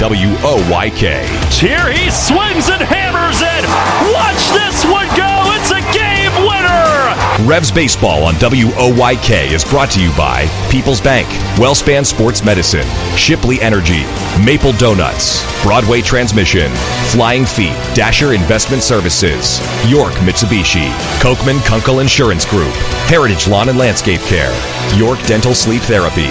WOYK. Here he swings and hammers it. Watch this one go. It's a game winner. Revs Baseball on WOYK is brought to you by People's Bank, WellSpan Sports Medicine, Shipley Energy, Maple Donuts, Broadway Transmission, Flying Feet, Dasher Investment Services, York Mitsubishi, Kochman Kunkel Insurance Group, Heritage Lawn and Landscape Care, York Dental Sleep Therapy,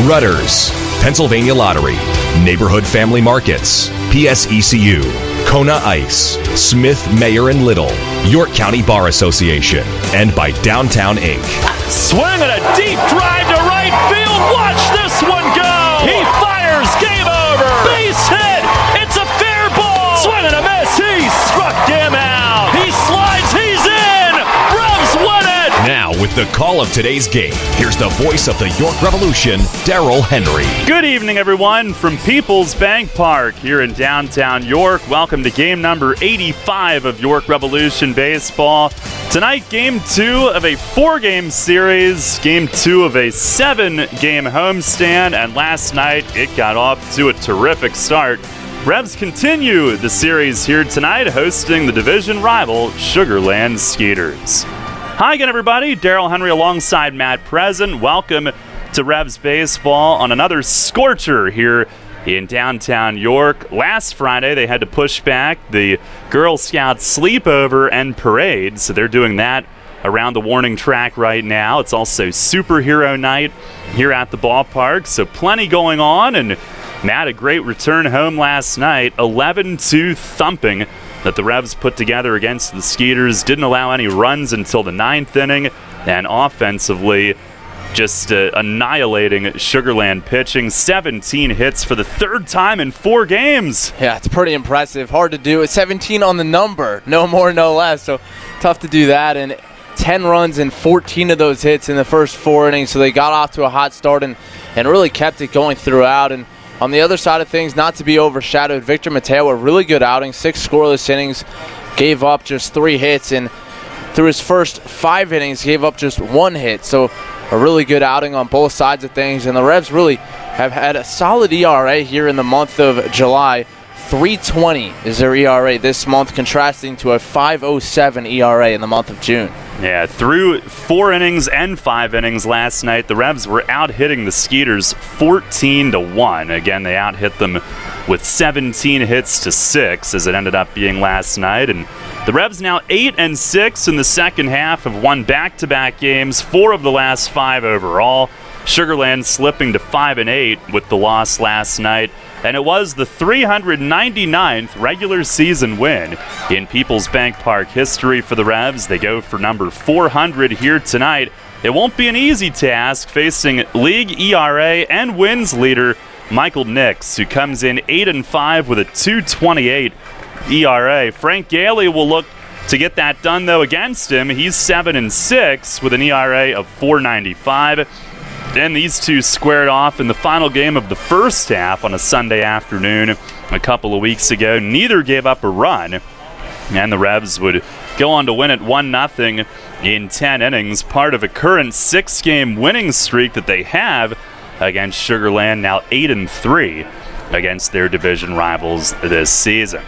Rudders, Pennsylvania Lottery, Neighborhood Family Markets, PSECU, Kona Ice, Smith, Mayer and Little, York County Bar Association, and by Downtown Inc. Swing and a deep drive to right field. Watch this one go. He fires. Game over. Base hit. It's a fair ball. Swing and a miss. He struck him out. He slides. He's in. Revs win it. Now, with the call of today's game, here's the voice of the York Revolution, Darrell Henry. Good evening, everyone, from People's Bank Park here in downtown York. Welcome to game number 85 of York Revolution Baseball. Tonight, game 2 of a 4-game series, game 2 of a 7-game homestand, and last night it got off to a terrific start. Revs continue the series here tonight, hosting the division rival Sugar Land Skeeters. Hi again, everybody. Darrell Henry alongside Matt Present. Welcome to Revs Baseball on another scorcher here in downtown York. Last Friday, they had to push back the Girl Scout sleepover and parade, so they're doing that around the warning track right now. It's also superhero night here at the ballpark, so plenty going on. And Matt, a great return home last night, 11-2 thumping that the Revs put together against the Skeeters. Didn't allow any runs until the 9th inning, and offensively just annihilating Sugar Land pitching. 17 hits for the 3rd time in 4 games. Yeah, it's pretty impressive. Hard to do. It's 17 on the number, no more, no less. So tough to do that. And 10 runs and 14 of those hits in the first 4 innings. So they got off to a hot start and really kept it going throughout. And on the other side of things, not to be overshadowed, Victor Mateo, a really good outing, 6 scoreless innings, gave up just 3 hits, and through his first 5 innings, gave up just 1 hit. So a really good outing on both sides of things, and the Revs really have had a solid ERA here in the month of July. 3.20 is their ERA this month, contrasting to a 5.07 ERA in the month of June. Yeah, through 4 innings and 5 innings last night, the Revs were out-hitting the Skeeters 14-1. Again, they out-hit them with 17 hits to 6, as it ended up being last night. And the Revs now 8-6 in the second half, have won back-to-back games, 4 of the last 5 overall. Sugar Land slipping to 5-8 with the loss last night. And it was the 399th regular season win in People's Bank Park history for the Revs. They go for number 400 here tonight. It won't be an easy task facing league ERA and wins leader Michael Nix, who comes in 8-5 with a 2.28 ERA. Frank Gailey will look to get that done, though, against him. He's 7-6 with an ERA of 4.95. Then these two squared off in the final game of the first half on a Sunday afternoon a couple of weeks ago. Neither gave up a run, and the Revs would go on to win it 1-0 in 10 innings, part of a current 6-game winning streak that they have against Sugar Land, now 8-3 against their division rivals this season.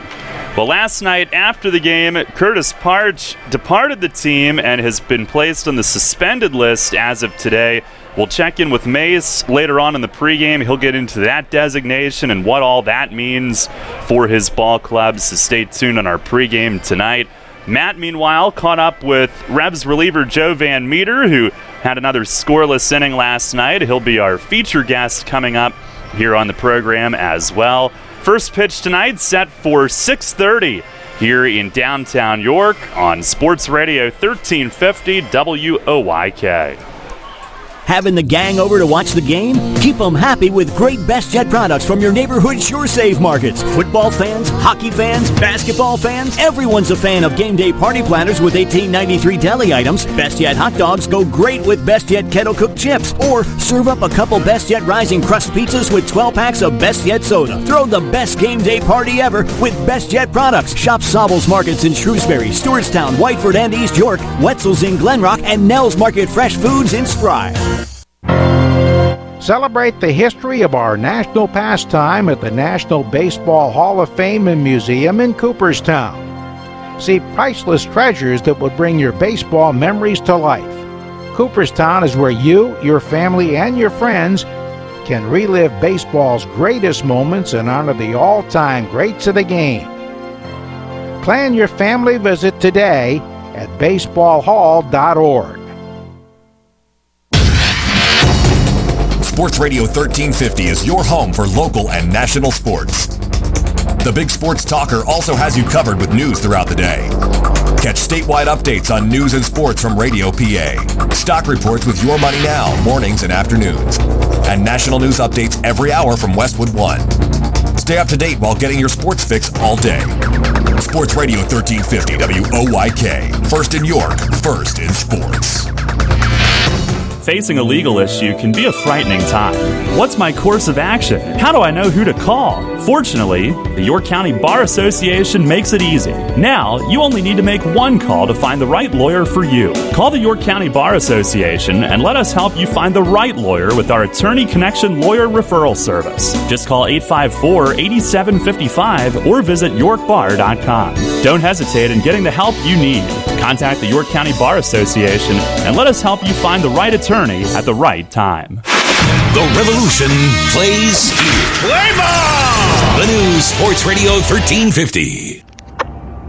Well, last night after the game, Curtis Parch departed the team and has been placed on the suspended list as of today. We'll check in with Mace later on in the pregame. He'll get into that designation and what all that means for his ball club, so stay tuned on our pregame tonight. Matt, meanwhile, caught up with Revs reliever Joe Van Meter, who had another scoreless inning last night. He'll be our feature guest coming up here on the program as well. First pitch tonight set for 6:30 here in downtown York on Sports Radio 1350 WOYK. Having the gang over to watch the game? Keep them happy with great BestJet products from your neighborhood SureSave markets. Football fans, hockey fans, basketball fans, everyone's a fan of game day party planners with $18.93 deli items. BestJet hot dogs go great with BestJet kettle cooked chips. Or serve up a couple BestJet Rising Crust pizzas with 12 packs of BestJet soda. Throw the best game day party ever with BestJet products. Shop Sobel's Markets in Shrewsbury, Stewartstown, Whiteford, and East York, Wetzel's in Glen Rock, and Nell's Market Fresh Foods in Spry. Celebrate the history of our national pastime at the National Baseball Hall of Fame and Museum in Cooperstown. See priceless treasures that will bring your baseball memories to life. Cooperstown is where you, your family, and your friends can relive baseball's greatest moments and honor the all-time greats of the game. Plan your family visit today at baseballhall.org. Sports Radio 1350 is your home for local and national sports. The Big Sports Talker also has you covered with news throughout the day. Catch statewide updates on news and sports from Radio PA. Stock reports with Your Money Now, mornings and afternoons. And national news updates every hour from Westwood One. Stay up to date while getting your sports fix all day. Sports Radio 1350 WOYK. First in York, first in sports. Facing a legal issue can be a frightening time. What's my course of action? How do I know who to call? Fortunately, the York County Bar Association makes it easy. Now, you only need to make one call to find the right lawyer for you. Call the York County Bar Association and let us help you find the right lawyer with our Attorney Connection Lawyer Referral Service. Just call 854-8755 or visit yorkbar.com. Don't hesitate in getting the help you need. Contact the York County Bar Association and let us help you find the right attorney at the right time. The revolution plays here. Play ball! The new Sports Radio 1350.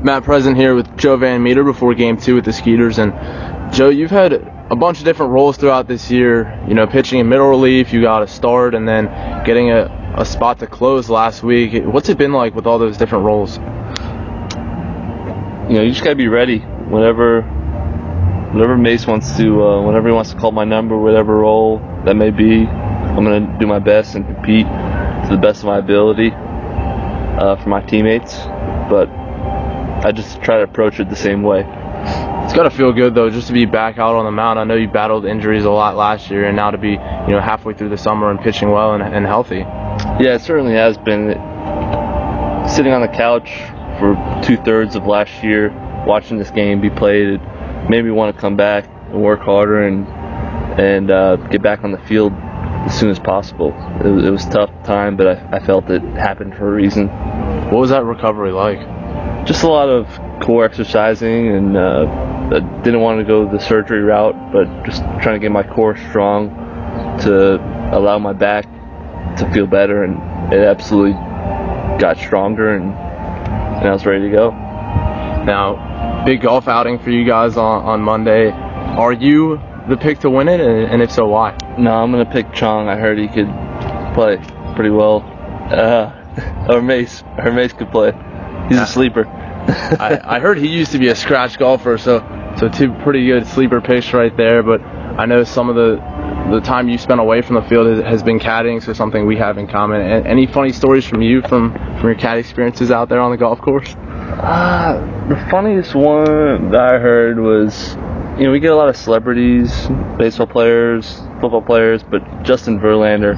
Matt Present here with Joe Van Meter before Game 2 with the Skeeters. And Joe, you've had a bunch of different roles throughout this year. You know, pitching in middle relief, you got a start, and then getting a spot to close last week. What's it been like with all those different roles? You know, you just got to be ready. Whenever Mace wants to, whenever he wants to call my number, whatever role that may be, I'm going to do my best and compete to the best of my ability for my teammates. But I just try to approach it the same way. It's got to feel good, though, just to be back out on the mound. I know you battled injuries a lot last year, and now to be, you know, halfway through the summer and pitching well and healthy. Yeah, it certainly has been. Sitting on the couch for 2/3 of last year, watching this game be played, it made me want to come back and work harder and get back on the field as soon as possible. It was a tough time, but I felt it happened for a reason. What was that recovery like? Just a lot of core exercising, and I didn't want to go the surgery route, but just trying to get my core strong to allow my back to feel better, and it absolutely got stronger, and I was ready to go. Now, big golf outing for you guys on Monday. Are you the pick to win it, and if so, why? No, I'm going to pick Chong. I heard he could play pretty well. Or Mace could play. He's a sleeper. I heard he used to be a scratch golfer, so two pretty good sleeper picks right there. But I know some of the time you spent away from the field has been caddying, so something we have in common. Any funny stories from you from your caddy experiences out there on the golf course? The funniest one that I heard was, you know, we get a lot of celebrities, baseball players, football players, but Justin Verlander,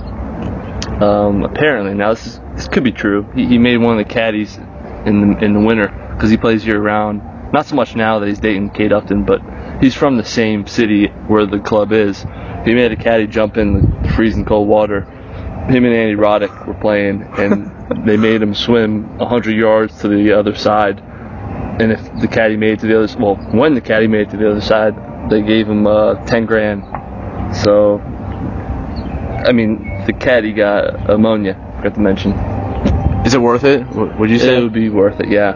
apparently, now this could be true, he made one of the caddies in the winter, because he plays year round. Not so much now that he's dating Kate Upton, but he's from the same city where the club is. He made a caddy jump in the freezing cold water. Him and Andy Roddick were playing, and they made him swim 100 yards to the other side. And if the caddy made it to the other, when the caddy made it to the other side, they gave him 10 grand. So, I mean, the caddy got ammonia. Forgot to mention. Is it worth it? Would you say it would be worth it? Yeah.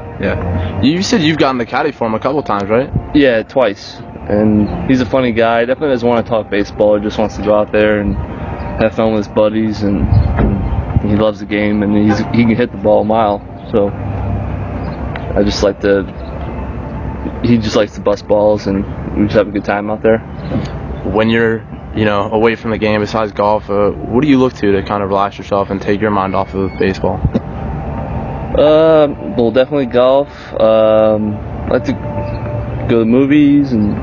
You said you've gotten the caddy for him a couple times, right? Yeah, twice. And he's a funny guy. Definitely doesn't want to talk baseball. He just wants to go out there and have fun with his buddies, and he loves the game, and he can hit the ball a mile. So he just likes to bust balls, and we just have a good time out there. When you're, you know, away from the game, besides golf, what do you look to kind of relax yourself and take your mind off of baseball? Well, definitely golf. I like to go to the movies and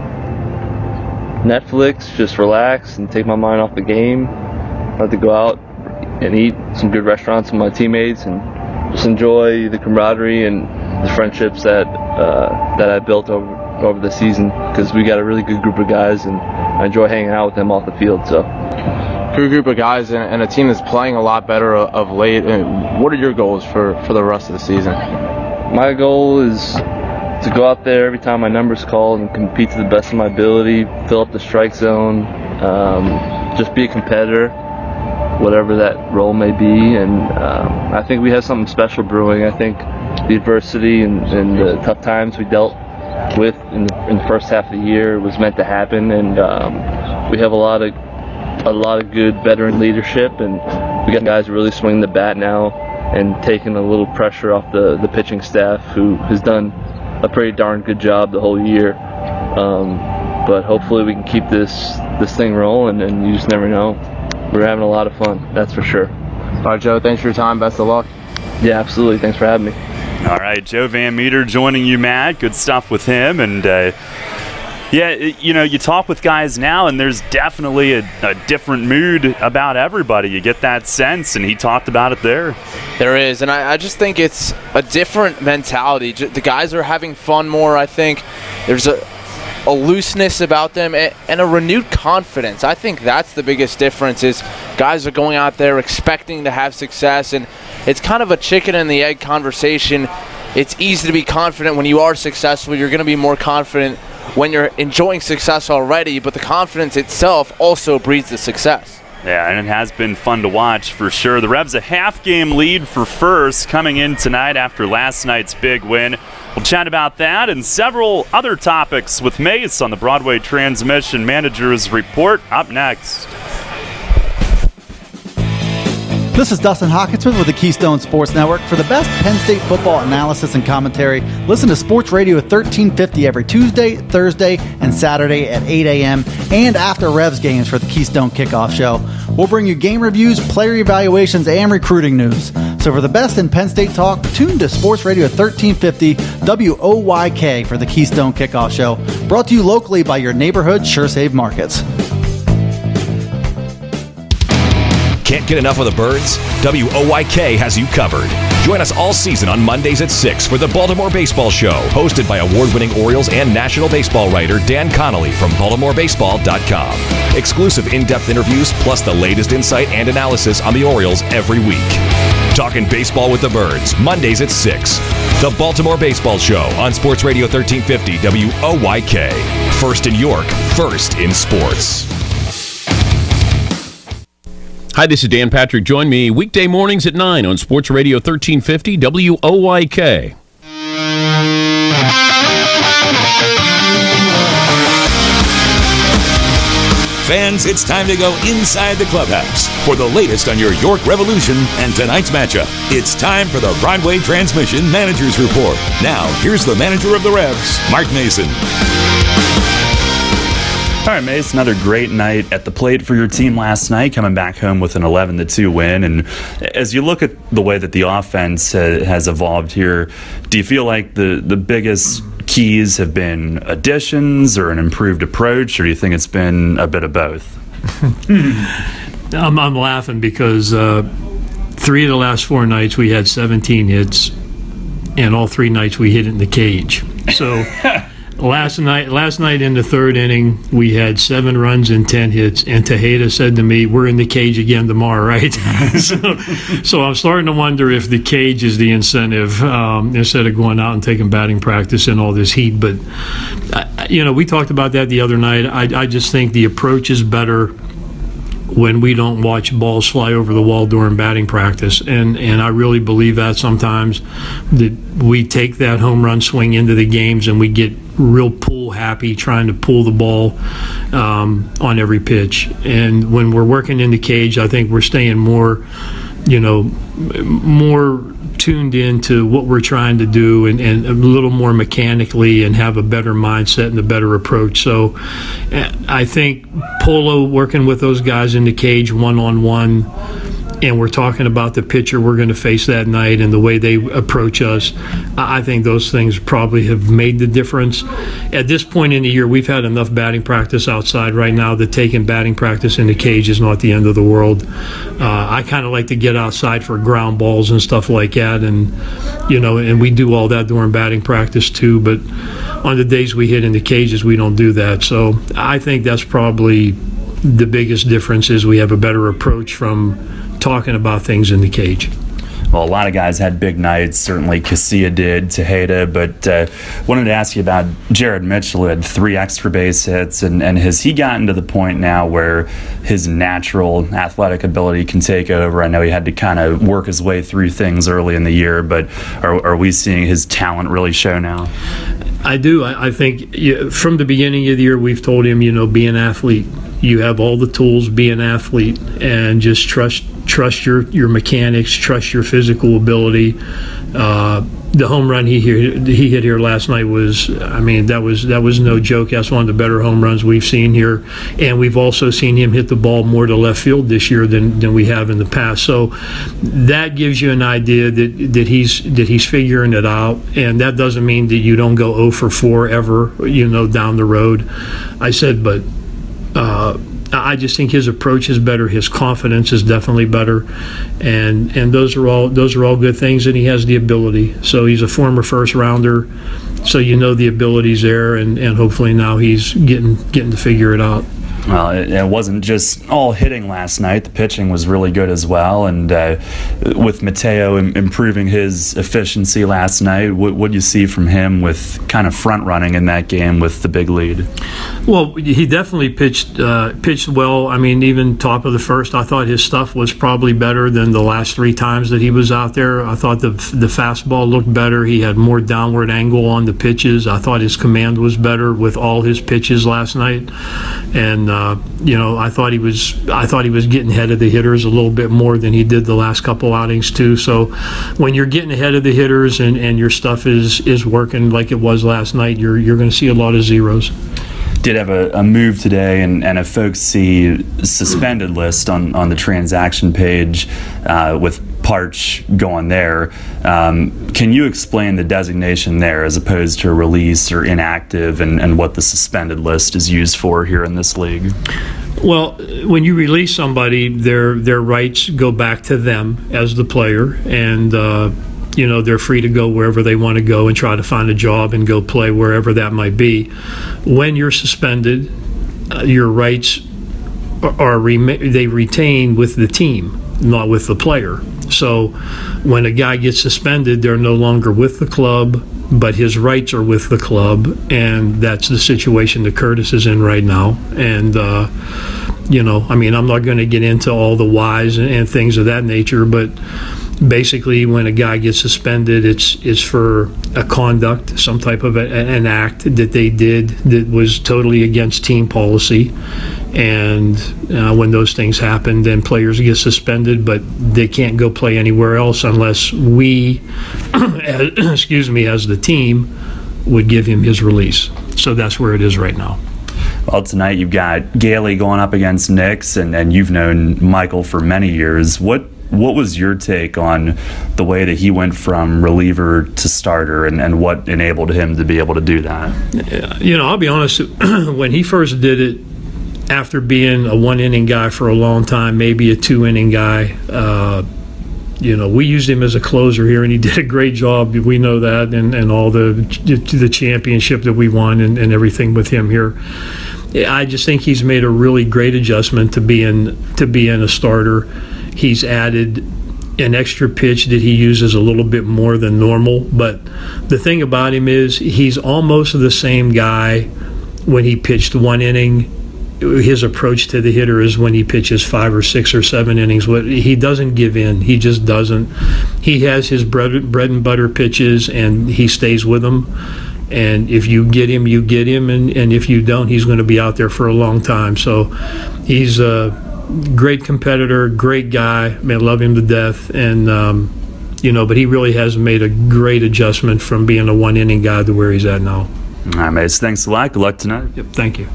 Netflix, just relax and take my mind off the game. I like to go out and eat some good restaurants with my teammates and just enjoy the camaraderie and the friendships that I built over the season, because we got a really good group of guys, and I enjoy hanging out with them off the field. So group of guys and a team that's playing a lot better of late. And what are your goals for the rest of the season? My goal is to go out there every time my number's called and compete to the best of my ability, fill up the strike zone, just be a competitor, whatever that role may be. And I think we have something special brewing. I think the adversity and the tough times we dealt with in the first half of the year was meant to happen, and we have a lot of good veteran leadership, and we got guys really swinging the bat now and taking a little pressure off the pitching staff, who has done a pretty darn good job the whole year. But hopefully we can keep this thing rolling, and you just never know. We're having a lot of fun, that's for sure. All right, Joe, thanks for your time. Best of luck. Yeah, absolutely. Thanks for having me. All right, Joe Van Meter joining you, Matt. Good stuff with him. And, you talk with guys now, and there's definitely a different mood about everybody. You get that sense, and he talked about it there. There is, and I just think it's a different mentality. The guys are having fun more, I think. There's a looseness about them and a renewed confidence. I think that's the biggest difference, is guys are going out there expecting to have success, and it's kind of a chicken and the egg conversation. It's easy to be confident when you are successful. You're going to be more confident when you're enjoying success already, but the confidence itself also breeds the success. Yeah, and it has been fun to watch for sure. The Revs a half-game lead for first coming in tonight after last night's big win. We'll chat about that and several other topics with Mace on the Broadway Transmission Manager's Report up next. This is Dustin Hawkinsmith with the Keystone Sports Network. For the best Penn State football analysis and commentary, listen to Sports Radio 1350 every Tuesday, Thursday, and Saturday at 8 a.m. and after Revs games for the Keystone Kickoff Show. We'll bring you game reviews, player evaluations, and recruiting news. So for the best in Penn State talk, tune to Sports Radio 1350 WOYK for the Keystone Kickoff Show. Brought to you locally by your neighborhood SureSave Markets. Can't get enough of the Birds? WOYK has you covered. Join us all season on Mondays at 6 for the Baltimore Baseball Show, hosted by award-winning Orioles and National Baseball writer Dan Connolly from BaltimoreBaseball.com. Exclusive in-depth interviews plus the latest insight and analysis on the Orioles every week. Talking baseball with the Birds, Mondays at 6. The Baltimore Baseball Show on Sports Radio 1350 WOYK. First in York, first in sports. Hi, this is Dan Patrick. Join me weekday mornings at 9 on Sports Radio 1350 WOYK. Fans, it's time to go inside the clubhouse for the latest on your York Revolution and tonight's matchup. It's time for the Broadway Transmission Manager's Report. Now, here's the manager of the Revs, Mark Mason. All right, Mace, another great night at the plate for your team last night, coming back home with an 11-2 win. And as you look at the way that the offense has evolved here, do you feel like the biggest keys have been additions or an improved approach, or do you think it's been a bit of both? I'm laughing because 3 of the last 4 nights we had 17 hits, and all 3 nights we hit it in the cage. So last night in the 3rd inning, we had 7 runs and 10 hits, and Tejeda said to me, "We're in the cage again tomorrow, right?" so I'm starting to wonder if the cage is the incentive instead of going out and taking batting practice in all this heat. But, we talked about that the other night. I just think the approach is better when we don't watch balls fly over the wall during batting practice. And I really believe that sometimes that we take that home run swing into the games and we get real pull happy trying to pull the ball on every pitch. And when we're working in the cage, I think we're staying more tuned into what we're trying to do and a little more mechanically and have a better mindset and a better approach. So I think Polo working with those guys in the cage one-on-one, and we're talking about the pitcher we're going to face that night and the way they approach us, I think those things probably have made the difference. At this point in the year, we've had enough batting practice outside right now that taking batting practice in the cage is not the end of the world. I kind of like to get outside for ground balls and stuff like that, and we do all that during batting practice too, but on the days we hit in the cages, we don't do that. So I think that's probably the biggest difference is we have a better approach from talking about things in the cage. Well, a lot of guys had big nights. Certainly Casilla did, Tejeda, but wanted to ask you about Jared Mitchell, who had 3 extra base hits, and has he gotten to the point now where his natural athletic ability can take over? I know he had to kind of work his way through things early in the year, but are we seeing his talent really show now? I do. I think from the beginning of the year, we've told him, be an athlete. You have all the tools, be an athlete, and just trust your mechanics, trust your physical ability. The home run he hit here last night was, that was no joke. That's one of the better home runs we've seen here, and we've also seen him hit the ball more to left field this year than we have in the past. So that gives you an idea that he's figuring it out, and that doesn't mean that you don't go 0 for 4 ever, down the road. I said, but I just think his approach is better. His confidence is definitely better, and those are all good things. And he has the ability. So he's a former first rounder, so the ability's there, and hopefully now he's getting to figure it out. Well, it wasn't just all hitting last night. The pitching was really good as well. And with Mateo improving his efficiency last night, what do you see from him with kind of front running in that game with the big lead? Well, he definitely pitched well. Even top of the first, I thought his stuff was probably better than the last 3 times that he was out there. I thought the fastball looked better. He had more downward angle on the pitches. I thought his command was better with all his pitches last night. And I thought he was getting ahead of the hitters a little bit more than he did the last couple outings too. So when you're getting ahead of the hitters and your stuff is working like it was last night, you're going to see a lot of zeros. Did have a move today, and if folks see suspended list on the transaction page with Parch going there, can you explain the designation there as opposed to a release or inactive, and what the suspended list is used for here in this league? Well, when you release somebody, their rights go back to them as the player, and they're free to go wherever they want to go and try to find a job and go play wherever that might be. When you're suspended, your rights they retain with the team, not with the player. So when a guy gets suspended, they're no longer with the club, but his rights are with the club, and that's the situation that Curtis is in right now. And I'm not going to get into all the whys and things of that nature, but basically when a guy gets suspended, it's for a conduct, some type of an act that they did that was totally against team policy. And when those things happen, then players get suspended, but they can't go play anywhere else unless we, as the team, would give him his release. So that's where it is right now. Well, tonight you've got Gailey going up against Nix, and you've known Michael for many years. What was your take on the way that he went from reliever to starter, and what enabled him to be able to do that? I'll be honest, when he first did it, after being a 1-inning guy for a long time, maybe a 2-inning guy, we used him as a closer here, and he did a great job. We know that, and all the championship that we won and everything with him here. I just think he's made a really great adjustment to being a starter. He's added an extra pitch that he uses a little bit more than normal, but the thing about him is he's almost the same guy when he pitched 1 inning. His approach to the hitter is when he pitches 5 or 6 or 7 innings. He doesn't give in. He just doesn't. He has his bread and butter pitches, and he stays with them. And if you get him, you get him, and if you don't, he's going to be out there for a long time. So he's a great competitor, great guy. I love him to death, and but he really has made a great adjustment from being a 1-inning guy to where he's at now. All right, Mace. Thanks a lot. Good luck tonight. Yep. Thank you.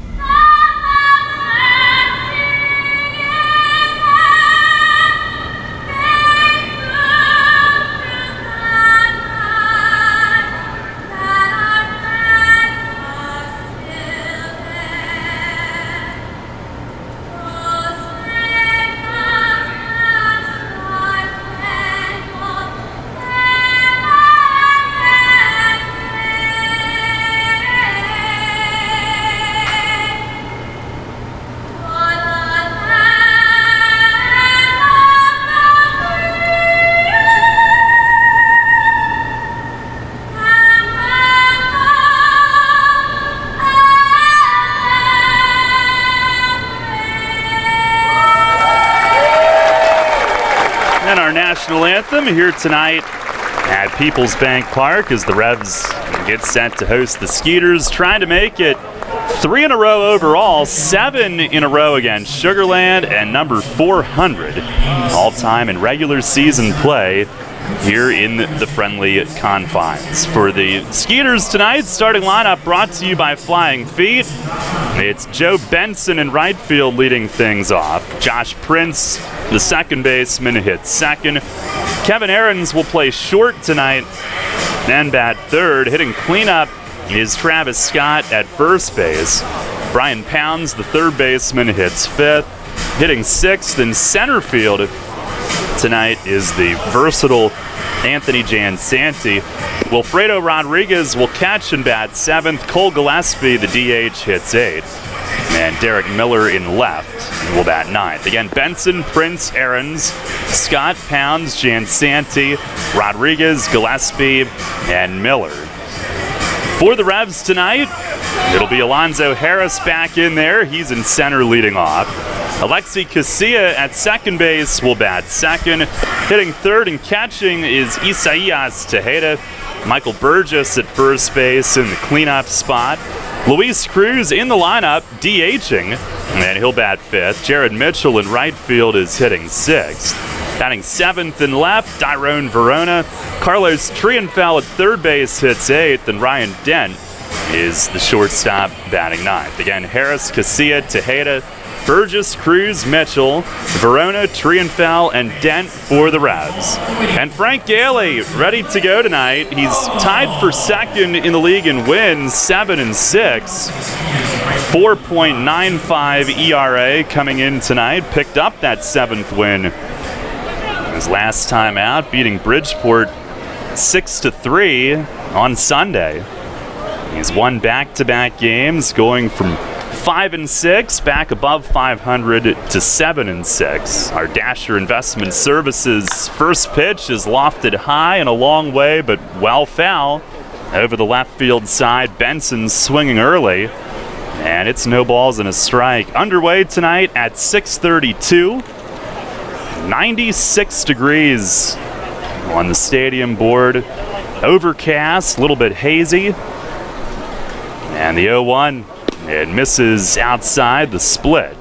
national anthem here tonight at People's Bank Park as the Revs get set to host the Skeeters, trying to make it 3 in a row overall, 7 in a row against Sugar Land, and number 400 all-time in regular season play here in the friendly confines. For the Skeeters tonight, starting lineup brought to you by Flying Feet. It's Joe Benson in right field leading things off. Josh Prince, the second baseman, hits second. Kevin Aarons will play short tonight and bat third. Hitting cleanup is Travis Scott at first base. Brian Pounds, the third baseman, hits fifth. Hitting sixth in center field tonight is the versatile Anthony Jansanti. Wilfredo Rodriguez will catch and bat seventh. Cole Gillespie, the DH, hits eighth. And Derek Miller in left will bat ninth. Again, Benson, Prince, Aarons, Scott, Pounds, Jansanti, Rodriguez, Gillespie, and Miller. For the Revs tonight, it'll be Alonzo Harris back in there. He's in center leading off. Alexi Casilla at second base will bat second. Hitting third and catching is Isaias Tejeda. Michael Burgess at first base in the cleanup spot. Luis Cruz in the lineup, DHing, and he'll bat fifth. Jared Mitchell in right field is hitting sixth. Batting seventh and left, Tyrone Verona. Carlos Triunfal at third base hits eighth, and Ryan Dent is the shortstop batting ninth. Again, Harris, Casilla, Tejeda, Burgess, Cruz, Mitchell, Verona, Triunfal, and Dent for the Revs. And Frank Gailey ready to go tonight. He's tied for second in the league in wins, 7-6. 4.95 ERA coming in tonight. Picked up that seventh win his last time out, beating Bridgeport 6-3 on Sunday. He's won back-to-back games, going from 5-6 back above 500 to 7-6. Our Dasher Investment Services first pitch is lofted high and a long way, but well foul over the left field side. Benson swinging early, and it's no balls and a strike. Underway tonight at 6:32. 96 degrees on the stadium board. Overcast, a little bit hazy. And the 0-1, it misses outside the split.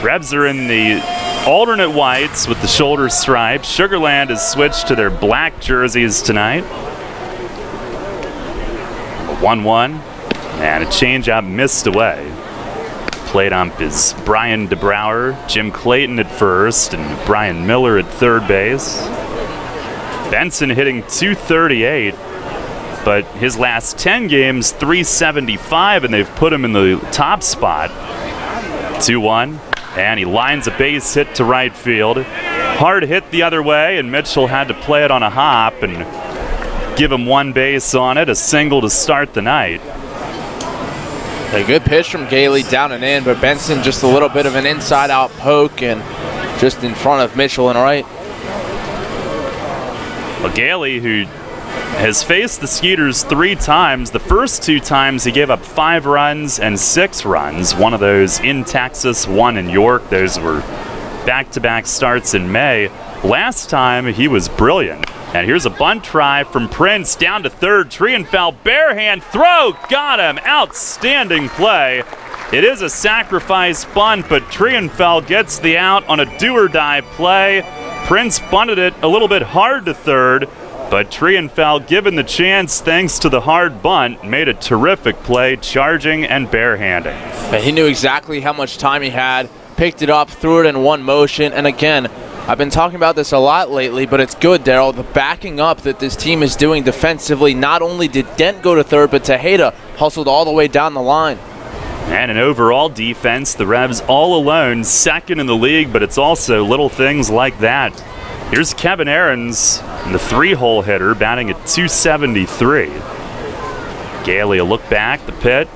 Revs are in the alternate whites with the shoulder stripes. Sugar Land has switched to their black jerseys tonight. A 1-1, and a changeup missed away. Plate ump is Brian DeBrouwer, Jim Clayton at first, and Brian Miller at third base. Benson hitting .238, but his last 10 games, .375, and they've put him in the top spot. 2-1, and he lines a base hit to right field. Hard hit the other way, and Mitchell had to play it on a hop and give him one base on it, a single to start the night. A good pitch from Gailey down and in, but Benson just a little bit of an inside-out poke and just in front of Mitchell and right. Well, Gailey, who has faced the Skeeters 3 times, the first 2 times he gave up 5 runs and 6 runs. One of those in Texas, one in York. Those were back-to-back starts in May. Last time he was brilliant. And here's a bunt try from Prince down to third. Triunfal, bare hand throw, got him. Outstanding play. It is a sacrifice bunt, but Triunfal gets the out on a do-or-die play. Prince bunted it a little bit hard to third, but Triunfal, given the chance thanks to the hard bunt, made a terrific play, charging and barehanding. He knew exactly how much time he had, picked it up, threw it in one motion, and again, I've been talking about this a lot lately, but it's good, Daryl. The backing up that this team is doing defensively. Not only did Dent go to third, but Tejeda hustled all the way down the line. And in overall defense, the Revs all alone, second in the league, but it's also little things like that. Here's Kevin Aarons, the 3-hole hitter, batting at .273. Gailey, a look back, the pitch,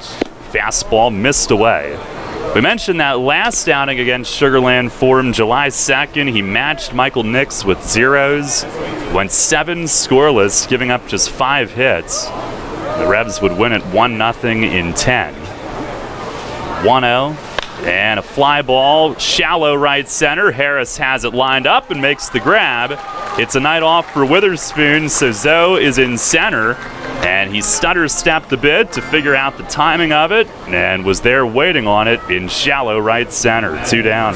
fastball missed away. We mentioned that last outing against Sugar Land for him, July 2nd. He matched Michael Nix with zeros, went 7 scoreless, giving up just 5 hits. The Revs would win it 1-0 in 10. 1-0, And a fly ball, shallow right center. Harris has it lined up and makes the grab. It's a night off for Witherspoon, so Zoe is in center. And he stutter-stepped a bit to figure out the timing of it and was there waiting on it in shallow right center. 2 down.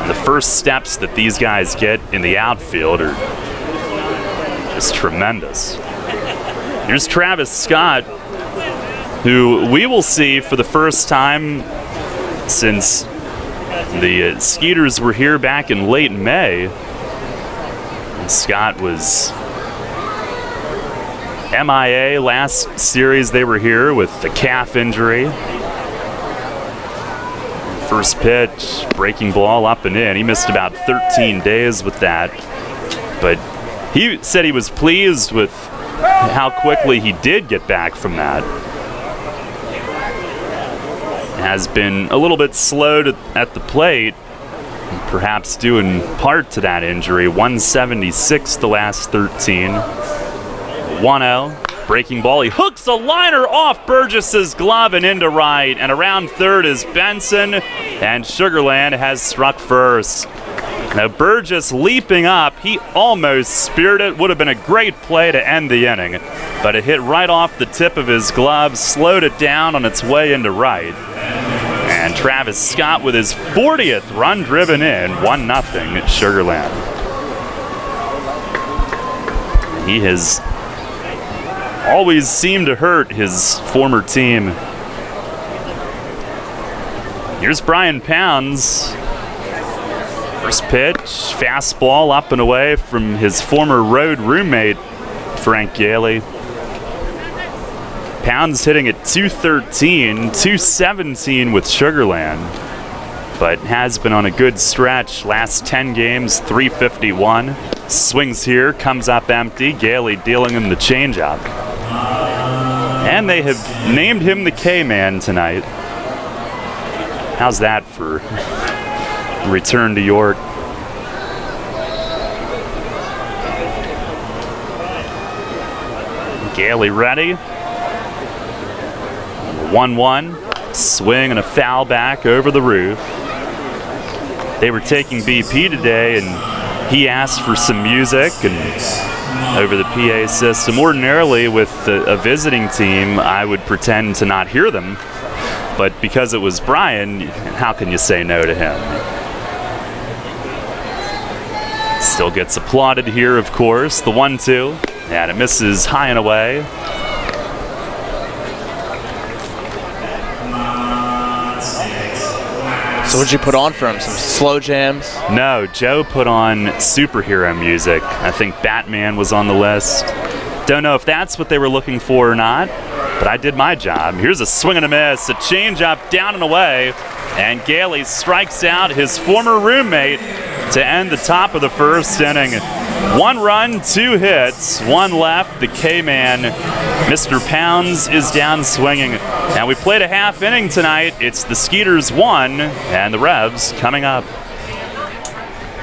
The first steps that these guys get in the outfield are just tremendous. Here's Travis Scott, who we will see for the first time since the Skeeters were here back in late May. And Scott was MIA last series they were here with the calf injury. First pitch, breaking ball up and in. He missed about 13 days with that. But he said he was pleased with how quickly he did get back from that. Has been a little bit slow at the plate, perhaps due in part to that injury. 176 the last 13. 1-0. Breaking ball. He hooks a liner off Burgess's glove and into right. And around third is Benson. And Sugar Land has struck first. Now Burgess leaping up. He almost speared it. Would have been a great play to end the inning. But it hit right off the tip of his glove. Slowed it down on its way into right. And Travis Scott with his 40th run driven in. 1-0 Sugar Land. He has always seemed to hurt his former team. Here's Brian Pounds. First pitch, fastball up and away from his former road roommate, Frank Gailey. Pounds hitting at 213, 217 with Sugar Land, but has been on a good stretch. Last 10 games, 351. Swings here, comes up empty. Gailey dealing him the changeup. And they have named him the K-Man tonight. How's that for return to York? Gailey ready. 1-1. Swing and a foul back over the roof. They were taking BP today, and he asked for some music and over the PA system. Ordinarily, with a visiting team, I would pretend to not hear them. But because it was Brian, how can you say no to him? Still gets applauded here, of course. The 1-2. And it misses high and away. So what'd you put on for him? Some slow jams? No, Joe put on superhero music. I think Batman was on the list. Don't know if that's what they were looking for or not, but I did my job. Here's a swing and a miss, a changeup down and away, and Gailey strikes out his former roommate to end the top of the first inning. 1 run, 2 hits, 1 left. The K-Man, Mr. Pounds, is down swinging. Now we played a half inning tonight. It's the Skeeters 1 and the Revs coming up.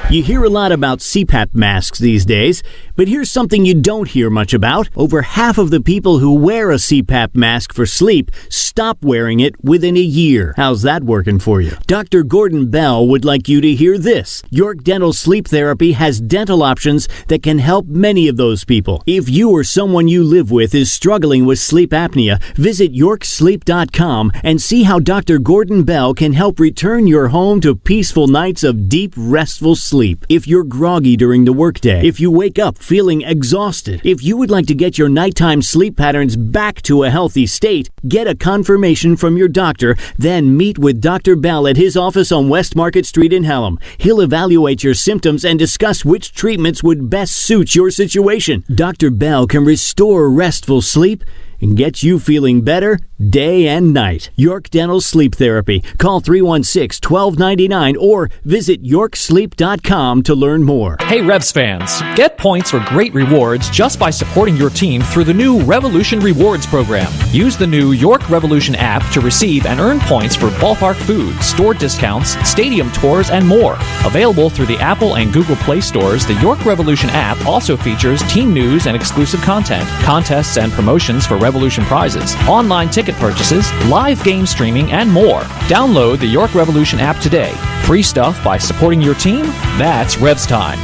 You hear a lot about CPAP masks these days, but here's something you don't hear much about. Over half of the people who wear a CPAP mask for sleep stop wearing it within a year. How's that working for you? Dr. Gordon Bell would like you to hear this. York Dental Sleep Therapy has dental options that can help many of those people. If you or someone you live with is struggling with sleep apnea, visit yorksleep.com and see how Dr. Gordon Bell can help return your home to peaceful nights of deep, restful sleep. If you're groggy during the workday, if you wake up feeling exhausted, if you would like to get your nighttime sleep patterns back to a healthy state, get a confirmation from your doctor, then meet with Dr. Bell at his office on West Market Street in Hallam. He'll evaluate your symptoms and discuss which treatments would best suit your situation. Dr. Bell can restore restful sleep and get you feeling better day and night. York Dental Sleep Therapy. Call 316-1299 or visit yorksleep.com to learn more. Hey Revs fans, get points or great rewards just by supporting your team through the new Revolution Rewards program. Use the new York Revolution app to receive and earn points for ballpark food, store discounts, stadium tours, and more. Available through the Apple and Google Play stores, the York Revolution app also features team news and exclusive content, contests and promotions for Revolution prizes, online ticket purchases, live game streaming, and more. Download the York Revolution app today. Free stuff by supporting your team? That's Revs time.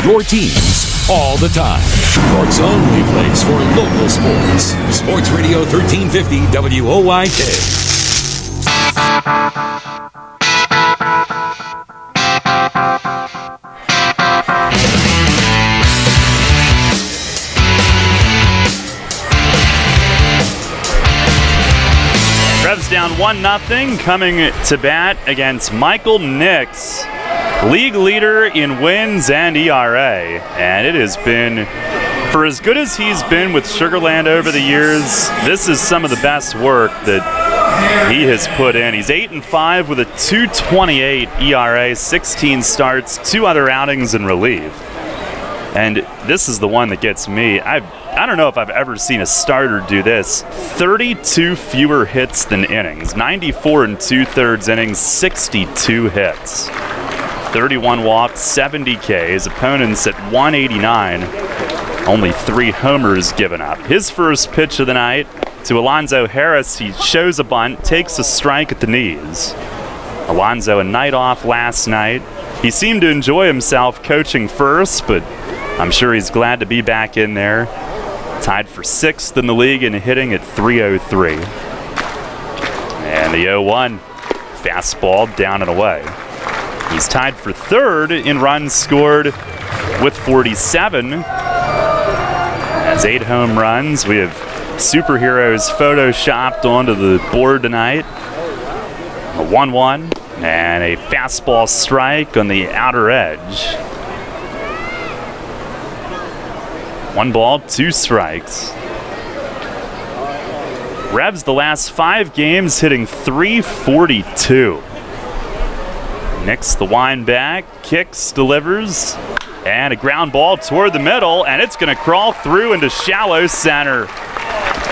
Your teams all the time. York's only place for local sports. Sports Radio 1350 WOYK. Revs down 1-0, coming to bat against Michael Nix, league leader in wins and ERA. And it has been, for as good as he's been with Sugar Land over the years, this is some of the best work that he has put in. He's 8-5 with a 2.28 ERA, 16 starts, 2 other outings in relief. And this is the one that gets me. I don't know if I've ever seen a starter do this. 32 fewer hits than innings. 94 2/3 innings, 62 hits. 31 walks, 70 Ks. Opponents at 189. Only 3 homers given up. His first pitch of the night to Alonzo Harris. He shows a bunt, takes a strike at the knees. Alonzo a night off last night. He seemed to enjoy himself coaching first, but I'm sure he's glad to be back in there. Tied for 6th in the league in hitting at 303. And the 0-1 fastball down and away. He's tied for 3rd in runs scored with 47. Has 8 home runs. We have superheroes photoshopped onto the board tonight. A 1-1 and a fastball strike on the outer edge. 1 ball, 2 strikes. Revs the last 5 games hitting .342. Nix the wind back, kicks, delivers, and a ground ball toward the middle, and it's going to crawl through into shallow center.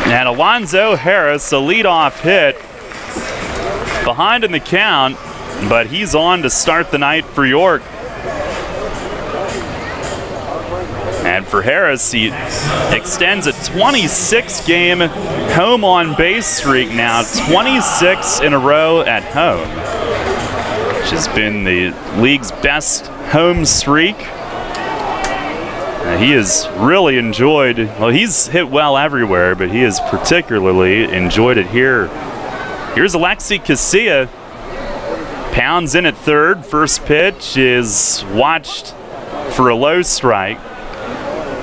And Alonzo Harris, a leadoff hit, behind in the count, but he's on to start the night for York. And for Harris, he extends a 26-game home on base streak now, 26 in a row at home, which has been the league's best home streak. He has really enjoyed, well, he's hit well everywhere, but he has particularly enjoyed it here. Here's Alexi Casilla, pounds in at 3rd. First pitch is watched for a low strike.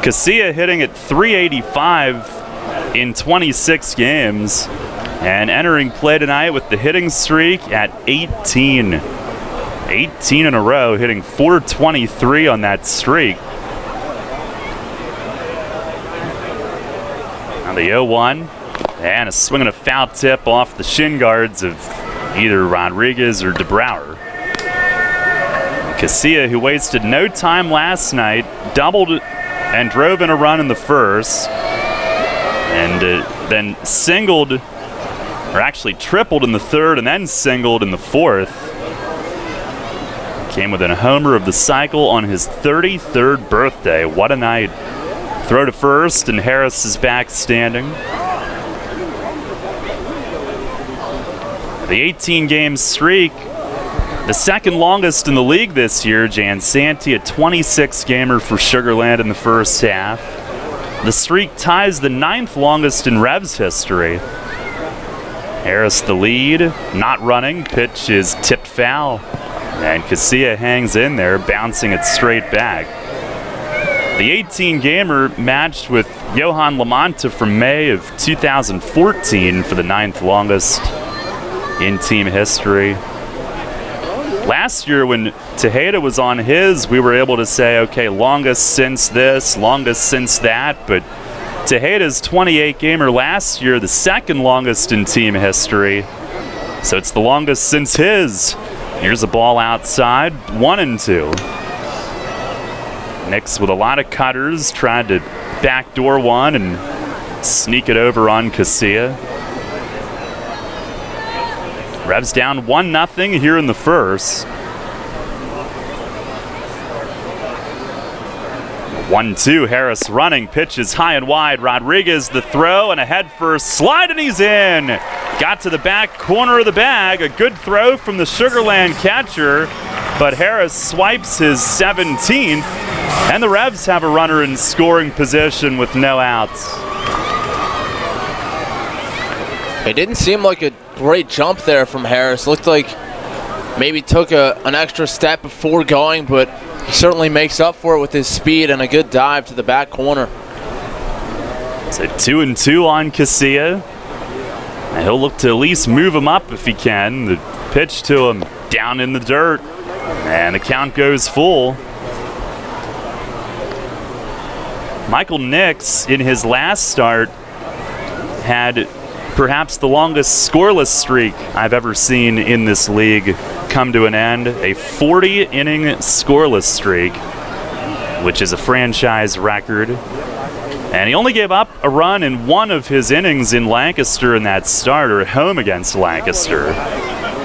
Casilla hitting at .385 in 26 games and entering play tonight with the hitting streak at 18. 18 in a row, hitting .423 on that streak. Now the 0-1 and a swing and a foul tip off the shin guards of either Rodriguez or DeBrouwer. Casilla, who wasted no time last night, doubled and drove in a run in the first, and then singled, or actually tripled in the 3rd, and then singled in the 4th. Came within a homer of the cycle on his 33rd birthday. What a night. Throw to first, and Harris is back standing. The 18-game streak, the second longest in the league this year. Jan Santee, a 26-gamer for Sugar Land in the first half. The streak ties the 9th longest in Revs history. Harris the lead, not running. Pitch is tipped foul. And Casilla hangs in there, bouncing it straight back. The 18-gamer matched with Johan Lamonta from May of 2014 for the 9th longest in team history. Last year when Tejeda was on his, we were able to say, okay, longest since this, longest since that, but Tejeda's 28-gamer last year, the 2nd longest in team history, so it's the longest since his. Here's a ball outside, 1-2. Nix with a lot of cutters, tried to backdoor one and sneak it over on Casilla. Revs down 1-0 here in the first. 1-2, Harris running, pitches high and wide. Rodriguez the throw and a head first slide, and he's in. Got to the back corner of the bag. A good throw from the Sugar Land catcher, but Harris swipes his 17th, and the Revs have a runner in scoring position with no outs. It didn't seem like a great jump there from Harris. Looked like maybe took an extra step before going, but he certainly makes up for it with his speed and a good dive to the back corner. So 2-2 on Casilla. And he'll look to at least move him up if he can. The pitch to him down in the dirt, and the count goes full. Michael Nix, in his last start, had perhaps the longest scoreless streak I've ever seen in this league come to an end. A 40-inning scoreless streak, which is a franchise record. And he only gave up a run in one of his innings in Lancaster in that start, or home against Lancaster.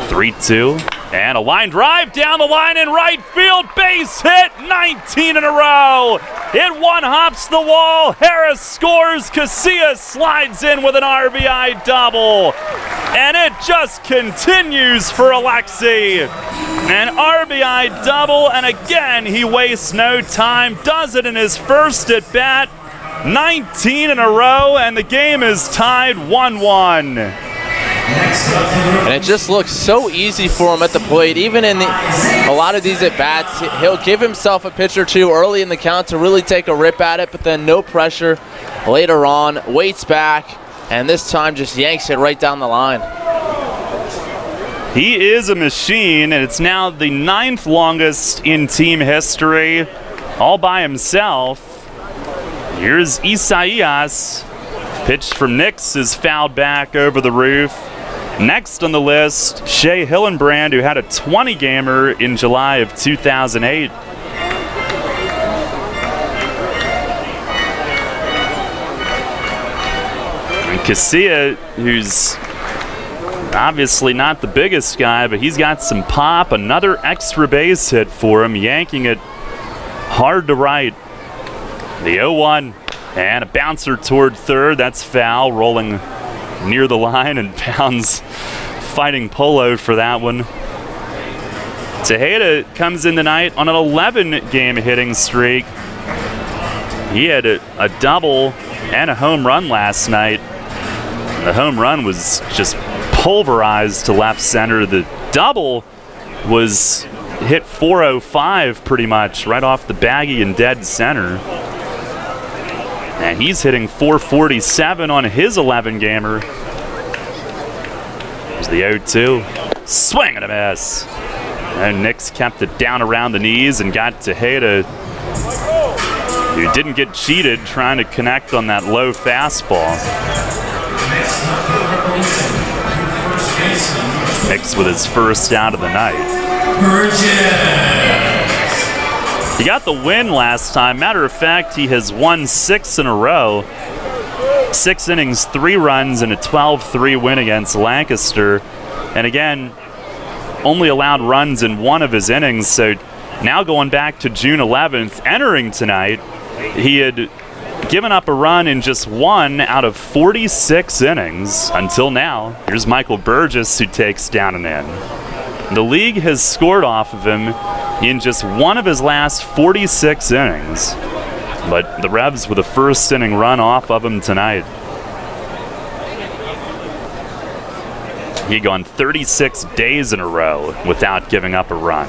3-2. And a line drive down the line in right field. Base hit, 19 in a row. It one-hops the wall. Harris scores. Casillas slides in with an RBI double. And it just continues for Alexi. An RBI double, and again, he wastes no time. Does it in his first at-bat. 19 in a row, and the game is tied 1-1. And it just looks so easy for him at the plate. Even in a lot of these at-bats, he'll give himself a pitch or two early in the count to really take a rip at it, but then no pressure later on, waits back, and this time just yanks it right down the line. He is a machine, and it's now the 9th longest in team history, all by himself. Here's Isaias. Pitch from Nix is fouled back over the roof. Next on the list, Shea Hillenbrand, who had a 20-gamer in July of 2008. And Casilla, who's obviously not the biggest guy, but he's got some pop. Another extra base hit for him, yanking it hard to right. The 0-1, and a bouncer toward third. That's foul, rolling near the line, and Pounds fighting Polo for that one. Tejeda comes in tonight on an 11-game hitting streak. He had a double and a home run last night. The home run was just pulverized to left center. The double was hit 405 pretty much, right off the baggy and dead center. And he's hitting 447 on his 11-gamer. There's the 0-2. Swing and a miss. And Nix kept it down around the knees and got Tejeda, who didn't get cheated trying to connect on that low fastball. Nix with his first out of the night. He got the win last time. Matter of fact, he has won 6 in a row. 6 innings, 3 runs, and a 12-3 win against Lancaster. And again, only allowed runs in one of his innings. So now going back to June 11th, entering tonight, he had given up a run in just 1 out of 46 innings until now. Here's Michael Burgess, who takes down an in. The league has scored off of him in just 1 of his last 46 innings. But the Revs with a first-inning run off of him tonight. He'd gone 36 days in a row without giving up a run.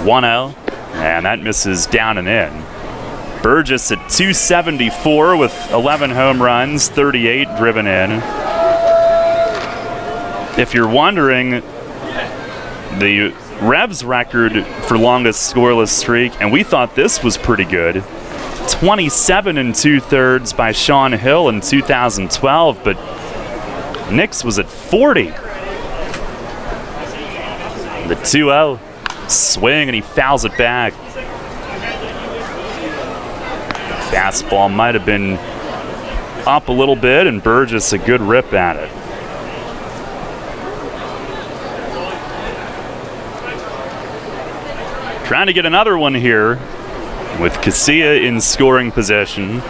1-0, and that misses down and in. Burgess at 274 with 11 home runs, 38 driven in. If you're wondering, the Revs record for longest scoreless streak, and we thought this was pretty good. 27 2/3 by Sean Hill in 2012, but Nix was at 40. The 2-0 swing, and he fouls it back. Fastball might have been up a little bit, and Burgess a good rip at it. Trying to get another one here. with Casilla in scoring position.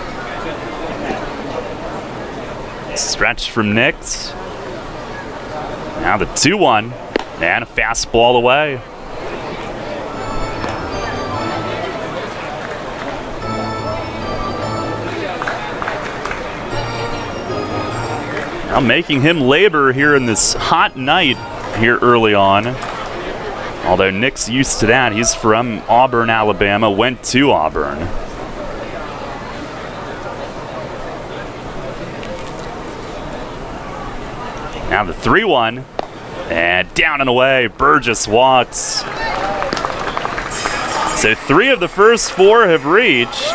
Stretch from Nix. Now the 2-1 and a fastball away. Now making him labor here in this hot night here early on. Although Nick's used to that. He's from Auburn, Alabama, went to Auburn. Now the 3-1, and down and away, Burgess walks. So 3 of the first 4 have reached.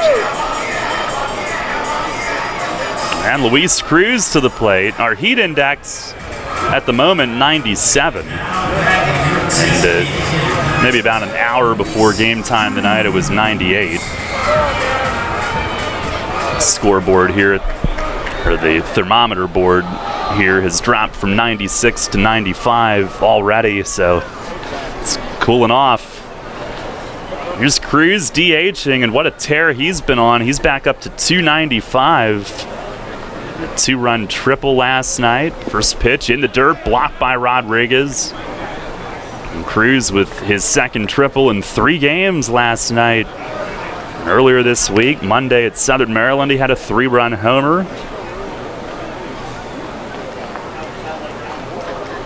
And Luis Cruz to the plate. Our heat index at the moment, 97. And maybe about an hour before game time tonight, it was 98. Scoreboard here, or the thermometer board here, has dropped from 96 to 95 already, so it's cooling off. Here's Cruz DHing, and what a tear he's been on. He's back up to 295. A 2-run triple last night. First pitch in the dirt, blocked by Rodriguez. And Cruz with his second triple in 3 games last night. And earlier this week, Monday at Southern Maryland, he had a 3-run homer.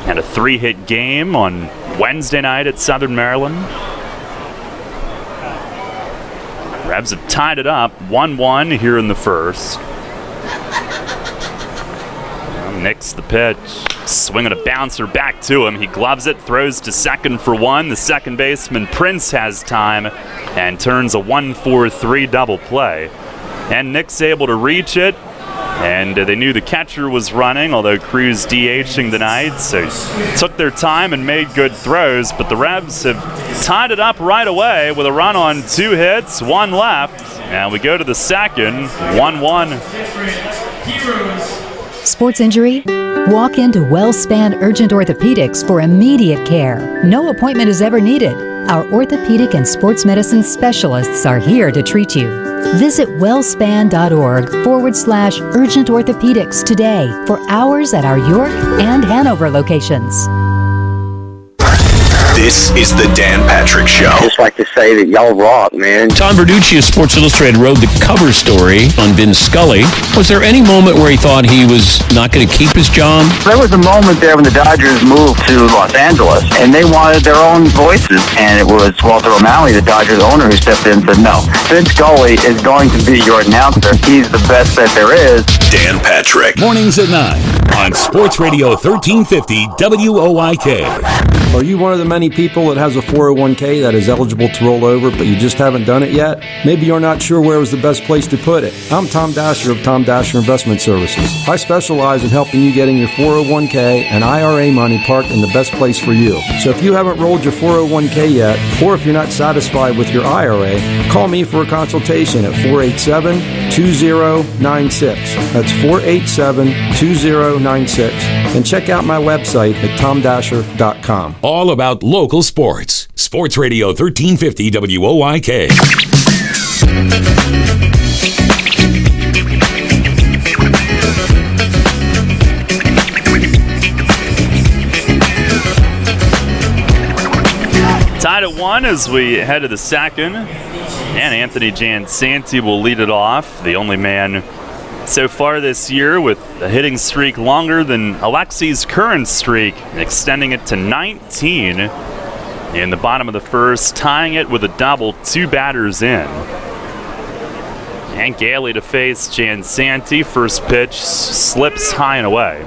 Had a 3-hit game on Wednesday night at Southern Maryland. Revs have tied it up 1-1 here in the first. Nix the pitch, swinging a bouncer back to him. He gloves it, throws to second for 1. The second baseman Prince has time and turns a 1-4-3 double play. And Nix able to reach it. And they knew the catcher was running, although Cruz DHing tonight, so took their time and made good throws. But the Revs have tied it up right away with a run on 2 hits, 1 left. And we go to the second, 1-1. Sports injury? Walk into WellSpan Urgent Orthopedics for immediate care. No appointment is ever needed. Our orthopedic and sports medicine specialists are here to treat you. Visit wellspan.org/urgent orthopedics today for hours at our York and Hanover locations. This is the Dan Patrick Show. I just like to say that y'all rock, man. Tom Verducci of Sports Illustrated wrote the cover story on Vin Scully. Was there any moment where he thought he was not going to keep his job? There was a moment there when the Dodgers moved to Los Angeles, and they wanted their own voices, and it was Walter O'Malley, the Dodgers owner, who stepped in and said, no, Vin Scully is going to be your announcer. He's the best that there is. Dan Patrick. Mornings at 9 on Sports Radio 1350 WOIK. Are you one of the many people that has a 401k that is eligible to roll over, but you just haven't done it yet? Maybe you're not sure where was the best place to put it. I'm Tom Dasher of Tom Dasher Investment Services. I specialize in helping you getting your 401k and IRA money parked in the best place for you. So if you haven't rolled your 401k yet, or if you're not satisfied with your IRA, call me for a consultation at 487-2096. That's 487-2096. And check out my website at tomdasher.com. All about local sports. Sports Radio 1350 WOIK. Tied at 1 as we head to the second. And Anthony Jansanti will lead it off. The only man so far this year with a hitting streak longer than Alexi's current streak, extending it to 19 in the bottom of the first, tying it with a double, 2 batters in. And Gailey to face Jansanti. First pitch slips high and away.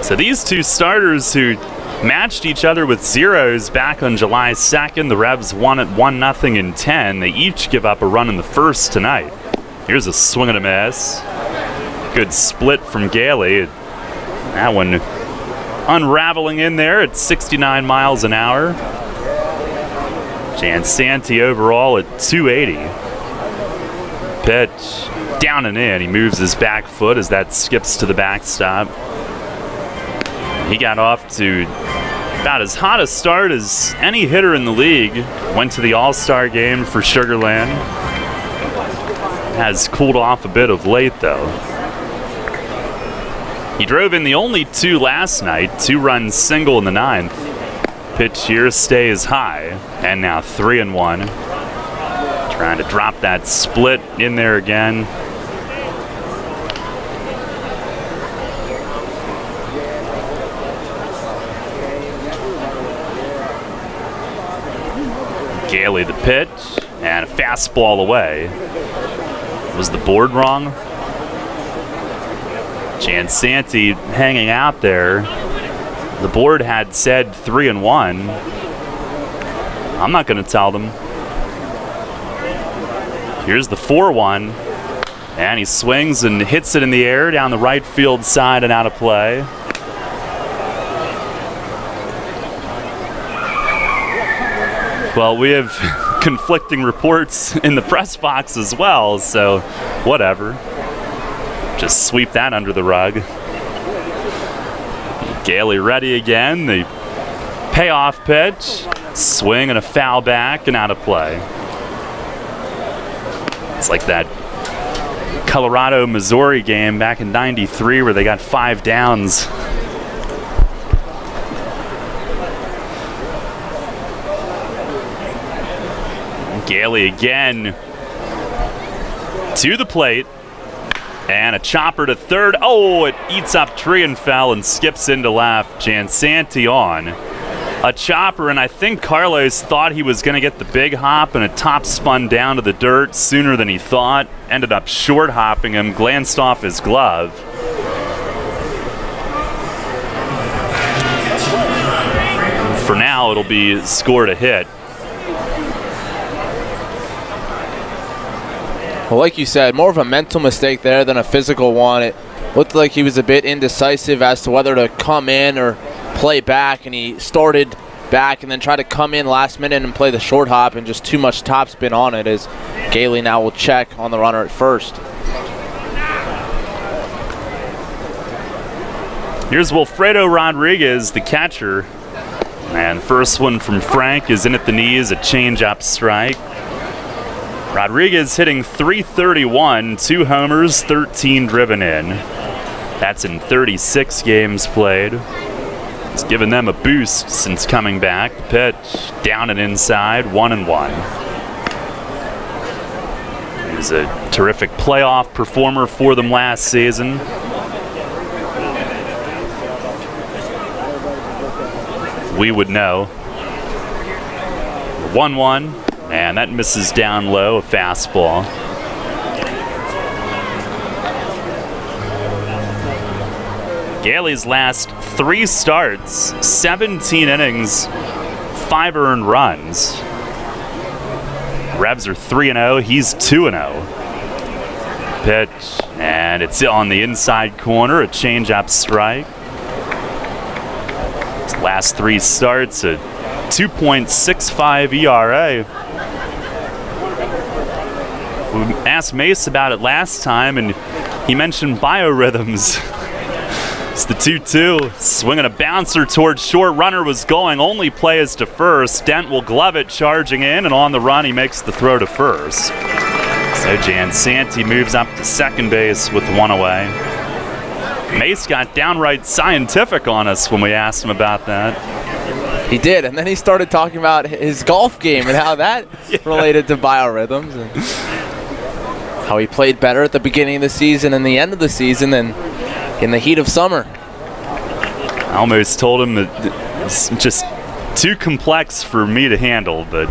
So these two starters who matched each other with zeros back on July 2nd. The Revs won at 1-0 in 10. They each give up a run in the first tonight. Here's a swing and a miss. Good split from Gailey. That one unraveling in there at 69 miles an hour. Jansanti overall at 280. Pitch down and in. He moves his back foot as that skips to the backstop. He got off to About as hot a start as any hitter in the league. Went to the All-Star game for Sugar Land. Has cooled off a bit of late, though. He drove in the only 2 last night, 2-run single in the 9th. Pitch here stays high, and now 3-1. Trying to drop that split in there again. Gailey the pitch, and a fastball away. Was the board wrong? Jansanti hanging out there. The board had said 3-1. I'm not going to tell them. Here's the 4-1. And he swings and hits it in the air down the right field side and out of play. Well, we have conflicting reports in the press box as well, so whatever. Just sweep that under the rug. Gailey ready again. The payoff pitch. Swing and a foul back and out of play. It's like that Colorado-Missouri game back in '93 where they got 5 downs. Gailey again to the plate. And a chopper to third. Oh, it eats up tree and fell and skips into left. Jansanti on. A chopper, and I think Carlos thought he was going to get the big hop, and it top spun down to the dirt sooner than he thought. Ended up short hopping him, glanced off his glove. For now, it'll be scored a hit. Well, like you said, more of a mental mistake there than a physical one. It looked like he was a bit indecisive as to whether to come in or play back, and he started back and then tried to come in last minute and play the short hop, and just too much topspin on it as Gailey now will check on the runner at first. Here's Wilfredo Rodriguez, the catcher. And first one from Frank is in at the knees, a changeup strike. Rodriguez hitting .331, 2 homers, 13 driven in. That's in 36 games played. It's given them a boost since coming back. Pitch down and inside, 1-1. He was a terrific playoff performer for them last season. We would know. 1-1. And that misses down low, a fastball. Gailey's last 3 starts, 17 innings, 5 earned runs. Revs are 3-0, he's 2-0. Pitch, and it's on the inside corner, a changeup strike. His last 3 starts, a 2.65 ERA. We asked Mace about it last time, and he mentioned biorhythms. It's the 2-2. Swinging a bouncer towards short. Runner was going. Only play is to first. Dent will glove it, charging in, and on the run, he makes the throw to first. So Jansanti moves up to second base with 1 away. Mace got downright scientific on us when we asked him about that. He did, and then he started talking about his golf game and how that related to biorhythms. And how he played better at the beginning of the season and the end of the season than in the heat of summer. I almost told him that it's just too complex for me to handle, but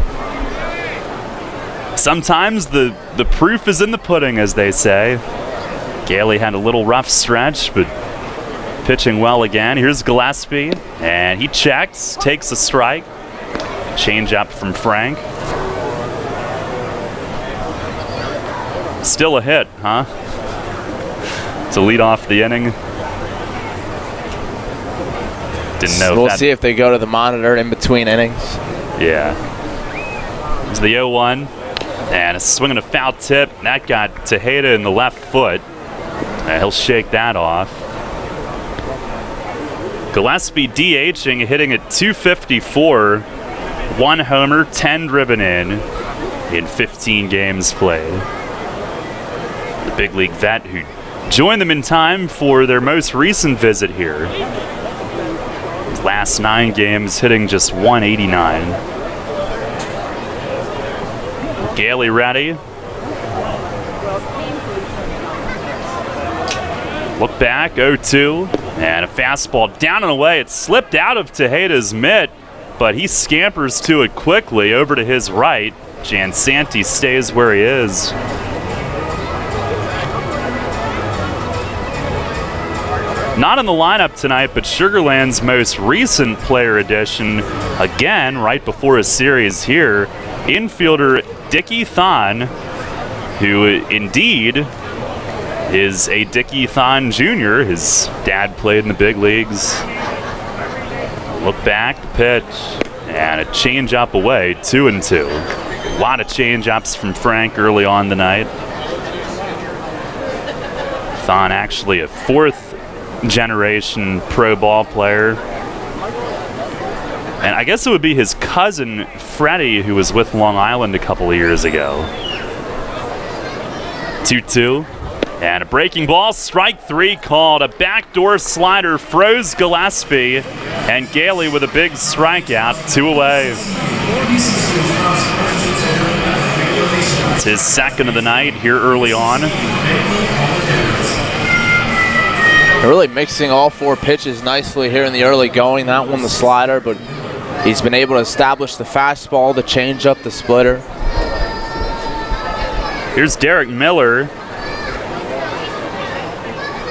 sometimes the proof is in the pudding, as they say. Gailey had a little rough stretch, but pitching well again. Here's Gillespie, and he checks, takes a strike. Change up from Frank. Still a hit, huh? To lead off the inning. Didn't know. We'll see if they go to the monitor in between innings. Yeah. It's the 0-1, and a swing and a foul tip. That got Tejeda in the left foot. He'll shake that off. Gillespie DHing, hitting at .254, 1 homer, 10 driven in 15 games played. The big league vet who joined them in time for their most recent visit here. His last 9 games hitting just .189. Gailey ready. Look back, 0-2, and a fastball down and away. It slipped out of Tejeda's mitt, but he scampers to it quickly over to his right. Jansanti stays where he is. Not in the lineup tonight, but Sugar Land's most recent player addition, again, right before a series here, infielder Dickie Thon, who indeed is a Dickie Thon Jr. His dad played in the big leagues. Look back, the pitch, and a change-up away, 2-2. A lot of change-ups from Frank early on tonight. Thon actually a 4th-generation pro ball player. And I guess it would be his cousin, Freddie, who was with Long Island a couple of years ago. 2-2. And a breaking ball, strike 3 called. A backdoor slider froze Gillespie, and Gailey with a big strikeout, 2 away. It's his 2nd of the night here early on. They're really mixing all 4 pitches nicely here in the early going. That one, the slider, but he's been able to establish the fastball, the changeup, the splitter. Here's Derek Miller.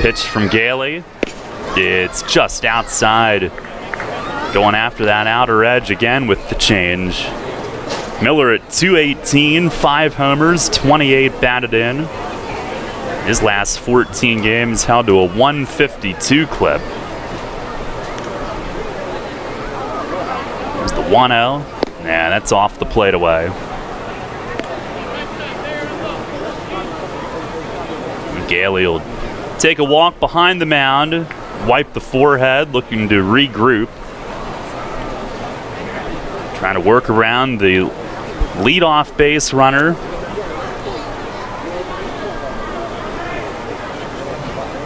Pitch from Gailey. It's just outside. Going after that outer edge again with the change. Miller at .218, 5 homers, 28 batted in. His last 14 games held to a .152 clip. There's the 1-0. Yeah, that's off the plate away. Gailey will take a walk behind the mound, wipe the forehead, looking to regroup. Trying to work around the leadoff base runner.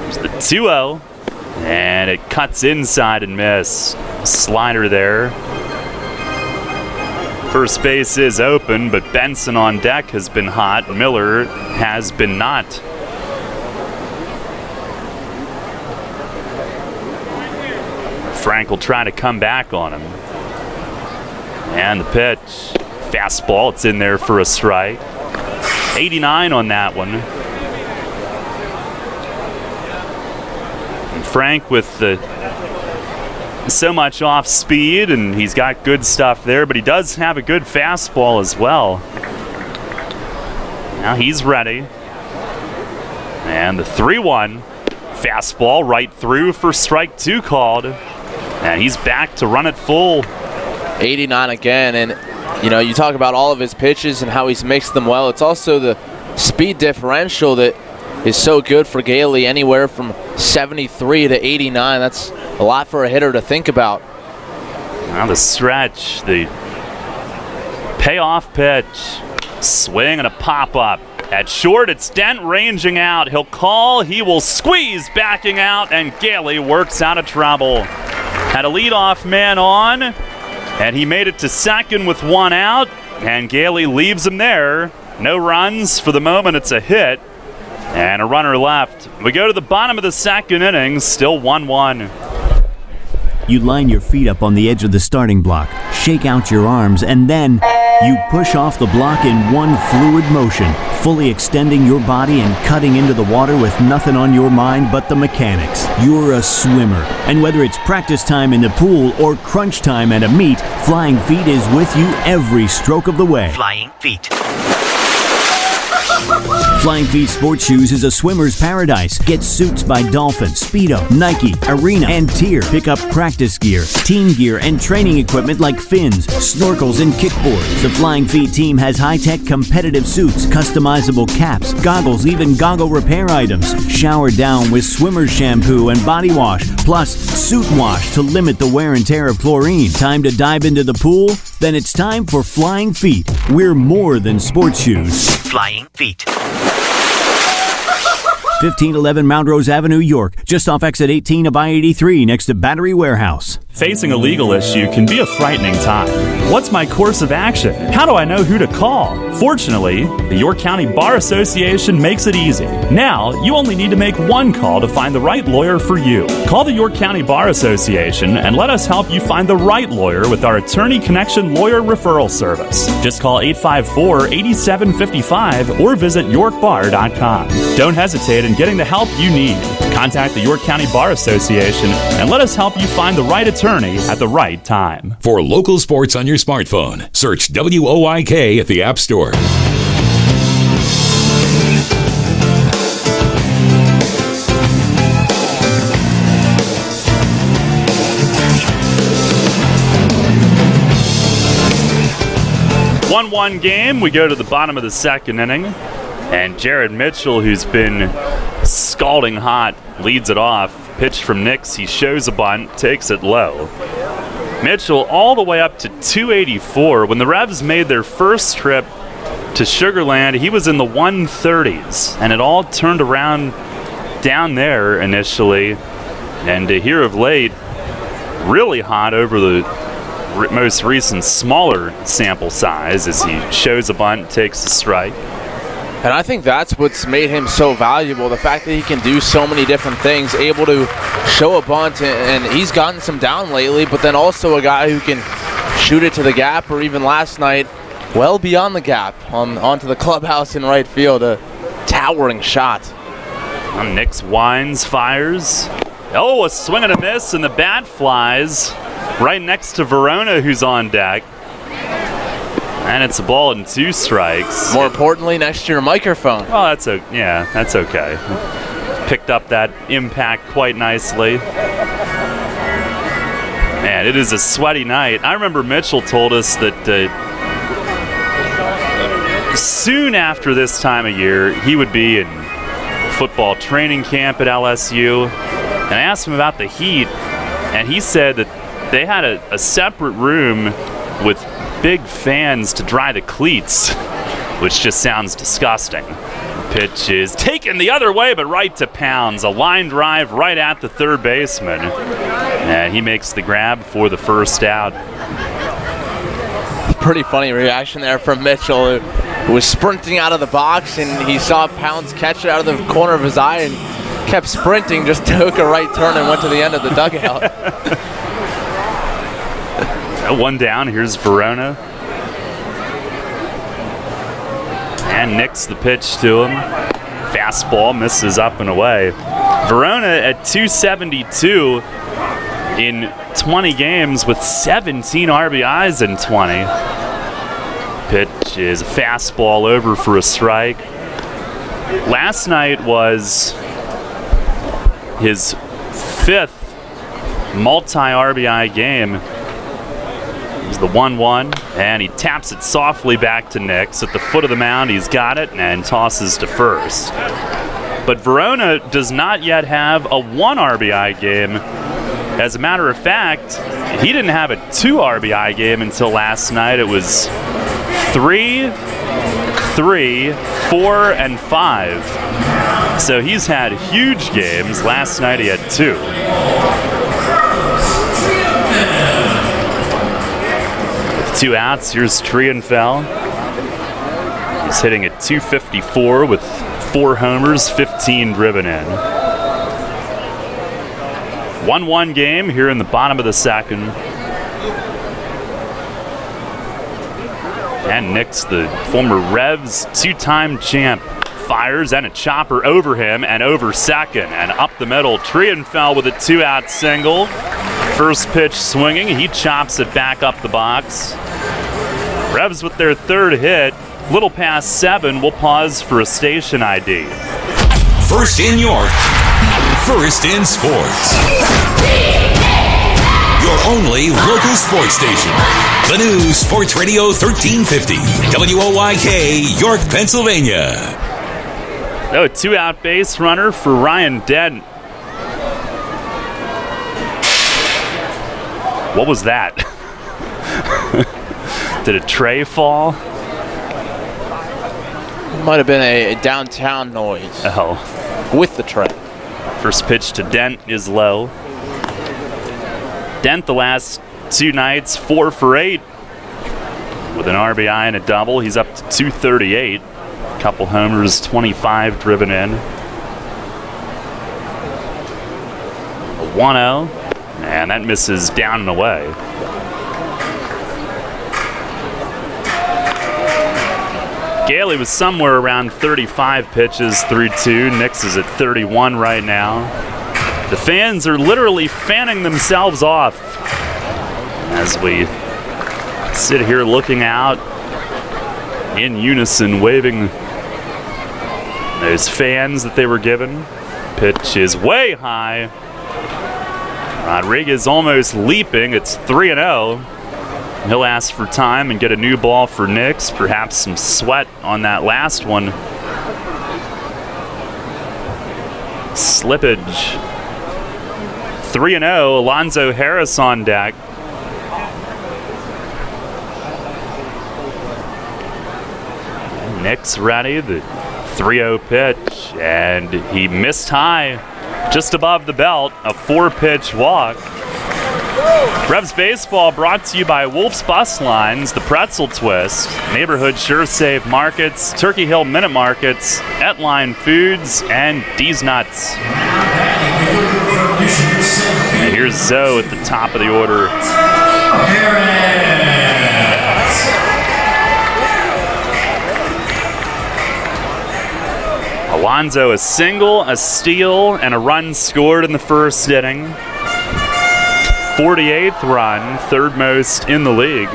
There's the 2-0, and it cuts inside and miss. Slider there. First base is open, but Benson on deck has been hot. Miller has been not. Frank will try to come back on him. And the pitch. Fastball, it's in there for a strike. 89 on that one. And Frank with so much off speed, and he's got good stuff there, but he does have a good fastball as well. Now he's ready. And the 3-1. Fastball right through for strike 2 called. And he's back to run it full. 89 again, and you know, you talk about all of his pitches and how he's mixed them well. It's also the speed differential that is so good for Gailey, anywhere from 73 to 89. That's a lot for a hitter to think about. Now the stretch, the payoff pitch, swing and a pop-up. At short, it's Dent ranging out. He'll call, he will squeeze, backing out, and Gailey works out of trouble. Had a leadoff man on, and he made it to second with 1 out, and Gailey leaves him there. No runs. For the moment, it's a hit, and a runner left. We go to the bottom of the 2nd inning, still 1-1. You line your feet up on the edge of the starting block, shake out your arms, and then you push off the block in one fluid motion, fully extending your body and cutting into the water with nothing on your mind but the mechanics. You're a swimmer, and whether it's practice time in the pool or crunch time at a meet, Flying Feet is with you every stroke of the way. Flying Feet. Flying Feet Sports Shoes is a swimmer's paradise. Get suits by Dolphin, Speedo, Nike, Arena, and Tier. Pick up practice gear, team gear, and training equipment like fins, snorkels, and kickboards. The Flying Feet team has high-tech competitive suits, customizable caps, goggles, even goggle repair items. Shower down with swimmer's shampoo and body wash, plus suit wash to limit the wear and tear of chlorine. Time to dive into the pool? Then it's time for Flying Feet. We're more than sports shoes. Flying Feet. 1511 Mount Rose Avenue, York, just off exit 18 of I-83 next to Battery Warehouse. Facing a legal issue can be a frightening time. What's my course of action? How do I know who to call? Fortunately, the York County Bar Association makes it easy. Now, you only need to make one call to find the right lawyer for you. Call the York County Bar Association and let us help you find the right lawyer with our Attorney Connection Lawyer Referral Service. Just call 854-8755 or visit yorkbar.com. Don't hesitate in getting the help you need. Contact the York County Bar Association and let us help you find the right attorney at the right time. For local sports on your smartphone, search WOYK at the App Store. One game, we go to the bottom of the second inning, and Jared Mitchell, who's been scalding hot, leads it off. Pitch from Nix, he shows a bunt, takes it low. Mitchell all the way up to 284. When the Revs made their first trip to Sugar Land, he was in the 130s, and it all turned around down there initially, and here of late, really hot over the most recent smaller sample size as he shows a bunt, takes a strike. And I think that's what's made him so valuable, the fact that he can do so many different things, able to show a bunt, and he's gotten some down lately, but then also a guy who can shoot it to the gap, or even last night, well beyond the gap, onto the clubhouse in right field, a towering shot. Nix winds, fires. Oh, a swing and a miss, and the bat flies right next to Verona, who's on deck. And it's a ball and 2 strikes. More importantly, next to your microphone. Well, that's okay. Picked up that impact quite nicely. Man, it is a sweaty night. I remember Mitchell told us that soon after this time of year, he would be in football training camp at LSU. And I asked him about the heat, and he said that they had a separate room with big fans to dry the cleats, which just sounds disgusting. Pitch is taken the other way, but right to Pounds. A line drive right at the third baseman. And he makes the grab for the first out. Pretty funny reaction there from Mitchell, who was sprinting out of the box, and he saw Pounds catch it out of the corner of his eye and kept sprinting, just took a right turn and went to the end of the dugout. One down, here's Verona. And Nix the pitch to him. Fastball misses up and away. Verona at 272 in 20 games with 17 RBIs in 20. Pitch is a fastball over for a strike. Last night was his 5th multi-RBI game. It's the 1-1, and he taps it softly back to Nix. At the foot of the mound, he's got it and tosses to first. But Verona does not yet have a 1 RBI game. As a matter of fact, he didn't have a 2 RBI game until last night. It was 3, 3, 4, and 5. So he's had huge games. Last night he had 2. With 2 outs, here's Trienfeld. He's hitting at 254 with 4 homers, 15 driven in. 1-1 game here in the bottom of the second. And Nix, the former Revs 2-time champ, fires, and a chopper over him and over second. And up the middle, Trienfeld with a 2-out single. First pitch swinging, he chops it back up the box. Revs with their 3rd hit. Little past 7, we'll pause for a station ID. First in York, first in sports. Your only local sports station. The new Sports Radio 1350, WOYK, York, Pennsylvania. Oh, 2-out base runner for Ryan Dent. What was that? Did a tray fall? Might have been a downtown noise. Oh. With the tray. First pitch to Dent is low. Dent the last 2 nights, 4 for 8. With an RBI and a double, he's up to 238. Couple homers, 25 driven in. A 1-0, and that misses down and away. Gailey was somewhere around 35 pitches through 2. Nix is at 31 right now. The fans are literally fanning themselves off as we sit here looking out in unison, waving those fans that they were given. Pitch is way high. Rodriguez almost leaping. It's 3-0. He'll ask for time and get a new ball for Nix. Perhaps some sweat on that last one. Slippage. 3-0. Alonzo Harris on deck. Nix ready. The 3-0 pitch. And he missed high. Just above the belt. A 4-pitch walk. Revs Baseball brought to you by Wolf's Bus Lines, the Pretzel Twist, Neighborhood Sure Save Markets, Turkey Hill Minute Markets, Etline Foods, and D's Nuts. And here's Zoe at the top of the order. Alonzo a single, a steal, and a run scored in the first inning. 48th run, third most in the league.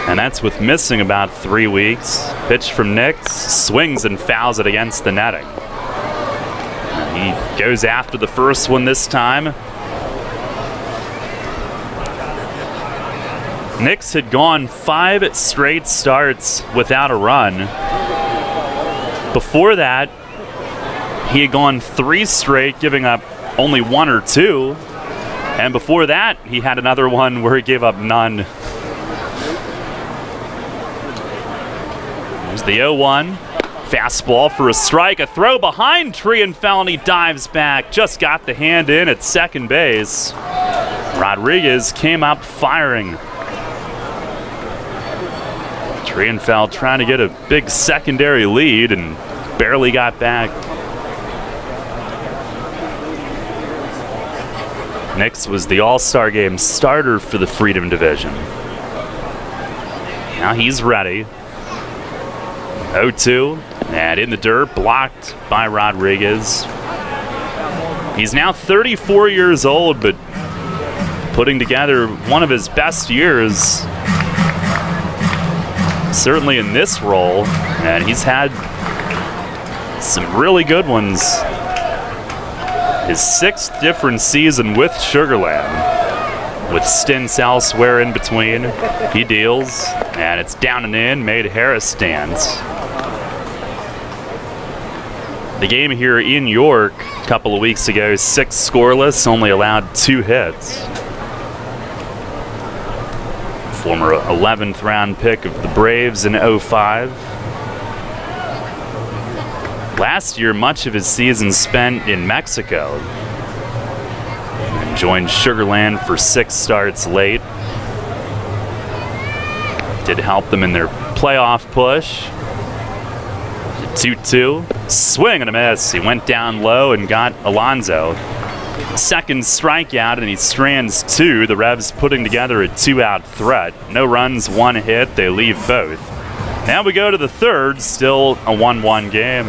And that's with missing about 3 weeks. Pitch from Nix, swings and fouls it against the netting. He goes after the first one this time. Nix had gone 5 straight starts without a run. Before that, he had gone 3 straight, giving up only 1 or 2. And before that, he had another one where he gave up none. There's the 0-1. Fastball for a strike. A throw behind Trienfel, and he dives back. Just got the hand in at second base. Rodriguez came up firing. Trienfel trying to get a big secondary lead and barely got back. Nix was the All-Star Game starter for the Freedom Division. Now he's ready. 0-2, and in the dirt, blocked by Rodriguez. He's now 34 years old, but putting together one of his best years, certainly in this role, and he's had some really good ones. His 6th different season with Sugar Land, with stints elsewhere in between. He deals, and it's down and in, made Harris stands. The game here in York a couple of weeks ago, 6 scoreless, only allowed 2 hits. Former 11th round pick of the Braves in 05. Last year, much of his season spent in Mexico. And joined Sugar Land for 6 starts late. Did help them in their playoff push. 2-2. Swing and a miss. He went down low and got Alonzo. Second strikeout, and he strands 2. The Revs putting together a 2-out threat. No runs, 1 hit. They leave both. Now we go to the third, still a 1-1 game.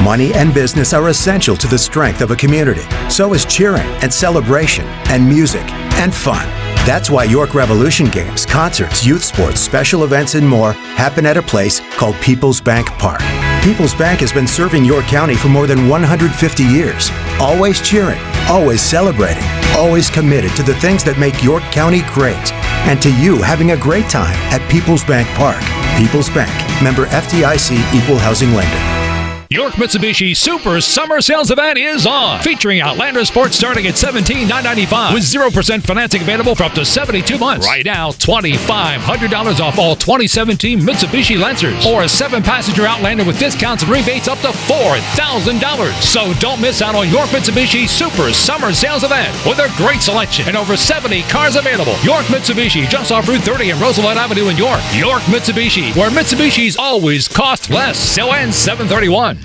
Money and business are essential to the strength of a community. So is cheering and celebration and music and fun. That's why York Revolution games, concerts, youth sports, special events, and more happen at a place called People's Bank Park. People's Bank has been serving York County for more than 150 years. Always cheering, always celebrating, always committed to the things that make York County great. And to you having a great time at People's Bank Park. People's Bank, member FDIC, equal housing lender. York Mitsubishi Super Summer Sales Event is on, featuring Outlander Sports starting at $17,995 with 0% financing available for up to 72 months. Right now, $2,500 off all 2017 Mitsubishi Lancers, or a 7-passenger Outlander with discounts and rebates up to $4,000. So don't miss out on York Mitsubishi Super Summer Sales Event with a great selection and over 70 cars available. York Mitsubishi, just off Route 30 and Roosevelt Avenue in York. York Mitsubishi, where Mitsubishis always cost less. So ends 7/31.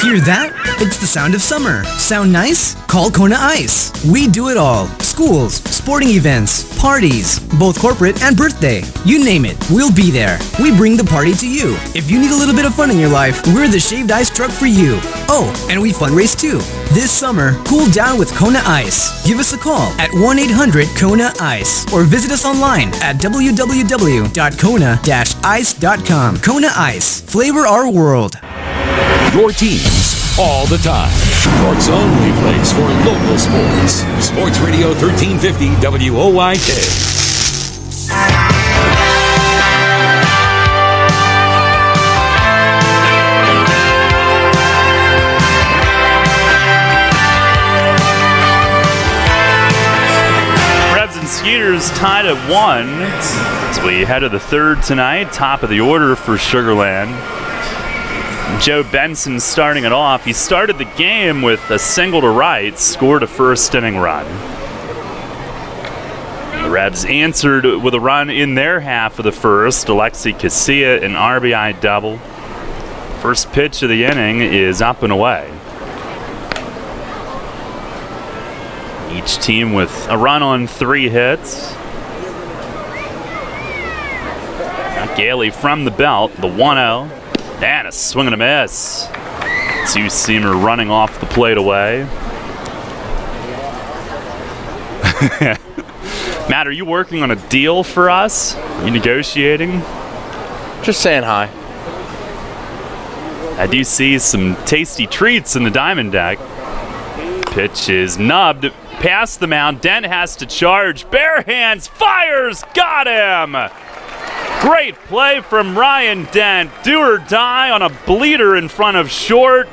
Hear that? It's the sound of summer. Sound nice? Call Kona Ice. We do it all. Schools, sporting events, parties, both corporate and birthday. You name it, we'll be there. We bring the party to you. If you need a little bit of fun in your life, we're the shaved ice truck for you. Oh, and we fundraise too. This summer, cool down with Kona Ice. Give us a call at 1-800-KONA-ICE or visit us online at www.kona-ice.com. Kona Ice. Flavor our world. Your teams all the time. York's only place for local sports. Sports Radio 1350 WOYK. Revs and Skeeters tied at 1 as we head to the third tonight. Top of the order for Sugar Land. Joe Benson starting it off. He started the game with a single to right, scored a first inning run. The Revs answered with a run in their half of the first. Alexi Casilla, an RBI double. First pitch of the inning is up and away. Each team with a run on 3 hits. Gailey from the belt, the 1-0. And a swing and a miss. Two-seamer running off the plate away. Matt, are you working on a deal for us? Are you negotiating? Just saying hi. I do see some tasty treats in the diamond deck. Pitch is nubbed past the mound. Dent has to charge. Bare hands, fires, got him! Great play from Ryan Dent. Do or die on a bleeder in front of short.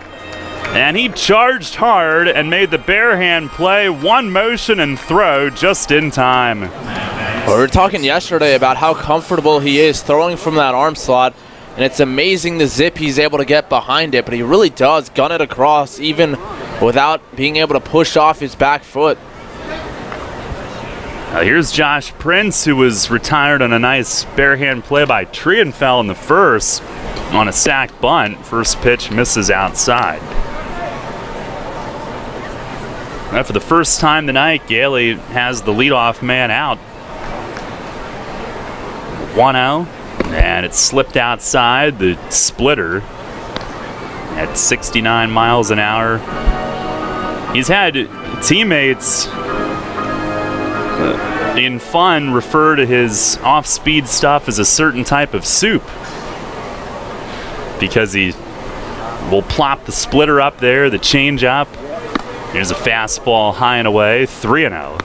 And he charged hard and made the bare hand play. One motion and throw just in time. Well, we were talking yesterday about how comfortable he is throwing from that arm slot. And it's amazing the zip he's able to get behind it. But he really does gun it across even without being able to push off his back foot. Here's Josh Prince, who was retired on a nice barehand play by Trienfeld in the first on a sac bunt. First pitch misses outside. Now for the first time tonight, Gailey has the leadoff man out. 1-0, and it slipped outside the splitter at 69 miles an hour. He's had teammates in fun refer to his off-speed stuff as a certain type of soup, because he will plop the splitter up there, the change up. Here's a fastball high and away, 3-0.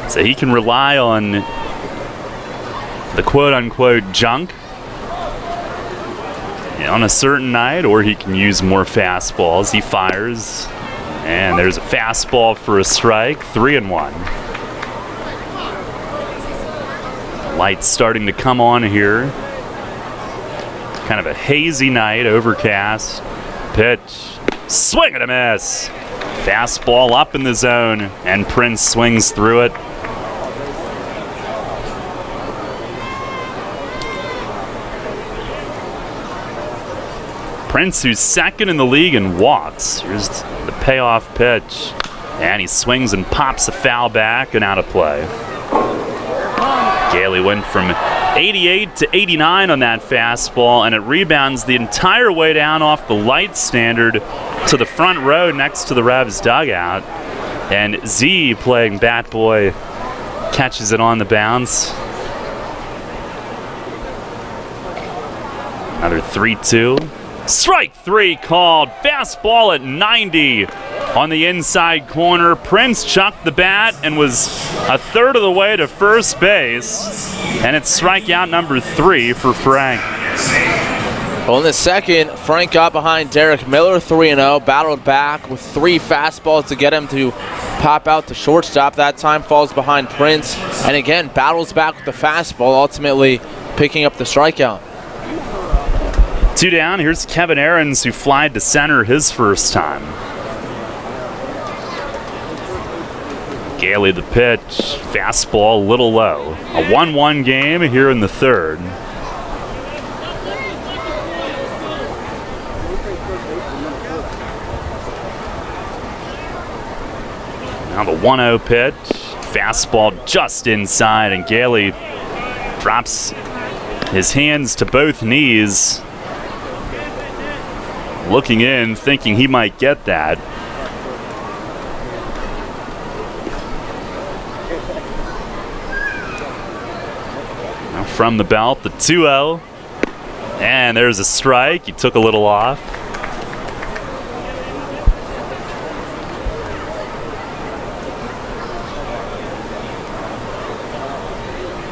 So he can rely on the quote-unquote junk on a certain night, or he can use more fastballs. He fires. And there's a fastball for a strike, 3-1. Lights starting to come on here. Kind of a hazy night, overcast. Pitch, swing and a miss. Fastball up in the zone, and Prince swings through it. Prince, who's second in the league in walks. Here's the payoff pitch. And he swings and pops a foul back and out of play. Gailey went from 88 to 89 on that fastball, and it rebounds the entire way down off the light standard to the front row next to the Revs dugout. And Z playing bat boy catches it on the bounce. Another 3-2. Strike 3 called. Fastball at 90 on the inside corner. Prince chucked the bat and was a third of the way to first base. And it's strikeout number 3 for Frank. Well, in the second, Frank got behind Derek Miller 3-0, battled back with 3 fastballs to get him to pop out to shortstop. That time falls behind Prince, and again battles back with the fastball, ultimately picking up the strikeout. 2 down. Here's Kevin Ahrens, who flied to center his first time. Gailey the pitch, fastball a little low. A 1-1 game here in the third. Now the 1-0 pitch, fastball just inside, and Gailey drops his hands to both knees, looking in, thinking he might get that. Now from the belt, the 2-0, and there's a strike. He took a little off.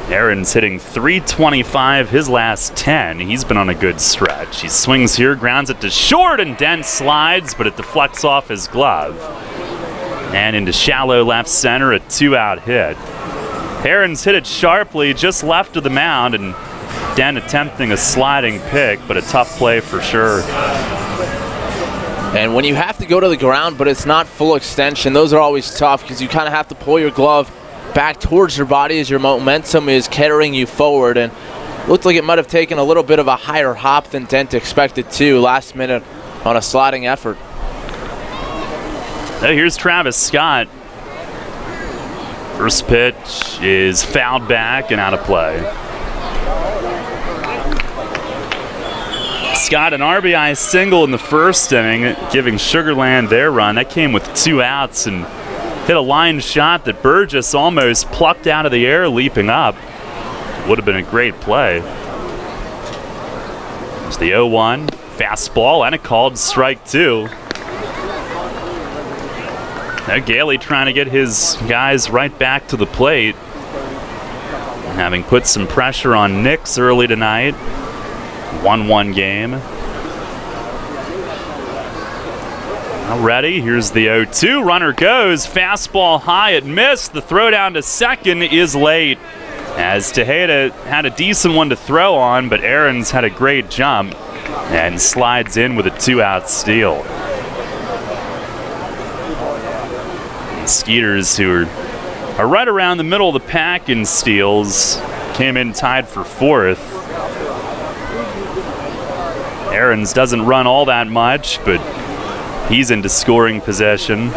Ahrens hitting .325 his last 10. He's been on a good stretch. He swings here, grounds it to short, and Dent slides, but it deflects off his glove. And into shallow left center, a 2-out hit. Ahrens hit it sharply just left of the mound, and Dent attempting a sliding pick, but a tough play for sure. And when you have to go to the ground, but it's not full extension, those are always tough because you kind of have to pull your glove back towards your body as your momentum is carrying you forward, and looked like it might have taken a little bit of a higher hop than Dent expected to last minute on a sliding effort. Now here's Travis Scott. First pitch is fouled back and out of play. Scott, an RBI single in the first inning, giving Sugar Land their run. That came with 2 outs and hit a line shot that Burgess almost plucked out of the air, leaping up. Would have been a great play. It's the 0-1, fastball, and a called strike 2. Now Gailey trying to get his guys right back to the plate. Having put some pressure on Nix early tonight. 1-1 game. Ready, here's the 0-2, runner goes, fastball high, it missed, the throw down to second is late, as Tejeda had a decent one to throw on, but Ahrens had a great jump and slides in with a 2-out steal. The Skeeters, who are right around the middle of the pack in steals, came in tied for 4th. Ahrens doesn't run all that much, but he's into scoring possession.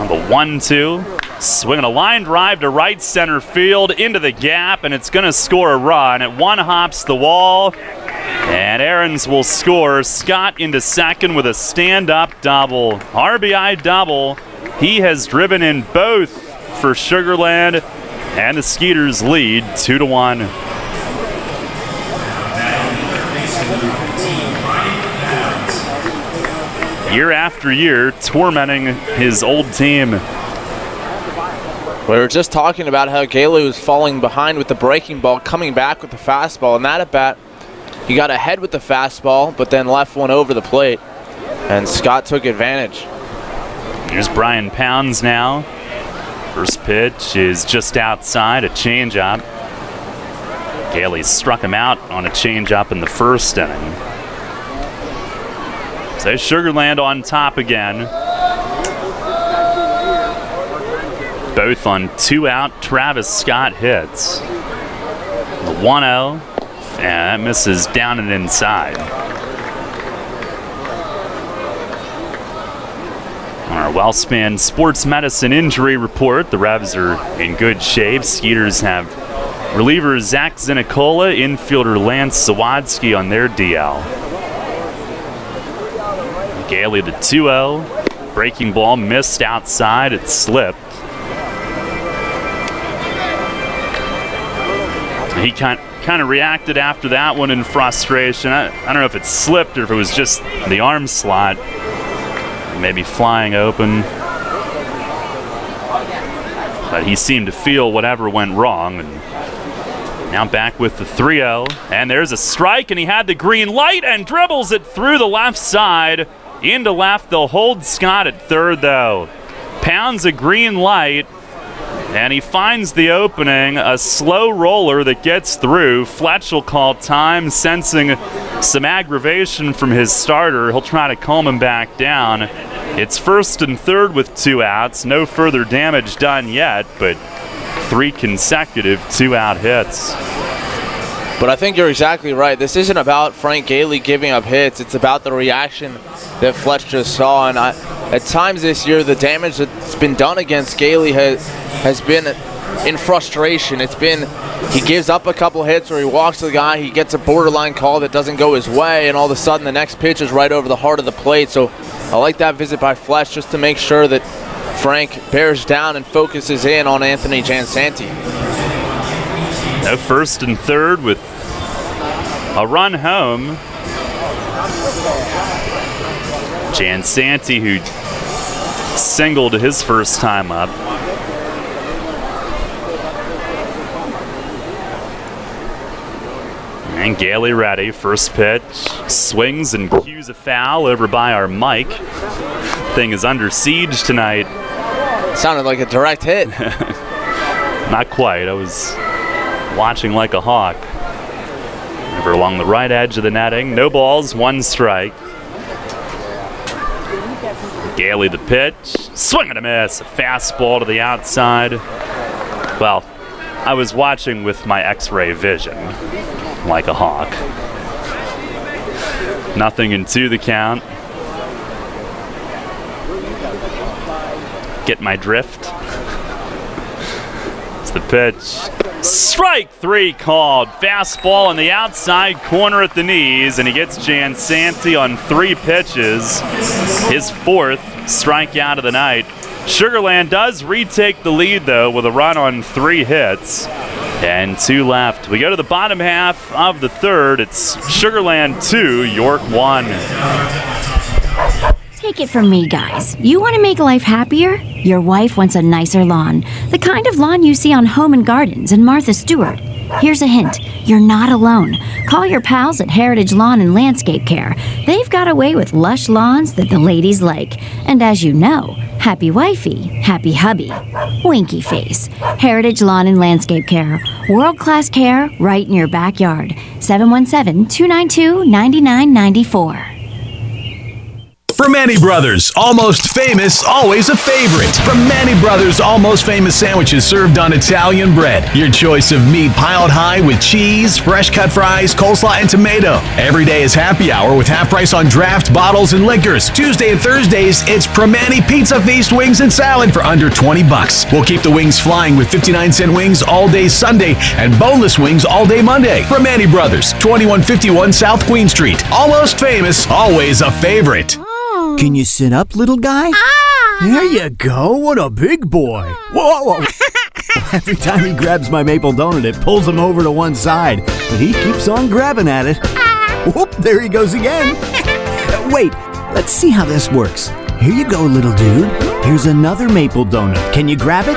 On the 1-2, swinging a line drive to right center field into the gap, and it's going to score a run. It one-hops the wall, and Ahrens will score. Scott into second with a stand-up double. RBI double. He has driven in both for Sugar Land, and the Skeeters lead 2-1. Year after year, tormenting his old team. We were just talking about how Gailey was falling behind with the breaking ball, coming back with the fastball. And that at bat, he got ahead with the fastball, but then left one over the plate. And Scott took advantage. Here's Brian Pounds now. First pitch is just outside, a changeup. Gailey struck him out on a changeup in the first inning. So Sugar Land on top again. Both on 2-out Travis Scott hits. The 1-0, and that misses down and inside. On our Wellspan Sports Medicine injury report, the Revs are in good shape. Skeeters have reliever Zach Zinicola, infielder Lance Zawadski on their DL. Gailey the 2-0. Breaking ball missed outside. It slipped. He kind of reacted after that one in frustration. I don't know if it slipped or if it was just the arm slot. Maybe flying open. But he seemed to feel whatever went wrong. And now back with the 3-0. And there's a strike, and he had the green light and dribbles it through the left side. Into left, they'll hold Scott at third, though. Pounds a green light, and he finds the opening. A slow roller that gets through. Fletch will call time, sensing some aggravation from his starter. He'll try to calm him back down. It's first and third with 2 outs. No further damage done yet, but 3 consecutive 2-out hits. But I think you're exactly right. This isn't about Frank Gailey giving up hits. It's about the reaction that Fletch just saw. And at times this year, the damage that's been done against Gailey has been in frustration. It's been he gives up a couple hits or he walks to the guy, he gets a borderline call that doesn't go his way, and all of a sudden the next pitch is right over the heart of the plate. So I like that visit by Fletch just to make sure that Frank bears down and focuses in on Anthony Jansanti. No first and third with a run home. Jansanti, who singled his first time up. And Gailey ready. First pitch. Swings and cues a foul over by our Mike. Thing is under siege tonight. Sounded like a direct hit. Not quite. I was watching like a hawk. Over along the right edge of the netting. No balls, 1 strike. Gailey the pitch. Swing and a miss. A fastball to the outside. Well, I was watching with my X-ray vision. Like a hawk. Nothing in 2 the count. Get my drift? It's the pitch. Strike 3 called. Fastball on the outside corner at the knees, and he gets Jansanti on 3 pitches. His 4th strikeout of the night. Sugar Land does retake the lead, though, with a run on 3 hits. And 2 left. We go to the bottom half of the 3rd. It's Sugar Land 2, York 1. Take it from me, guys. You want to make life happier? Your wife wants a nicer lawn. The kind of lawn you see on Home and Gardens and Martha Stewart. Here's a hint. You're not alone. Call your pals at Heritage Lawn and Landscape Care. They've got a way with lush lawns that the ladies like. And as you know, happy wifey, happy hubby. Winky face. Heritage Lawn and Landscape Care. World-class care right in your backyard. 717-292-9994. For Manny Brothers, almost famous, always a favorite. From Manny Brothers, almost famous sandwiches served on Italian bread. Your choice of meat piled high with cheese, fresh cut fries, coleslaw, and tomato. Every day is happy hour with half price on draft, bottles, and liquors. Tuesday and Thursdays, it's Primanti Pizza Feast wings and salad for under $20. We'll keep the wings flying with 59-cent wings all day Sunday and boneless wings all day Monday. Primanti Brothers, 2151 South Queen Street. Almost famous, always a favorite. Can you sit up, little guy? There you go. What a big boy. Whoa. Every time he grabs my maple donut, it pulls him over to one side. But he keeps on grabbing at it. Whoop, there he goes again. Wait, let's see how this works. Here you go, little dude. Here's another maple donut. Can you grab it?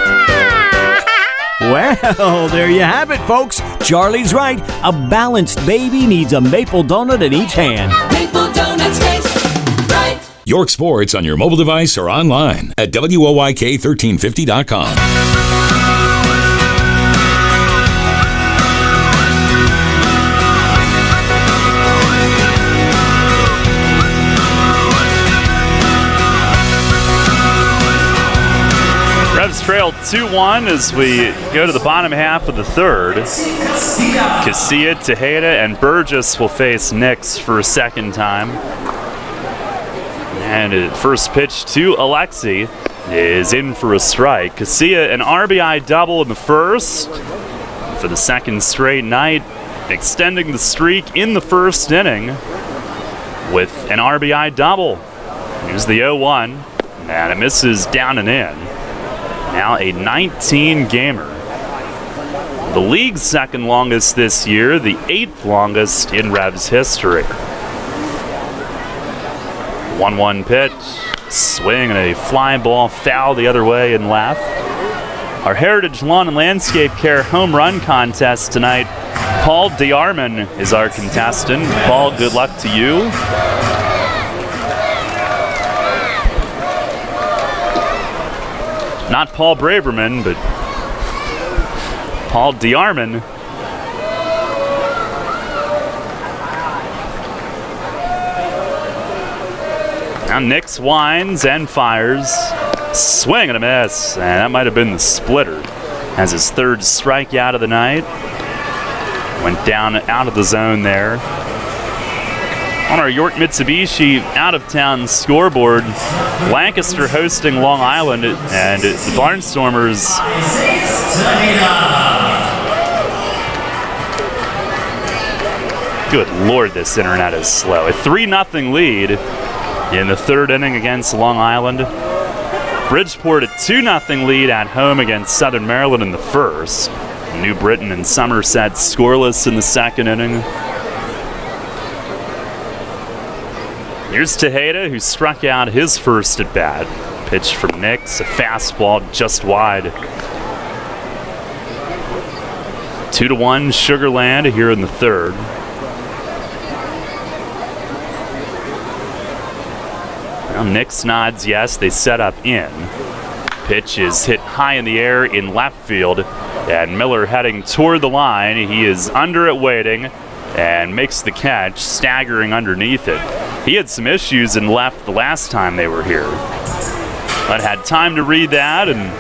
Well, there you have it, folks. Charlie's right. A balanced baby needs a maple donut in each hand. Maple donuts taste right. York Sports on your mobile device or online at WOYK1350.com. Revs trail 2-1 as we go to the bottom half of the 3rd. Casilla, Tejeda, and Burgess will face Nix for a second time. And first pitch to Alexi is in for a strike. Casilla, an RBI double in the first for the second straight night, extending the streak in the first inning with an RBI double. Here's the 0-1, and it misses down and in. Now a 19-gamer. The league's second longest this year, the 8th longest in Revs history. 1-1 pitch, swing and a fly ball foul the other way and left. Our Heritage Lawn and Landscape Care home run contest tonight. Paul DeArmond is our contestant. Paul, good luck to you. Not Paul Braverman, but Paul DeArmond. Now Nix winds and fires. Swing and a miss, and that might have been the splitter. Has his 3rd strikeout of the night. Went down out of the zone there. On our York Mitsubishi out-of-town scoreboard, Lancaster hosting Long Island, and the Barnstormers good Lord, this internet is slow. A 3-0 lead in the 3rd inning against Long Island. Bridgeport a 2-0 lead at home against Southern Maryland in the 1st. New Britain and Somerset scoreless in the 2nd inning. Here's Tejeda, who struck out his first at bat. Pitch from Nix, a fastball just wide. 2-1 Sugar Land here in the 3rd. Well, Nix nods yes, they set up in. Pitch is hit high in the air in left field, and Miller heading toward the line. He is under it waiting and makes the catch, staggering underneath it. He had some issues in left the last time they were here, but had time to read that, and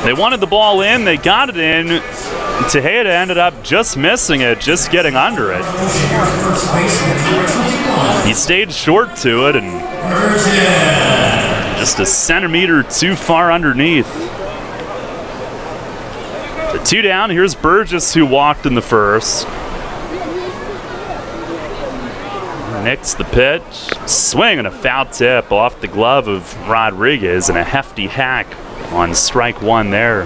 they wanted the ball in. They got it in. Tejeda ended up just missing it, just getting under it. He stayed short to it and just a centimeter too far underneath. The 2 down. Here's Burgess, who walked in the 1st. Nix the pitch. Swing and a foul tip off the glove of Rodriguez, and a hefty hack on strike 1 there.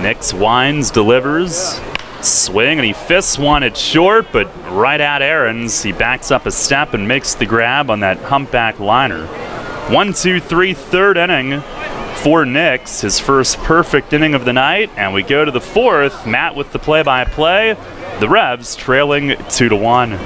Nix winds, delivers, swing, and he fists one at short, but right at Aarons. He backs up a step and makes the grab on that humpback liner. 1-2-3, 3rd inning for Nix, his first perfect inning of the night, and we go to the 4th. Matt with the play-by-play. The Revs trailing 2-1.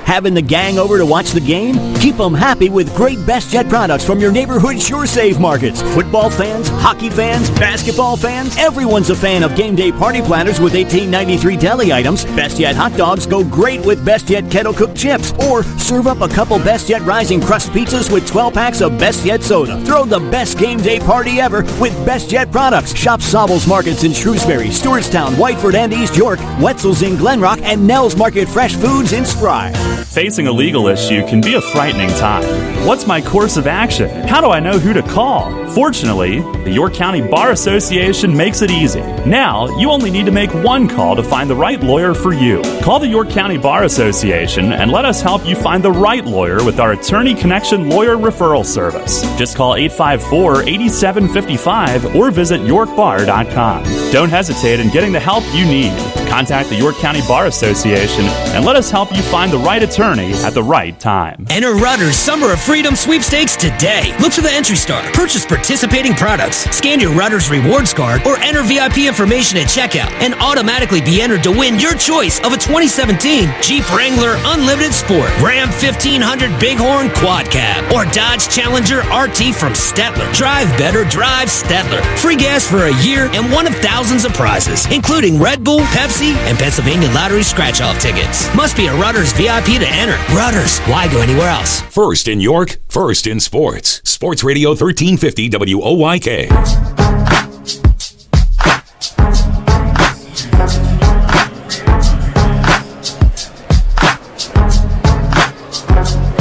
Having the gang over to watch the game? Keep them happy with great BestJet products from your neighborhood SureSave markets. Football fans, hockey fans, basketball fans, everyone's a fan of game day party planners with $18.93 deli items. BestJet hot dogs go great with BestJet kettle cooked chips. Or serve up a couple BestJet rising crust pizzas with 12 packs of BestJet soda. Throw the best game day party ever with BestJet products. Shop Sobel's Markets in Shrewsbury, Stewartstown, Whiteford and East York, Wetzel's in Glenrock, and Nell's Market Fresh Foods in Spry. Facing a legal issue can be a frightening time. What's my course of action? How do I know who to call? Fortunately, the York County Bar Association makes it easy. Now, you only need to make one call to find the right lawyer for you. Call the York County Bar Association and let us help you find the right lawyer with our Attorney Connection Lawyer Referral Service. Just call 854-8755 or visit yorkbar.com. Don't hesitate in getting the help you need. Contact the York County Bar Association and let us help you find the right attorney at the right time. Enter Rutter's Summer of Freedom Sweepstakes today. Look for the entry star, purchase participating products, scan your Rutter's rewards card, or enter VIP information at checkout and automatically be entered to win your choice of a 2017 Jeep Wrangler Unlimited Sport, Ram 1500 Bighorn Quad Cab, or Dodge Challenger RT from Stettler. Drive better, drive Stettler. Free gas for a year and one of thousands of prizes, including Red Bull, Pepsi, and Pennsylvania Lottery scratch-off tickets. Must be a Rutter's VIP to enter. Rudders, why go anywhere else? First in York, first in sports. Sports Radio 1350 WOYK.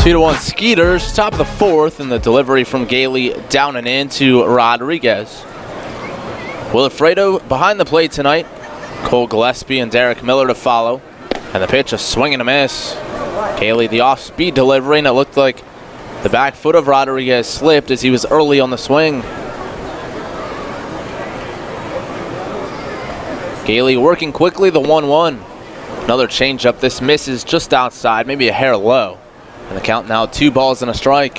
Two to one Skeeters, top of the 4th, and the delivery from Gailey down and in to Rodriguez. Wilfredo behind the plate tonight. Cole Gillespie and Derek Miller to follow. And the pitch, a swing and a miss. Gailey, the off-speed delivery, and it looked like the back foot of Rodriguez slipped as he was early on the swing. Gailey working quickly, the 1-1. Another changeup. This misses just outside, maybe a hair low. And the count now 2 balls and a strike.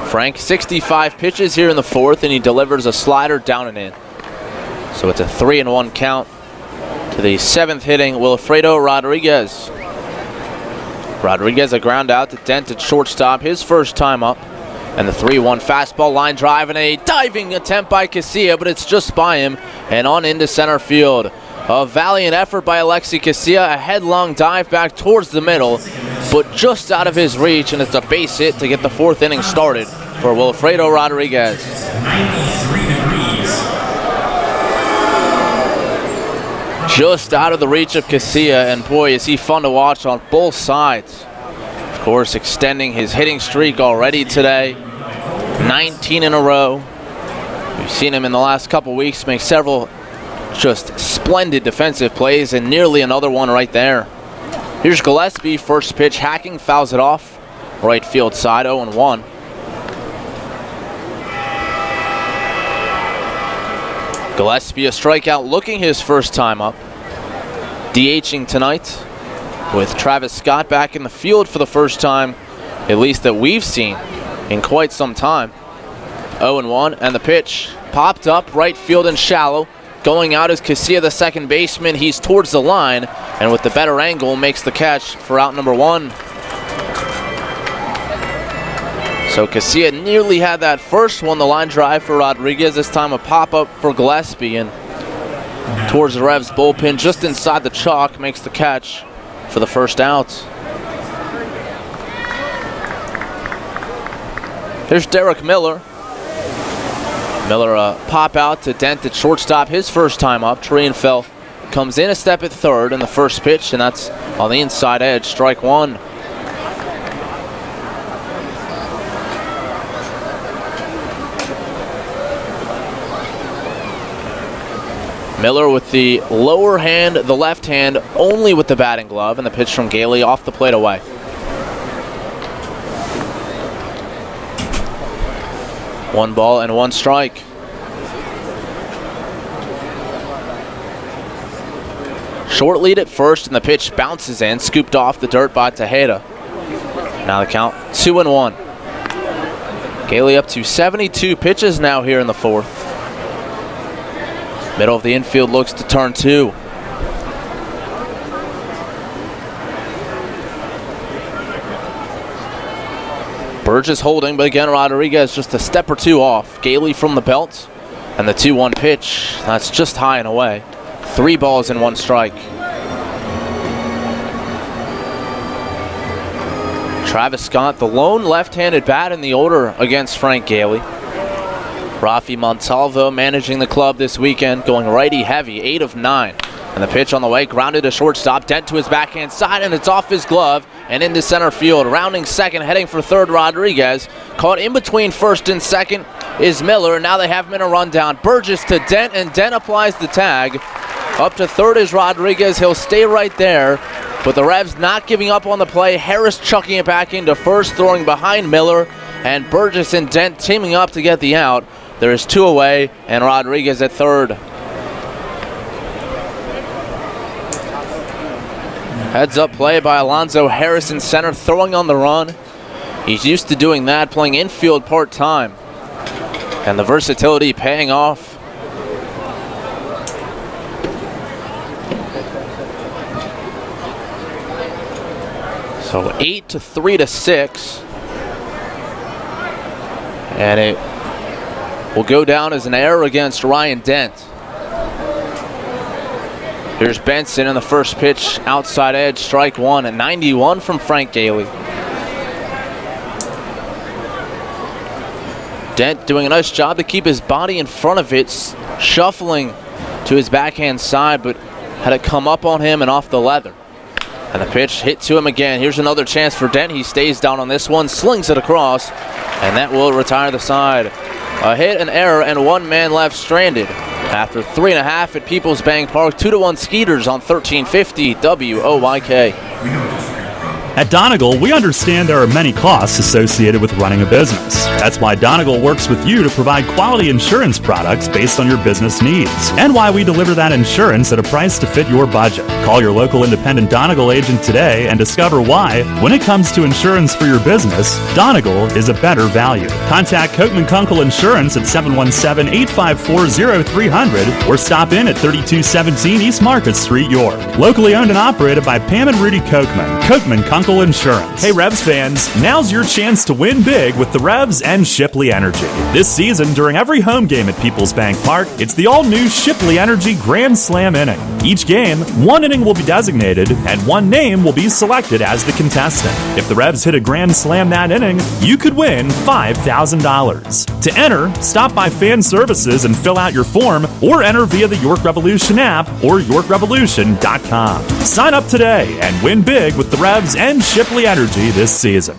Frank, 65 pitches here in the 4th, and he delivers a slider down and in. So it's a 3-1 count to the 7th hitting Wilfredo Rodriguez. Rodriguez a ground out to Dent at shortstop, his first time up. And the 3-1 fastball line drive and a diving attempt by Casilla, but it's just by him and on into center field. A valiant effort by Alexi Casilla, a headlong dive back towards the middle, but just out of his reach, and it's a base hit to get the 4th inning started for Wilfredo Rodriguez. Just out of the reach of Casilla, and boy, is he fun to watch on both sides. Of course, extending his hitting streak already today, 19 in a row. We've seen him in the last couple weeks make several just splendid defensive plays, and nearly another one right there. Here's Gillespie, first pitch hacking, fouls it off. Right field side, 0-1. Gillespie a strikeout, looking his first time up. DHing tonight with Travis Scott back in the field for the first time, at least that we've seen in quite some time. 0-1, and the pitch popped up, right field and shallow. Going out is Casilla, the second baseman. He's towards the line, and with the better angle, makes the catch for out number 1. So Casilla nearly had that first one, the line drive for Rodriguez. This time a pop-up for Gillespie, and towards the Revs bullpen, just inside the chalk, makes the catch for the first out. Here's Derek Miller. Miller pop out to Dent at shortstop, his first time up. Trienfeld comes in a step at third in the first pitch, and that's on the inside edge, strike 1. Miller with the lower hand, the left hand only with the batting glove, and the pitch from Gailey off the plate away. One ball and one strike. Short lead at first, and the pitch bounces in, scooped off the dirt by Tejeda. Now the count 2-1. Gailey up to 72 pitches now here in the 4th. Middle of the infield looks to turn 2. Burgess holding, but again Rodriguez just a step or 2 off. Gailey from the belt, and the 2-1 pitch, that's just high and away. 3 balls and 1 strike. Travis Scott, the lone left-handed bat in the order against Frank Gailey. Rafi Montalvo managing the club this weekend, going righty heavy, 8 of 9. And the pitch on the way, grounded to shortstop, Dent to his backhand side, and it's off his glove and into center field. Rounding second, heading for third, Rodriguez. Caught in between first and second is Miller. Now they have him in a rundown. Burgess to Dent, and Dent applies the tag. Up to third is Rodriguez. He'll stay right there, but the Revs not giving up on the play. Harris chucking it back into first, throwing behind Miller, and Burgess and Dent teaming up to get the out. There is 2 away, and Rodriguez at third. Heads up play by Alonzo Harris in center, throwing on the run. He's used to doing that, playing infield part-time. And the versatility paying off. So 8-3-6. And it will go down as an error against Ryan Dent. Here's Benson in the first pitch, outside edge, strike 1, and 91 from Frank Gailey. Dent doing a nice job to keep his body in front of it, shuffling to his backhand side, but had it come up on him and off the leather. And the pitch hit to him again. Here's another chance for Dent. He stays down on this one, slings it across, and that will retire the side. A hit, an error, and one man left stranded. After 3.5 at People's Bank Park, 2-1 Skeeters on 1350 WOYK. At Donegal, we understand there are many costs associated with running a business. That's why Donegal works with you to provide quality insurance products based on your business needs, and why we deliver that insurance at a price to fit your budget. Call your local independent Donegal agent today and discover why, when it comes to insurance for your business, Donegal is a better value. Contact Kochman Kunkel Insurance at 717-854-0300 or stop in at 3217 East Market Street, York. Locally owned and operated by Pam and Rudy Kochman. Kochman Kunkel Insurance. Hey Revs fans, now's your chance to win big with the Revs and Shipley Energy. This season, during every home game at People's Bank Park, it's the all-new Shipley Energy Grand Slam inning. Each game, one inning will be designated, and one name will be selected as the contestant. If the Revs hit a Grand Slam that inning, you could win $5,000. To enter, stop by Fan Services and fill out your form, or enter via the York Revolution app or YorkRevolution.com. Sign up today and win big with the Revs and Shipley Energy this season.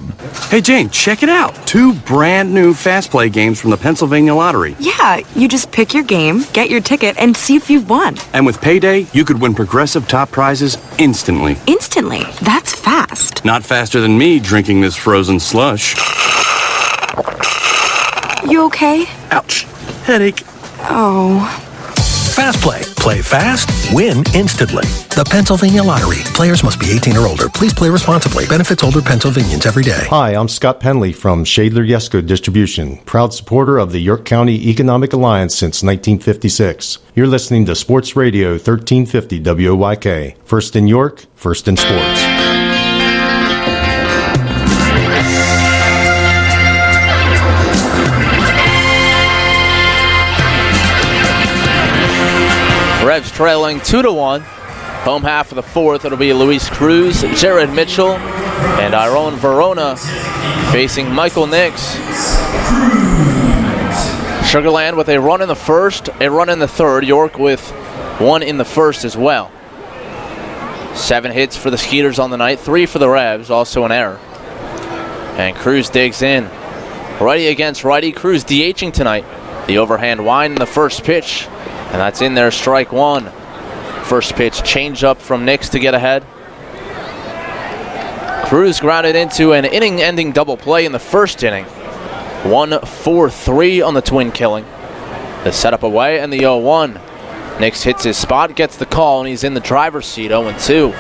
Hey Jane, check it out. 2 brand new Fast Play games from the Pennsylvania Lottery. Yeah, you just pick your game, get your ticket, and see if you've won. And with Payday, you could win progressive top prizes instantly. Instantly? That's fast. Not faster than me drinking this frozen slush. You okay? Ouch. Headache. Oh. Fast Play. Play fast, win instantly. The Pennsylvania Lottery. Players must be 18 or older. Please play responsibly. Benefits older Pennsylvanians every day. Hi, I'm Scott Penley from Shadler Yesco Distribution, proud supporter of the York County Economic Alliance since 1956. You're listening to Sports Radio 1350 WOYK. First in York, first in sports. Revs trailing 2-1. Home half of the fourth, it'll be Luis Cruz, Jared Mitchell, and our own Verona facing Michael Nix. Sugar Land with a run in the first, a run in the third. York with one in the first as well. 7 hits for the Skeeters on the night, 3 for the Revs, also an error. And Cruz digs in. Righty against righty. Cruz DHing tonight. The overhand wind in the first pitch. And that's in there, strike one. First pitch, change up from Nix to get ahead. Cruz grounded into an inning-ending double play in the first inning. 1-4-3 on the twin killing. The setup away and the 0-1. Nix hits his spot, gets the call, and he's in the driver's seat, 0-2.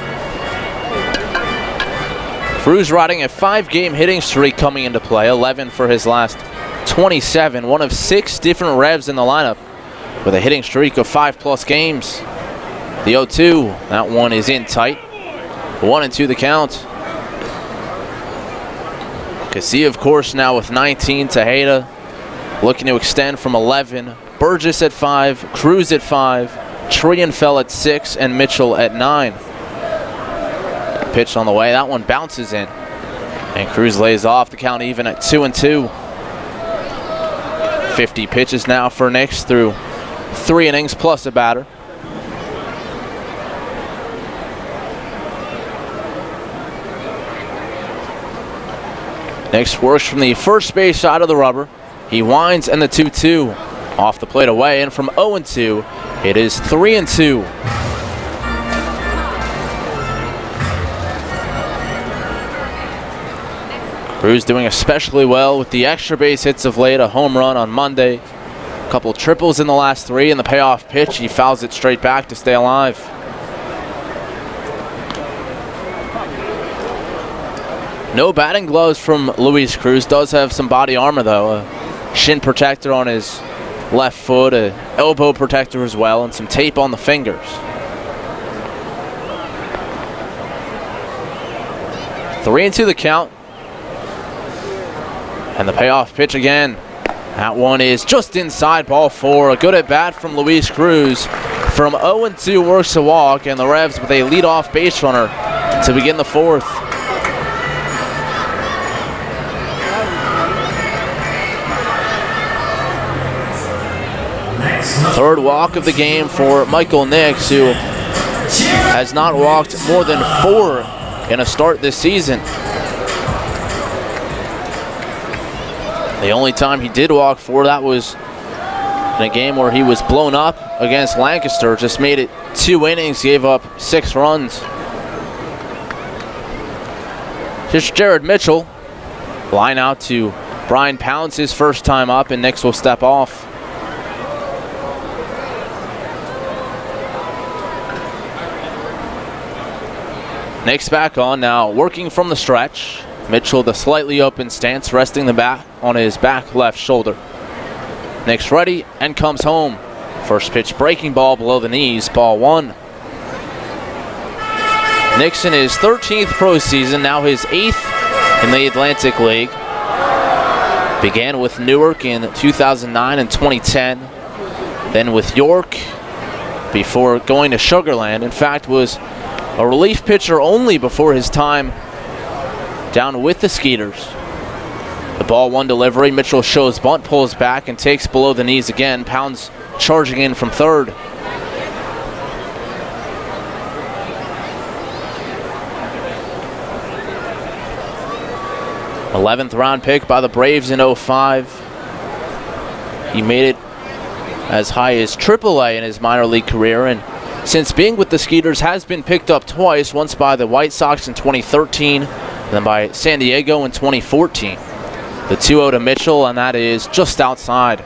Cruz riding a 5-game hitting streak coming into play, 11 for his last 27. One of 6 different Revs in the lineup with a hitting streak of 5+ games. The 0-2, that one is in tight. 1-2 the count. Casilla, of course, now with 19. Tejeda looking to extend from 11. Burgess at 5, Cruz at 5, Trienfeld at 6, and Mitchell at 9. Pitch on the way, that one bounces in. And Cruz lays off, the count even at 2-2. 50 pitches now for Nix through 3 innings plus a batter. Nix works from the first base side of the rubber. He winds and the 2-2. Off the plate away, and from 0-2, it is 3-2. Cruz doing especially well with the extra base hits of late. A home run on Monday. A couple triples in the last 3, and the payoff pitch, he fouls it straight back to stay alive. No batting gloves from Luis Cruz. Does have some body armor though. A shin protector on his left foot, an elbow protector as well, and some tape on the fingers. 3-2 the count. And the payoff pitch again. That one is just inside, ball 4. A good at bat from Luis Cruz. From 0-2 works a walk, and the Revs with a leadoff base runner to begin the fourth. Third walk of the game for Michael Nix, who has not walked more than 4 in a start this season. The only time he did walk 4, that was in a game where he was blown up against Lancaster. Just made it 2 innings, gave up 6 runs. Here's Jared Mitchell. Line out to Brian Pounds, his first time up, and Nix will step off. Nix back on now, working from the stretch. Mitchell, the slightly open stance, resting the bat on his back left shoulder. Nix ready and comes home. First pitch breaking ball below the knees, ball 1. Nix in his 13th pro season, now his 8th in the Atlantic League. Began with Newark in 2009 and 2010. Then with York before going to Sugar Land. In fact, was a relief pitcher only before his time down with the Skeeters. The ball 1 delivery. Mitchell shows bunt, pulls back, and takes below the knees again. Pounds charging in from third. '11th round pick by the Braves in 05. He made it as high as AAA in his minor league career, and since being with the Skeeters has been picked up twice, once by the White Sox in 2013, and then by San Diego in 2014. The 2-0 to Mitchell, and that is just outside.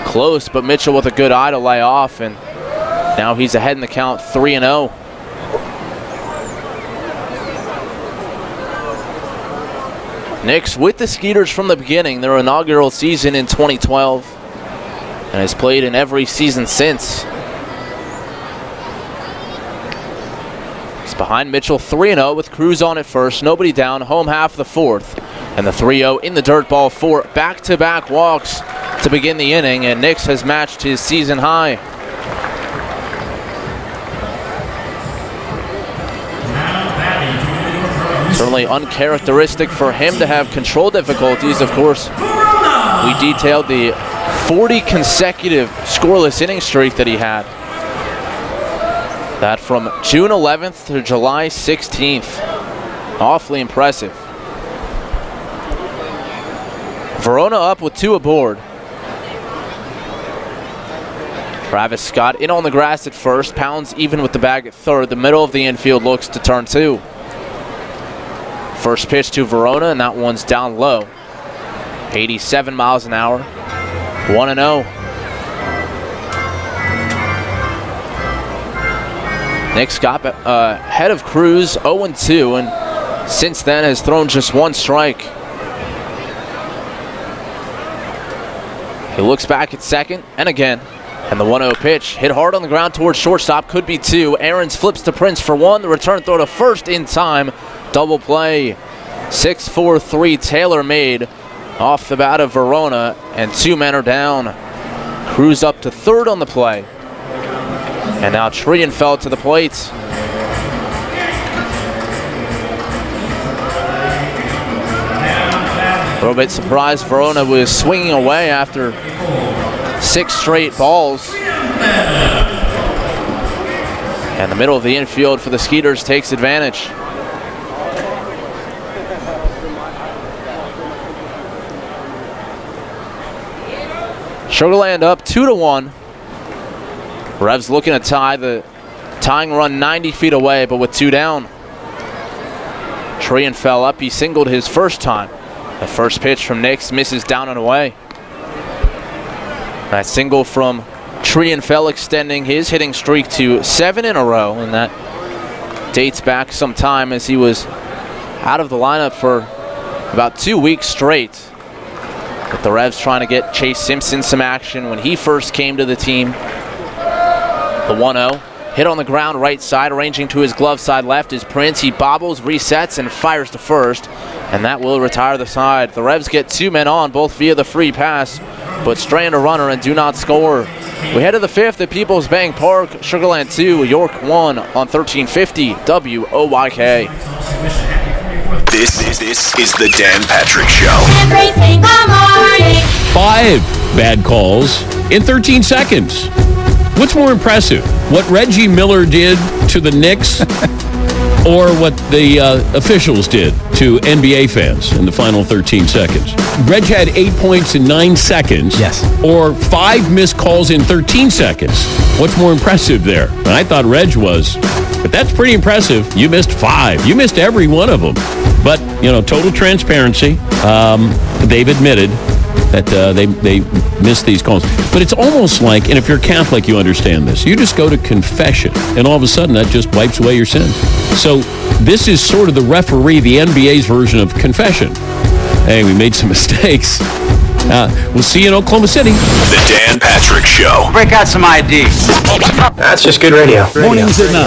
Close, but Mitchell with a good eye to lay off, and now he's ahead in the count, 3-0. Nix with the Skeeters from the beginning, their inaugural season in 2012, and has played in every season since. It's behind Mitchell, 3-0 with Cruz on at first, nobody down, home half the 4th. And the 3-0 in the dirt, ball 4. Back-to-back walks to begin the inning, and Nix has matched his season high. Certainly uncharacteristic for him to have control difficulties. Of course, we detailed the 40 consecutive scoreless inning streak that he had. That from June 11th to July 16th. Awfully impressive. Verona up with 2 aboard. Travis Scott in on the grass at first. Pounds even with the bag at third. The middle of the infield looks to turn 2. First pitch to Verona, and that one's down low. 87 miles an hour. 1-0. Nix got ahead of Cruz, 0-2, and since then has thrown just 1 strike. He looks back at second, and again. And the 1-0 pitch, hit hard on the ground towards shortstop, could be 2. Aarons flips to Prince for 1. The return throw to first in time. Double play. 6-4-3 Taylor made off the bat of Verona, and 2 men are down. Cruz up to third on the play. And now Trienfeld to the plate. A little bit surprised Verona was swinging away after 6 straight balls. And the middle of the infield for the Skeeters takes advantage. Sugar Land up 2-1. Revs looking to tie the tying run 90 feet away, but with 2 down. Trienfeld up, he singled his first time. The first pitch from Nix misses down and away. That single from Trienfeld extending his hitting streak to 7 in a row, and that dates back some time as he was out of the lineup for about 2 weeks straight. With the Revs trying to get Chase Simpson some action when he first came to the team. The 1-0, hit on the ground right side, arranging to his glove side left is Prince. He bobbles, resets, and fires to first, and that will retire the side. The Revs get 2 men on, both via the free pass, but strand a runner and do not score. We head to the 5th at People's Bank Park. Sugar Land 2, York 1 on 1350 WOYK. This is the Dan Patrick Show. Every single morning. 5 bad calls in 13 seconds. What's more impressive, what Reggie Miller did to the Knicks or what the officials did to NBA fans in the final 13 seconds. Reg had 8 points in 9 seconds. Yes. Or 5 missed calls in 13 seconds. What's more impressive there? And I thought Reg was. But that's pretty impressive. You missed 5. You missed every one of them. But, total transparency. They've admitted that they missed these calls. But it's almost like, and if you're Catholic, you understand this, you just go to confession, and all of a sudden that just wipes away your sins. So this is sort of the referee, the NBA's version of confession. Hey, we made some mistakes. We'll see you in Oklahoma City. The Dan Patrick Show. Break out some ID. That's just good radio. Mornings at 9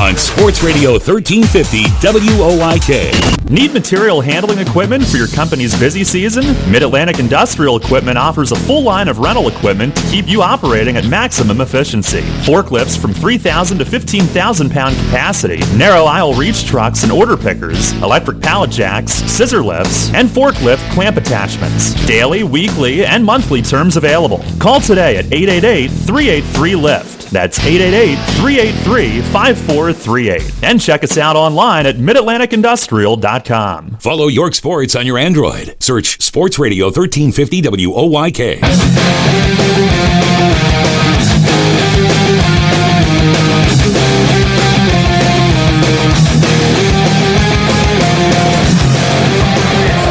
on Sports Radio 1350 WOIK. Need material handling equipment for your company's busy season? Mid-Atlantic Industrial Equipment offers a full line of rental equipment to keep you operating at maximum efficiency. Forklifts from 3,000 to 15,000 pound capacity, narrow aisle reach trucks and order pickers, electric pallet jacks, scissor lifts, and forklift clamp attachments. Daily, weekly, and monthly terms available. Call today at 888-383-LIFT. That's 888-383-5438. And check us out online at midatlanticindustrial.com. Follow York Sports on your Android. Search Sports Radio 1350 WOIK.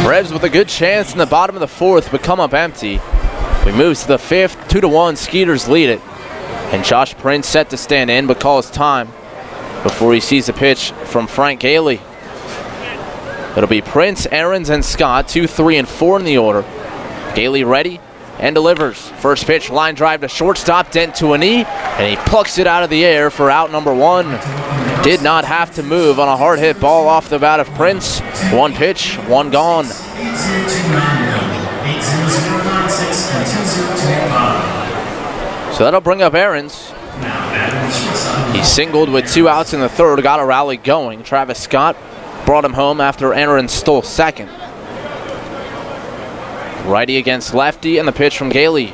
Revs with a good chance in the bottom of the fourth, but come up empty. We move to the fifth, 2-1. Skeeters lead it. And Josh Prince set to stand in, but calls time before he sees a pitch from Frank Gailey. It'll be Prince, Aarons, and Scott, 2, 3, and 4 in the order. Gailey ready and delivers. First pitch, line drive to shortstop, dent to a knee, and he plucks it out of the air for out number 1. Did not have to move on a hard hit ball off the bat of Prince. 1 pitch, 1 gone. So that'll bring up Aarons. He singled with 2 outs in the third, got a rally going. Travis Scott brought him home after Aarons stole second. Righty against lefty, and the pitch from Gailey.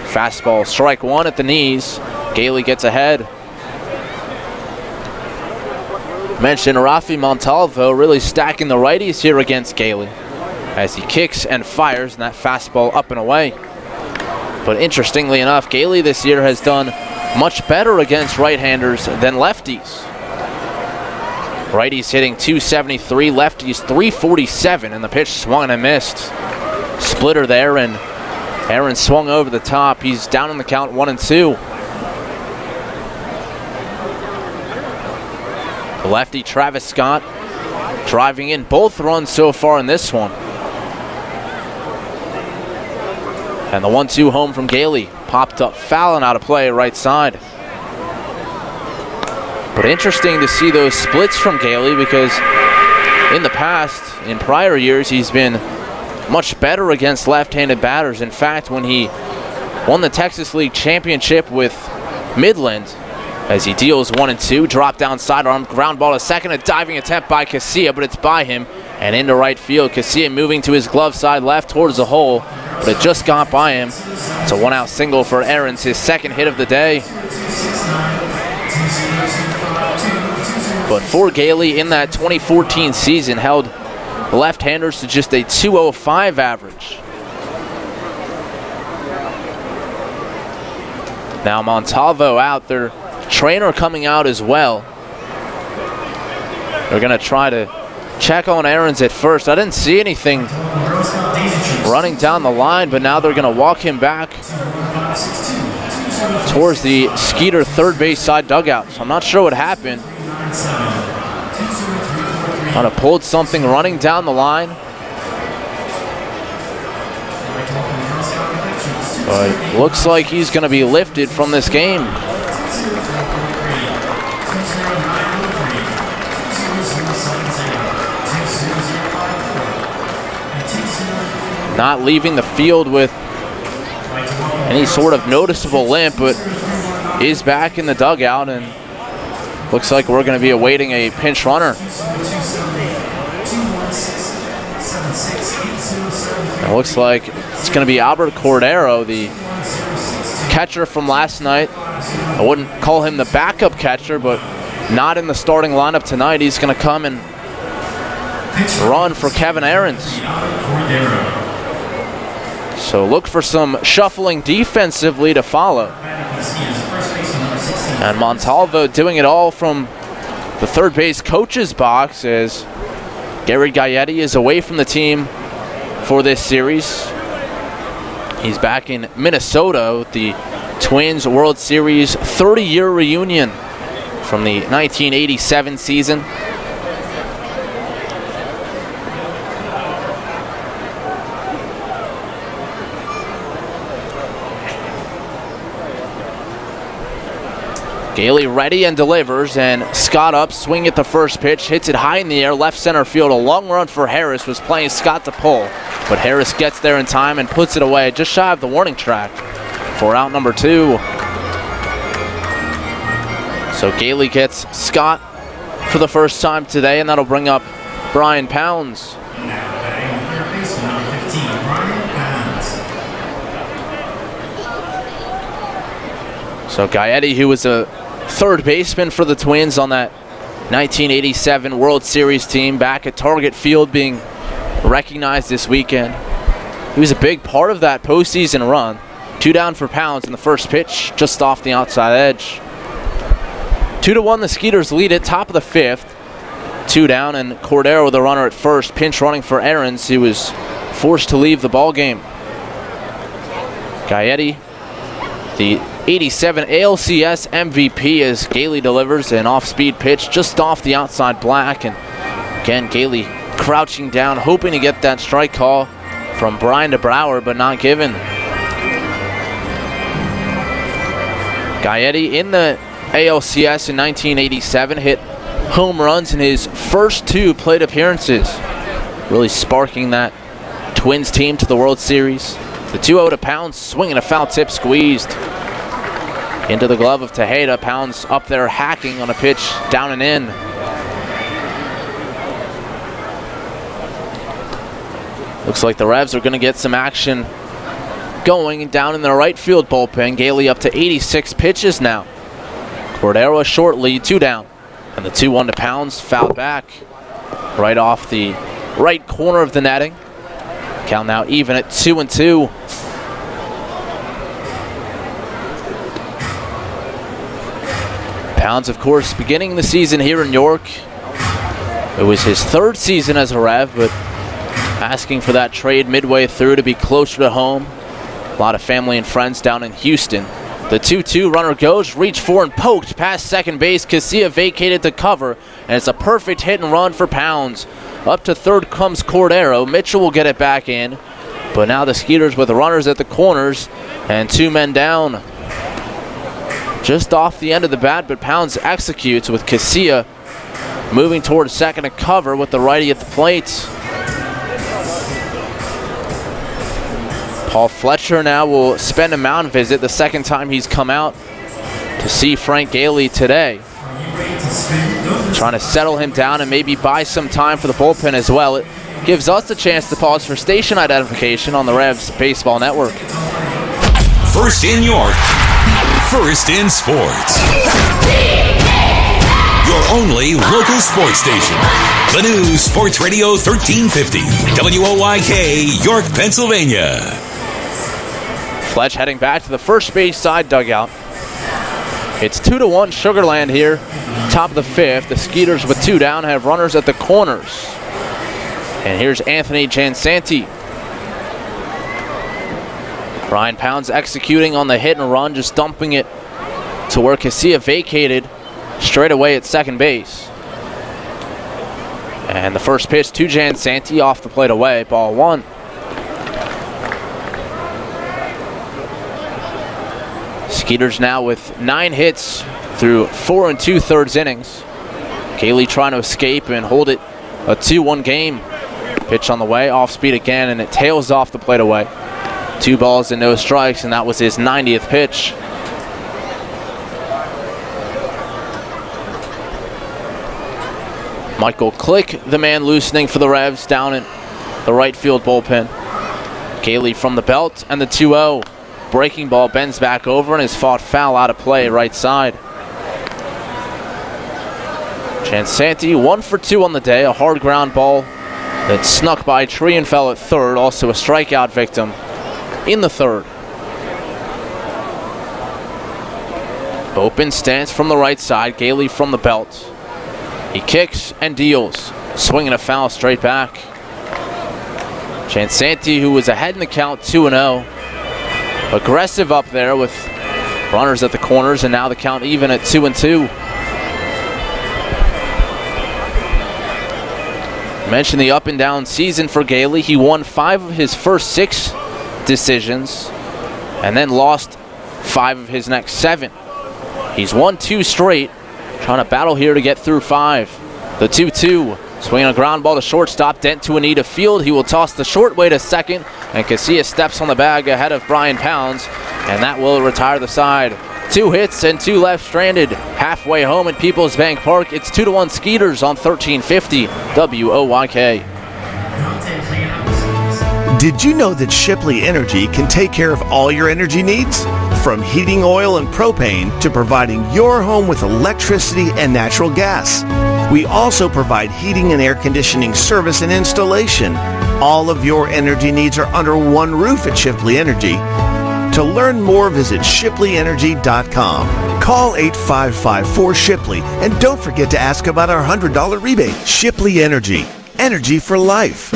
Fastball, strike 1 at the knees. Gailey gets ahead. Mentioned Rafi Montalvo really stacking the righties here against Gailey as he kicks and fires, and that fastball up and away. But interestingly enough, Gailey this year has done much better against right-handers than lefties. Righties hitting 273, lefties 347, and the pitch swung and missed. Splitter there, and Aaron swung over the top. He's down in the count, 1-2. The lefty Travis Scott driving in both runs so far in this one. And the 1-2 home from Gailey popped up foul and out of play right side. But interesting to see those splits from Gailey, because in the past, in prior years, he's been much better against left-handed batters. In fact, when he won the Texas League Championship with Midland, as he deals 1-2, drop down sidearm, ground ball to second, a diving attempt by Casilla, but it's by him and into right field. Casilla moving to his glove side left towards the hole, but it just got by him. It's a 1-out single for Aarons, his second hit of the day. But for Gailey in that 2014 season, held left-handers to just a 205 average. Now Montalvo out, their trainer coming out as well. They're going to try to check on Aarons at first. I didn't see anything running down the line, but now they're going to walk him back towards the Skeeter third base side dugout. So I'm not sure what happened. Kind of pulled something running down the line. But looks like he's going to be lifted from this game. Not leaving the field with any sort of noticeable limp, but is back in the dugout, and looks like we're going to be awaiting a pinch runner. It looks like it's going to be Albert Cordero, the catcher from last night. I wouldn't call him the backup catcher, but not in the starting lineup tonight. He's going to come and run for Kevin Ahrens. So look for some shuffling defensively to follow. And Montalvo doing it all from the third base coach's box as Gary Gaetti is away from the team for this series. He's back in Minnesota with the Twins World Series 30-year reunion from the 1987 season. Gailey ready and delivers, and Scott up, swing at the first pitch, hits it high in the air, left center field. A long run for Harris, was playing Scott to pull, but Harris gets there in time and puts it away just shy of the warning track for out number 2. So Gailey gets Scott for the first time today, and that'll bring up Brian Pounds. So Gaetti, who was a third baseman for the Twins on that 1987 World Series team, back at Target Field being recognized this weekend. He was a big part of that postseason run. 2 down for Pounds in the first pitch, just off the outside edge. 2-1, the Skeeters lead at top of the 5th. 2 down, and Cordero, the runner at first, pinch running for Ahrens. He was forced to leave the ball game. Gaetti, the 87 ALCS MVP, as Gailey delivers an off-speed pitch just off the outside black. And again, Gailey crouching down, hoping to get that strike call from Brian DeBrouwer, but not given. Gaetti in the ALCS in 1987 hit home runs in his first 2 plate appearances, really sparking that Twins team to the World Series. The 2-0 to Pounds, swinging a foul tip, squeezed into the glove of Tejeda. Pounds up there hacking on a pitch down and in. Looks like the Revs are going to get some action going down in the right field bullpen. Gailey up to 86 pitches now. Cordero a short lead, 2 down. And the 2-1 to Pounds, fouled back right off the right corner of the netting. Count now even at 2-2. Pounds, of course, beginning the season here in York. It was his 3rd season as a Rev, but asking for that trade midway through to be closer to home. A lot of family and friends down in Houston. The 2-2 runner goes, reached for and poked past second base. Casilla vacated to cover, and it's a perfect hit and run for Pounds. Up to third comes Cordero. Mitchell will get it back in, but now the Skeeters with the runners at the corners and 2 men down. Just off the end of the bat, but Pounds executes with Casilla moving towards second to cover with the righty at the plate. Paul Fletcher now will spend a mound visit, the second time he's come out to see Frank Gailey today. Trying to settle him down and maybe buy some time for the bullpen as well. It gives us a chance to pause for station identification on the Revs Baseball Network. First in York, first in sports. Your only local sports station. The new Sports Radio 1350, WOYK, York, Pennsylvania. Fletch heading back to the first base side dugout. It's 2-1 Sugar Land here, top of the 5th. The Skeeters with 2 down have runners at the corners. And here's Anthony Jansanti. Brian Pounds executing on the hit and run, just dumping it to where Casilla vacated straight away at second base. And the first pitch to Jansanti, off the plate away, ball 1. Skeeters now with 9 hits through 4 2/3 innings. Gailey trying to escape and hold it a 2-1 game. Pitch on the way, off speed again, and it tails off the plate away. 2 balls and no strikes, and that was his 90th pitch. Michael Click, the man loosening for the Revs down in the right field bullpen. Gailey from the belt, and the 2-0. Breaking ball bends back over and is fought foul out of play right side. Chansanti 1 for 2 on the day. A hard ground ball that snuck by a tree and fell at third. Also a strikeout victim in the third. Open stance from the right side. Gailey from the belt. He kicks and deals. Swinging a foul straight back. Chansanti, who was ahead in the count 2-0. Aggressive up there with runners at the corners, and now the count even at 2-2. Mentioned the up and down season for Gailey. He won 5 of his first 6 decisions and then lost 5 of his next 7. He's won 2 straight, trying to battle here to get through 5. The 2-2, swinging a ground ball to shortstop. Dent to Anita Field. He will toss the short way to second, and Casilla steps on the bag ahead of Brian Pounds, and that will retire the side. 2 hits and 2 left stranded. Halfway home at Peoples Bank Park. It's 2-1 Skeeters on 1350 WOYK. Did you know that Shipley Energy can take care of all your energy needs? From heating oil and propane to providing your home with electricity and natural gas. We also provide heating and air conditioning service and installation. All of your energy needs are under one roof at Shipley Energy. To learn more, visit ShipleyEnergy.com. Call 855-4SHIPLEY and don't forget to ask about our $100 rebate. Shipley Energy. Energy for life.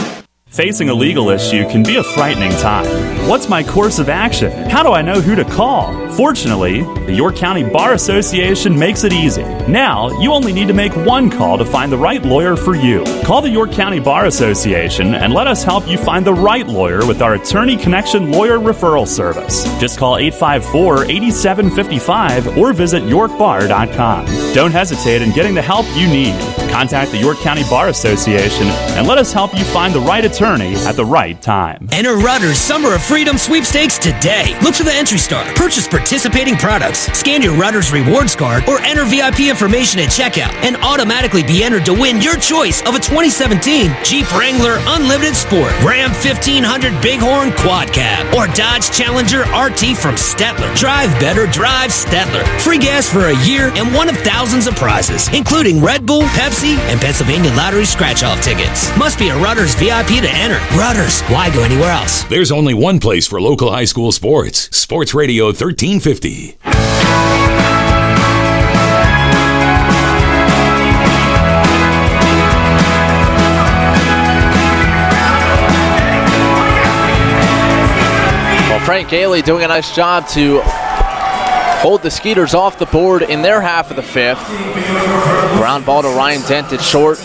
Facing a legal issue can be a frightening time. What's my course of action? How do I know who to call? Fortunately, the York County Bar Association makes it easy. Now, you only need to make one call to find the right lawyer for you. Call the York County Bar Association and let us help you find the right lawyer with our Attorney Connection Lawyer Referral Service. Just call 854-8755 or visit yorkbar.com. Don't hesitate in getting the help you need. Contact the York County Bar Association and let us help you find the right attorney at the right time. Enter Rutter's Summer of Freedom Sweepstakes today. Look for the entry star, purchase participating products, scan your Rutter's rewards card, or enter VIP information at checkout and automatically be entered to win your choice of a 2017 Jeep Wrangler Unlimited Sport, Ram 1500 Bighorn Quad Cab, or Dodge Challenger RT from Stettler. Drive better, drive Stettler. Free gas for a year and one of thousands of prizes, including Red Bull, Pepsi, and Pennsylvania Lottery scratch-off tickets. Must be a Rutter's VIP to enter. Rudders, why go anywhere else? There's only one place for local high school sports. Sports Radio 1350. Well, Frank Gailey doing a nice job to hold the Skeeters off the board in their half of the 5th. Ground ball to Ryan Dent at short.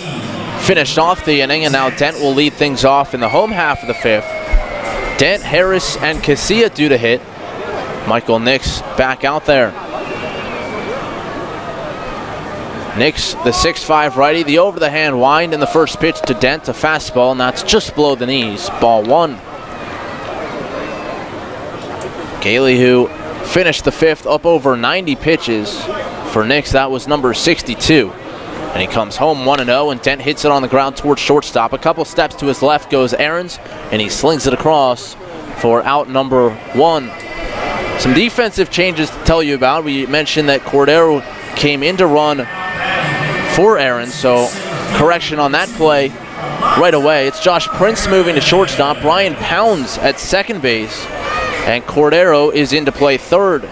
Finished off the inning, and now Dent will lead things off in the home half of the 5th. Dent, Harris, and Casilla due to hit. Michael Nix back out there. Nix, the 6'5 righty, the over-the-hand wind in the first pitch to Dent, a fastball, and that's just below the knees. Ball 1. Gailey, who finished the 5th up over 90 pitches. For Nix, that was number 62. And he comes home 1-0, and Dent hits it on the ground towards shortstop. A couple steps to his left goes Aarons, and he slings it across for out number 1. Some defensive changes to tell you about. We mentioned that Cordero came in to run for Aarons, so correction on that play right away. It's Josh Prince moving to shortstop, Brian Pounds at second base, and Cordero is in to play third.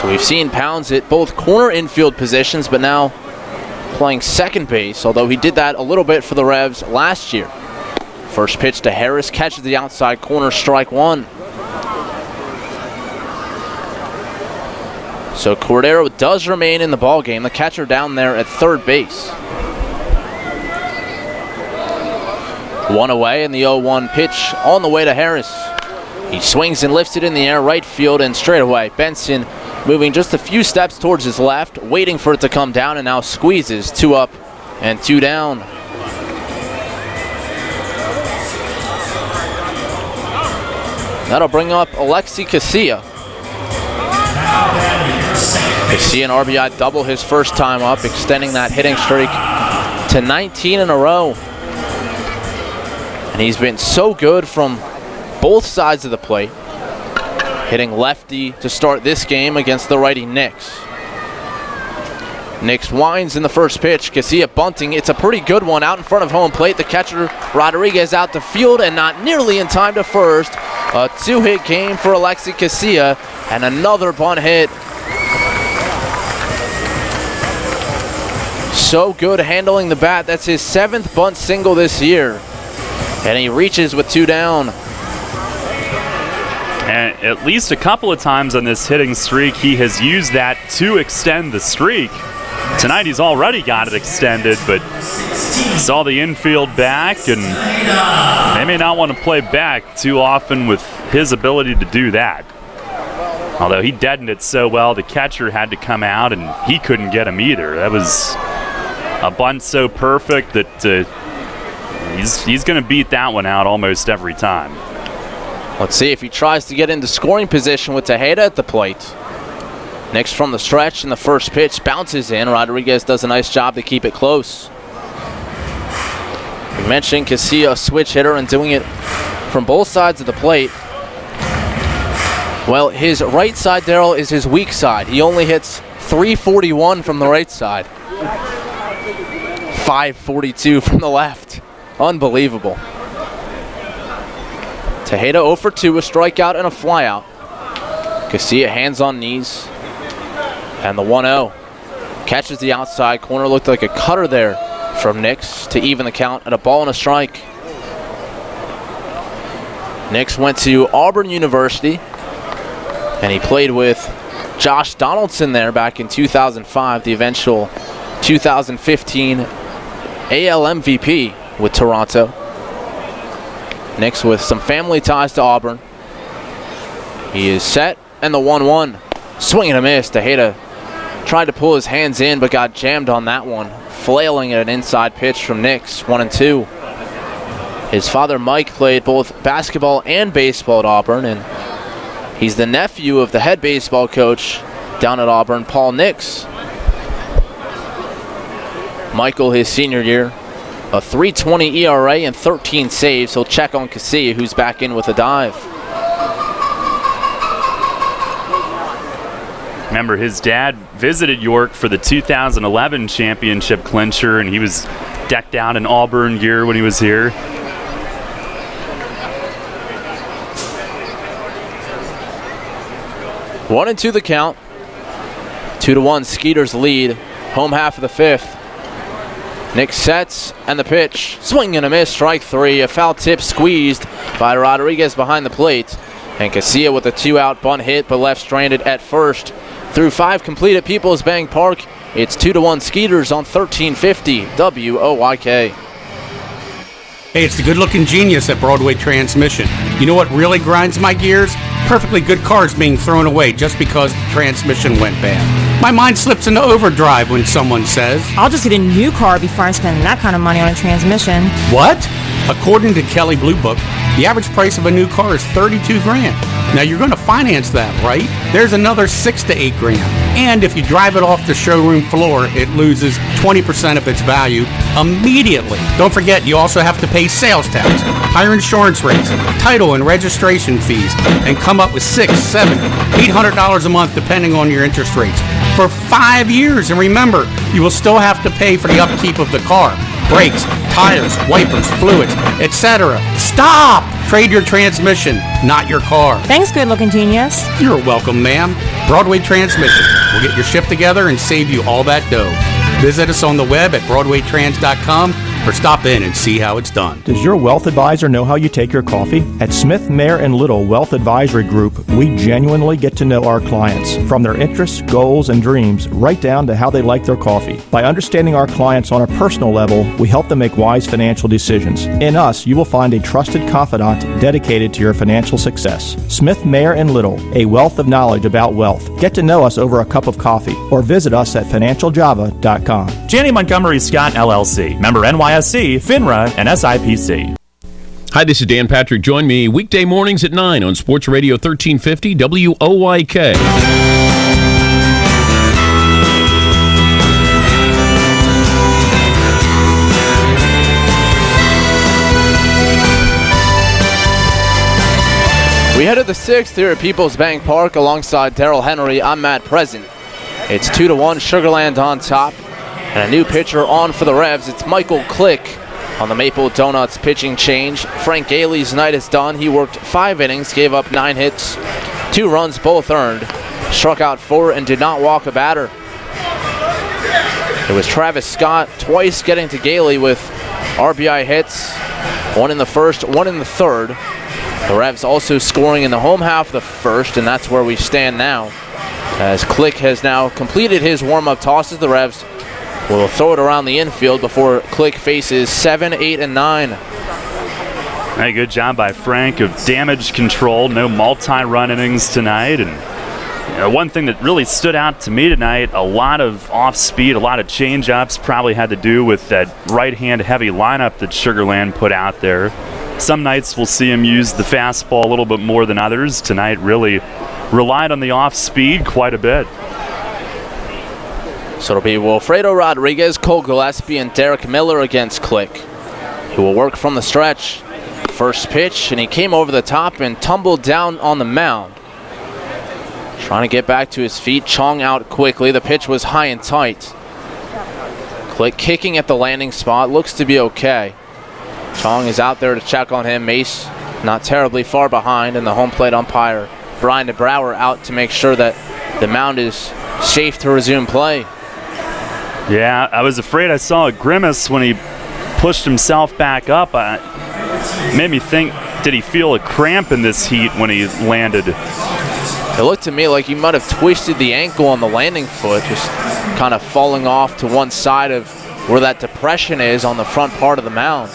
So we've seen Pounds at both corner infield positions, but now playing second base, although he did that a little bit for the Revs last year. First pitch to Harris, catches the outside corner, strike 1. So Cordero does remain in the ballgame, the catcher down there at third base. 1 away, and the 0-1 pitch on the way to Harris. He swings and lifts it in the air, right field, and straight away. Benson moving just a few steps towards his left, waiting for it to come down, and now squeezes. 2 up and 2 down. That'll bring up Alexi Casilla. Casilla an RBI double his first time up, extending that hitting streak to 19 in a row. And he's been so good from both sides of the plate. hitting lefty to start this game against the righty Nix. Nix winds in the first pitch. Casilla bunting. It's a pretty good one out in front of home plate. The catcher, Rodriguez, out to field and not nearly in time to first. A 2-hit game for Alexi Casilla and another bunt hit. So good handling the bat. That's his 7th bunt single this year. And he reaches with 2 down. And at least a couple of times on this hitting streak, he has used that to extend the streak. Tonight he's already got it extended, but saw the infield back, and they may not want to play back too often with his ability to do that. Although he deadened it so well, the catcher had to come out, and he couldn't get him either. That was a bunt so perfect that he's going to beat that one out almost every time. Let's see if he tries to get into scoring position with Tejeda at the plate. Next from the stretch, and the first pitch bounces in. Rodriguez does a nice job to keep it close. We mentioned Casilla, a switch hitter, and doing it from both sides of the plate. Well, his right side, Darryl, is his weak side. He only hits .341 from the right side. .542 from the left. Unbelievable. Tejeda 0 for 2, a strikeout and a flyout. Casilla hands on knees. And the 1-0. Catches the outside corner. Looked like a cutter there from Nix to even the count at a ball and a strike. Nix went to Auburn University, and he played with Josh Donaldson there back in 2005, the eventual 2015 AL MVP with Toronto. Nix with some family ties to Auburn. He is set, and the 1-1. Swing and a miss. Tejeda tried to pull his hands in, but got jammed on that one. Flailing at an inside pitch from Nix, 1-2. His father, Mike, played both basketball and baseball at Auburn, and he's the nephew of the head baseball coach down at Auburn, Paul Nix. Michael, his senior year, a .320 ERA and 13 saves. He'll check on Casilla, who's back in with a dive. Remember, his dad visited York for the 2011 championship clincher, and he was decked out in Auburn gear when he was here. One and 2 the count. 2-1 Skeeter's lead. Home half of the 5th. Nix sets, and the pitch. Swing and a miss, strike 3. A foul tip squeezed by Rodriguez behind the plate. And Casilla with a 2-out bunt hit, but left stranded at first. Through 5 complete at Peoples Bank Park, it's 2-1 Skeeters on 1350 WOYK. Hey, it's the good-looking genius at Broadway Transmission. You know what really grinds my gears? Perfectly good cars being thrown away just because the transmission went bad. My mind slips into overdrive when someone says, I'll just get a new car before I spend that kind of money on a transmission. What? According to Kelley Blue Book, the average price of a new car is $32,000. Now you're going to finance that, right? There's another $6,000 to $8,000. And if you drive it off the showroom floor, it loses 20% of its value immediately. Don't forget, you also have to pay sales tax, higher insurance rates, title and registration fees, and come up with $600, $700, $800 a month depending on your interest rates for 5 years. And remember, you will still have to pay for the upkeep of the car. Brakes, tires, wipers, fluids, etc. Stop! Trade your transmission, not your car. Thanks, good-looking genius. You're welcome, ma'am. Broadway Transmission. We'll get your shift together and save you all that dough. Visit us on the web at BroadwayTrans.com or stop in and see how it's done. Does your wealth advisor know how you take your coffee? At Smith, Mayer & Little Wealth Advisory Group, we genuinely get to know our clients, from their interests, goals, and dreams, right down to how they like their coffee. By understanding our clients on a personal level, we help them make wise financial decisions. In us, you will find a trusted confidant dedicated to your financial success. Smith, Mayer & Little, a wealth of knowledge about wealth. Get to know us over a cup of coffee or visit us at financialjava.com. Janney Montgomery Scott LLC, member NYSE, FINRA, and SIPC. Hi, this is Dan Patrick. Join me weekday mornings at 9 on Sports Radio 1350 WOYK. We head to the 6th here at Peoples Bank Park alongside Darrell Henry. I'm Matt Present. It's 2-1, Sugar Land on top. And a new pitcher on for the Revs. It's Michael Click on the Maple Donuts pitching change. Frank Gailey's night is done. He worked 5 innings, gave up 9 hits, 2 runs, both earned. Struck out 4 and did not walk a batter. It was Travis Scott twice getting to Gailey with RBI hits. 1 in the first, 1 in the third. The Revs also scoring in the home half of the first, and that's where we stand now. As Click has now completed his warm-up tosses, the Revs will throw it around the infield before Click faces 7, 8, and 9. Hey, good job by Frank of damage control. No multi-run innings tonight. And one thing that really stood out to me tonight, a lot of off-speed, a lot of change-ups, probably had to do with that right-hand heavy lineup that Sugar Land put out there. Some nights we'll see him use the fastball a little bit more than others. Tonight really relied on the off-speed quite a bit. So it'll be Wilfredo Rodriguez, Cole Gillespie, and Derek Miller against Click. He will work from the stretch. First pitch, and he came over the top and tumbled down on the mound. Trying to get back to his feet. Chong out quickly. The pitch was high and tight. Click kicking at the landing spot. Looks to be okay. Chong is out there to check on him. Mace not terribly far behind, and the home plate umpire, Brian DeBrouwer, out to make sure that the mound is safe to resume play. Yeah, I was afraid I saw a grimace when he pushed himself back up. Made me think, did he feel a cramp in this heat when he landed? It looked to me like he might have twisted the ankle on the landing foot, just kind of falling off to one side of where that depression is on the front part of the mound.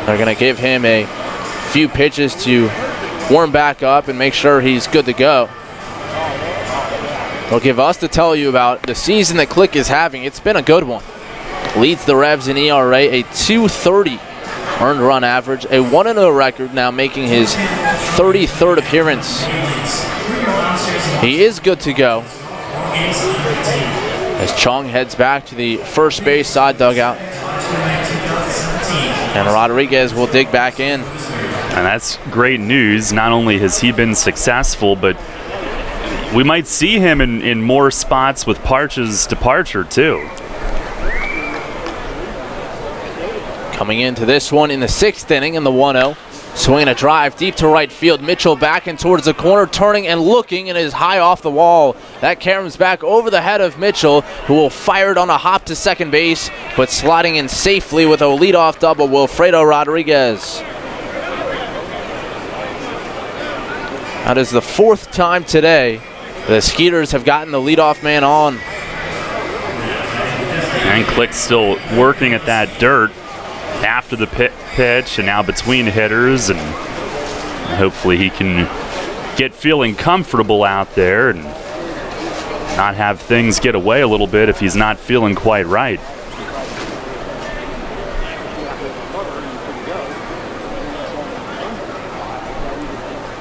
They're going to give him a few pitches to warm back up and make sure he's good to go. They'll give us to tell you about the season that Click is having. It's been a good one. Leads the Revs in ERA, a .230 earned run average, a 1-0 record, now making his 33rd appearance. He is good to go as Chong heads back to the first base side dugout. And Rodriguez will dig back in. And that's great news. Not only has he been successful, but we might see him in more spots with Parch's departure, too. Coming into this one in the 6th inning in the 1-0. Swinging a drive deep to right field. Mitchell back and towards the corner, turning and looking, and is high off the wall. That caroms back over the head of Mitchell, who will fire it on a hop to second base, but sliding in safely with a leadoff double, Wilfredo Rodriguez. That is the 4th time today the Skeeters have gotten the leadoff man on. And Click still working at that dirt after the pitch and now between hitters, and hopefully he can get feeling comfortable out there and not have things get away a little bit if he's not feeling quite right.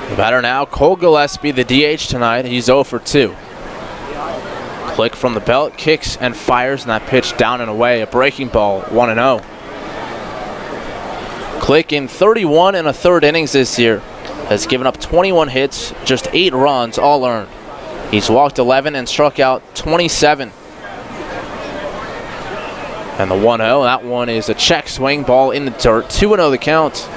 The batter now, Cole Gillespie, the DH tonight. He's 0 for 2. Click from the belt, kicks and fires, and that pitch down and away. A breaking ball, 1-0. Click in 31 and a third innings this year has given up 21 hits, just 8 runs, all earned. He's walked 11 and struck out 27. And the 1-0, that one is a check swing, ball in the dirt. 2-0 the count.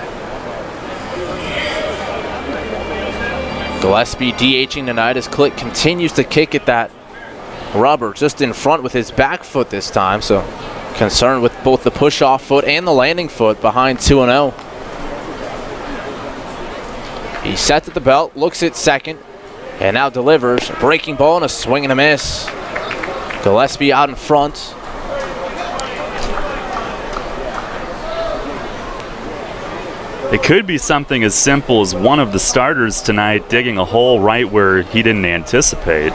Gillespie DHing tonight as Click continues to kick at that rubber just in front with his back foot this time, so concerned with both the push-off foot and the landing foot behind 2-0. He sets at the belt, looks at second, and now delivers. A breaking ball and a swing and a miss. Gillespie out in front. It could be something as simple as one of the starters tonight digging a hole right where he didn't anticipate.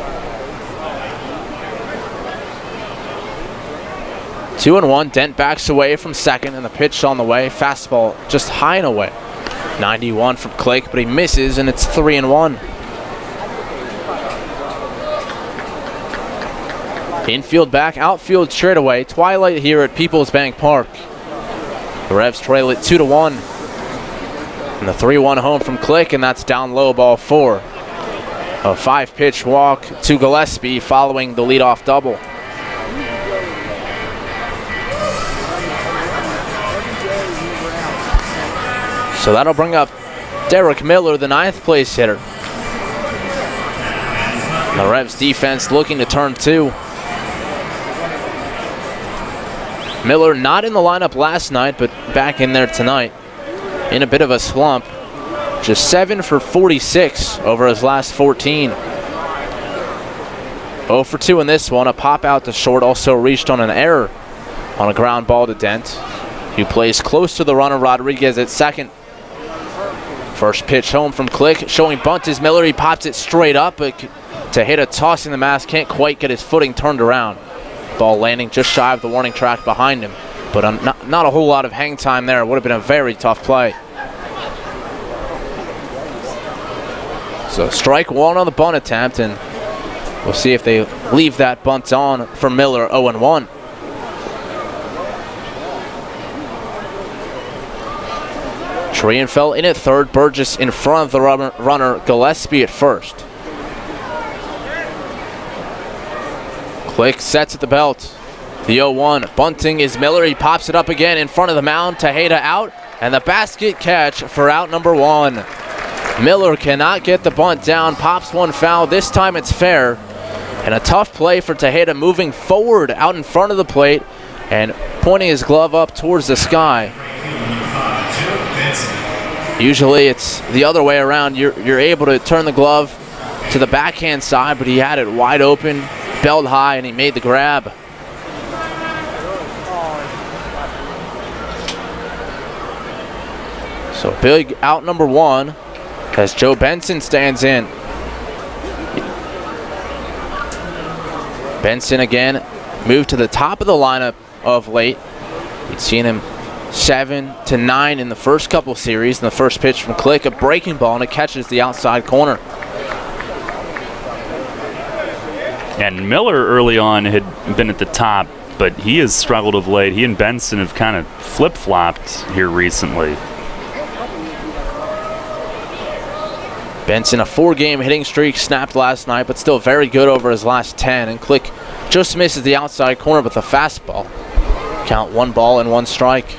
2-1, Dent backs away from second, and the pitch on the way. Fastball just high and away. 91 from Click, but he misses, and it's 3-1. Infield back, outfield straightaway. Twilight here at Peoples Bank Park. The Revs trail it 2-1. And the 3-1 home from Click, and that's down low, ball 4. A 5-pitch walk to Gillespie following the leadoff double. So that'll bring up Derek Miller, the 9th place hitter. The Revs defense looking to turn 2. Miller not in the lineup last night, but back in there tonight. In a bit of a slump. Just 7 for 46 over his last 14. 0 for 2 in this one. A pop out to short, also reached on an error on a ground ball to Dent, who plays close to the runner. Rodriguez at second. First pitch home from Click, showing bunt is Miller. He pops it straight up, but Tejeda tossing the mask, can't quite get his footing turned around. Ball landing just shy of the warning track behind him, but not a whole lot of hang time there. It would have been a very tough play. So strike 1 on the bunt attempt, and we'll see if they leave that bunt on for Miller. 0-1. Trienfeld in at third, Burgess in front of the runner, Gillespie at first. Click sets at the belt. The 0-1, bunting is Miller. He pops it up again in front of the mound. Tejeda out, and the basket catch for out number 1. Miller cannot get the bunt down, pops one foul. This time it's fair, and a tough play for Tejeda, moving forward out in front of the plate and pointing his glove up towards the sky. Usually it's the other way around. You're able to turn the glove to the backhand side, but he had it wide open, belled high, and he made the grab. So big out number 1 as Joe Benson stands in. Benson again moved to the top of the lineup of late. We'd seen him 7 to 9 in the first couple series. And the first pitch from Click, a breaking ball, and it catches the outside corner. And Miller early on had been at the top, but he has struggled of late. He and Benson have kind of flip-flopped here recently. Benson, a 4-game hitting streak snapped last night, but still very good over his last 10. And Click just misses the outside corner with a fastball. Count 1 ball and 1 strike.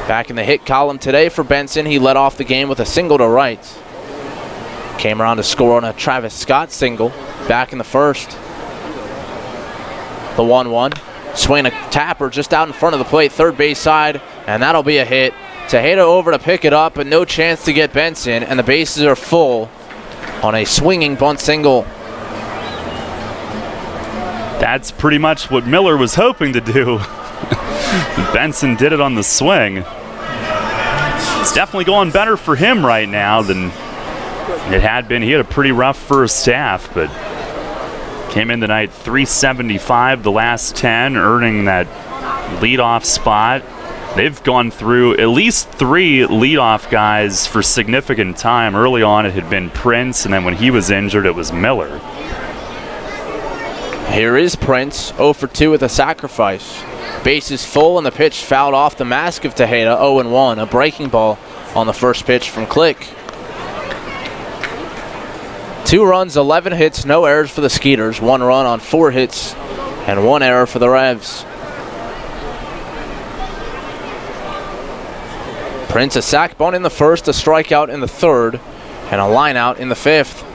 Back in the hit column today for Benson, he led off the game with a single to right. Came around to score on a Travis Scott single back in the first. The 1-1. Swing a tapper just out in front of the plate, third base side, and that'll be a hit. Tejeda over to pick it up, but no chance to get Benson, and the bases are full on a swinging bunt single. That's pretty much what Miller was hoping to do. Benson did it on the swing. It's definitely going better for him right now than it had been. He had a pretty rough first half, but came in tonight 375 the last 10, earning that leadoff spot. They've gone through at least 3 leadoff guys for significant time. Early on it had been Prince, and then when he was injured it was Miller. Here is Prince, 0 for 2 with a sacrifice. Base is full, and the pitch fouled off the mask of Tejeda. 0-1, a breaking ball on the first pitch from Click. 2 runs, 11 hits, no errors for the Skeeters. 1 run on 4 hits and 1 error for the Revs. Prince, a sac bunt in the first, a strikeout in the third, and a line out in the 5th.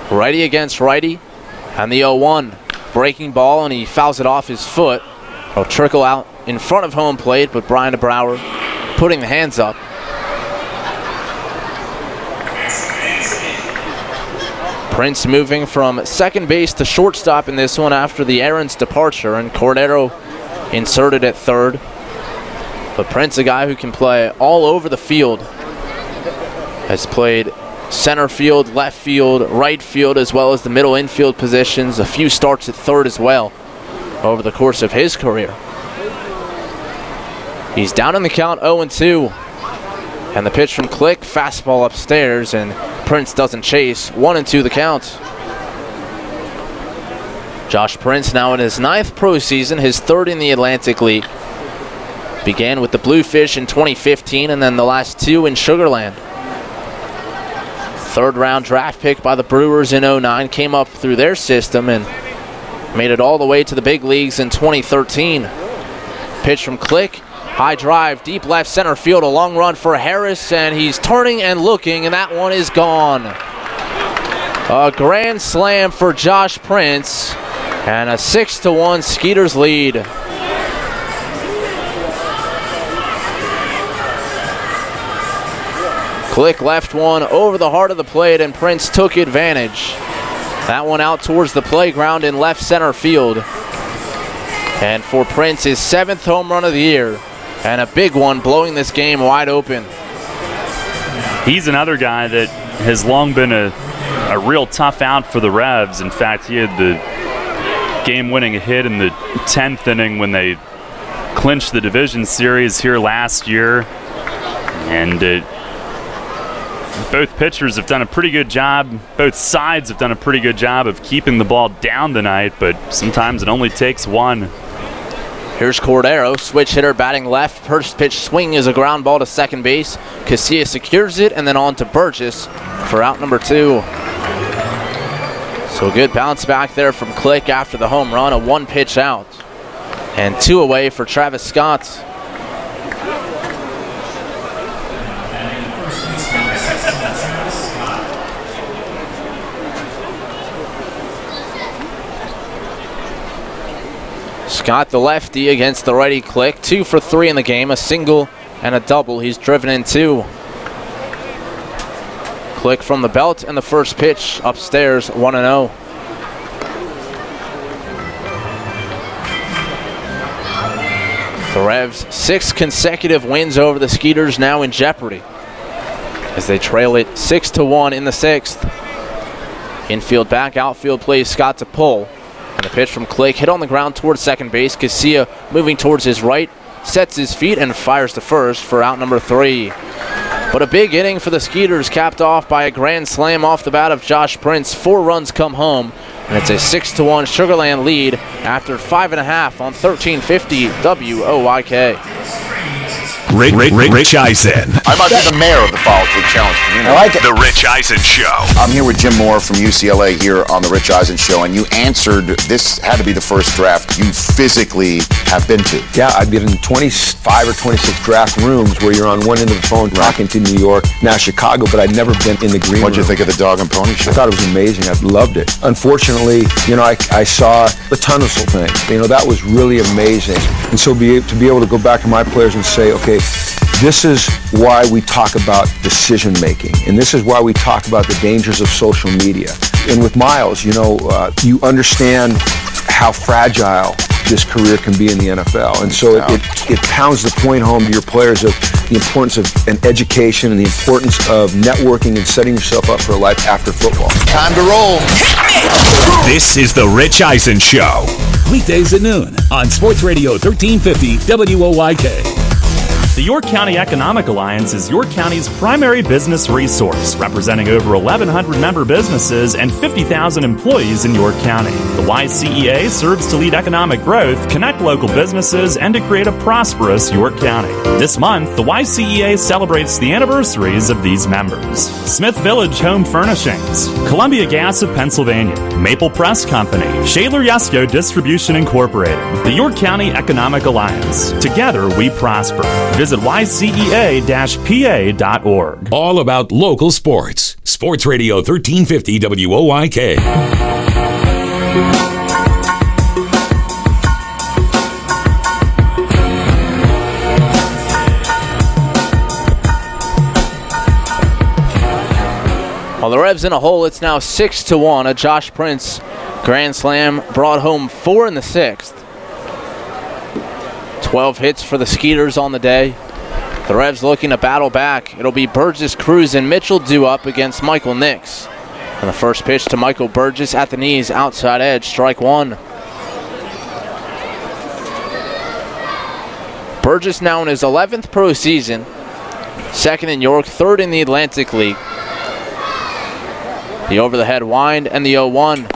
Righty against righty, and the 0-1. Breaking ball, and he fouls it off his foot. It'll trickle out in front of home plate, but Brian DeBrouwer putting the hands up. Prince moving from second base to shortstop in this one after the Aaron's departure, and Cordero inserted at third. But Prince, a guy who can play all over the field, has played center field, left field, right field, as well as the middle infield positions. A few starts at third as well over the course of his career. He's down in the count, 0-2. And the pitch from Click, fastball upstairs, and Prince doesn't chase. 1-2 the count. Josh Prince now in his 9th pro season, his 3rd in the Atlantic League. Began with the Bluefish in 2015 and then the last 2 in Sugar Land. 3rd round draft pick by the Brewers in 09, came up through their system and made it all the way to the big leagues in 2013. Pitch from Click, high drive, deep left center field, a long run for Harris, and he's turning and looking, and that one is gone. A grand slam for Josh Prince, and a 6-1 Skeeters lead. Click left one over the heart of the plate, and Prince took advantage. That one out towards the playground in left center field. And for Prince, his 7th home run of the year, and a big one, blowing this game wide open. He's another guy that has long been a real tough out for the Revs. In fact, he had the game-winning hit in the 10th inning when they clinched the division series here last year. And both pitchers have done a pretty good job. Both sides have done a pretty good job of keeping the ball down tonight, but sometimes it only takes one. Here's Cordero, switch hitter batting left. First pitch swing is a ground ball to second base. Casilla secures it, and then on to Burgess for out number 2. So good bounce back there from Click after the home run, a 1-pitch out. And 2 away for Travis Scott. Scott, the lefty, against the righty Click. 2 for 3 in the game, a single and a double. He's driven in 2. Click from the belt, and the first pitch upstairs, 1-0. The Revs' 6 consecutive wins over the Skeeters now in jeopardy as they trail it 6-1 in the 6th. Infield back, outfield plays Scott to pull. And the pitch from Click hit on the ground towards second base. Casilla moving towards his right, sets his feet and fires to first for out number 3. But a big inning for the Skeeters, capped off by a grand slam off the bat of Josh Prince. 4 runs come home, and it's a 6-1 Sugar Land lead after 5.5 on 1350 WOYK. Rich Eisen. I might be the mayor of the Follicle Challenge community. I like it. The Rich Eisen Show. I'm here with Jim Moore from UCLA here on the Rich Eisen Show, and you answered, this had to be the first draft you physically have been to. Yeah, I've been in 25 or 26 draft rooms where you're on one end of the phone talking to New York, now Chicago, but I'd never been in the green room. What'd you think of the Dog and Pony Show? I thought it was amazing. I loved it. Unfortunately, I saw the Tunsil thing. That was really amazing. And so to be able to go back to my players and say, okay, this is why we talk about decision making, and this is why we talk about the dangers of social media. And with Miles, you understand how fragile this career can be in the NFL, and so it pounds the point home to your players of the importance of an education and the importance of networking and setting yourself up for a life after football. Time to roll. This is the Rich Eisen Show. Weekdays at noon on Sports Radio 1350 WOYK. The York County Economic Alliance is York County's primary business resource, representing over 1,100 member businesses and 50,000 employees in York County. The YCEA serves to lead economic growth, connect local businesses, and to create a prosperous York County. This month, the YCEA celebrates the anniversaries of these members: Smith Village Home Furnishings, Columbia Gas of Pennsylvania, Maple Press Company, Shea Hillenbrand Distribution Incorporated, the York County Economic Alliance. Together, we prosper. Visit ycea-pa.org. All about local sports. Sports Radio 1350 WOYK. While the Revs in a hole, it's now 6-1. A Josh Prince grand slam brought home 4 in the 6th. 12 hits for the Skeeters on the day. The Revs looking to battle back. It'll be Burgess, Cruz, and Mitchell due up against Michael Nix. And the first pitch to Michael Burgess at the knees, outside edge, strike 1. Burgess now in his 11th pro season, 2nd in York, 3rd in the Atlantic League. The over-the-head wind and the 0-1.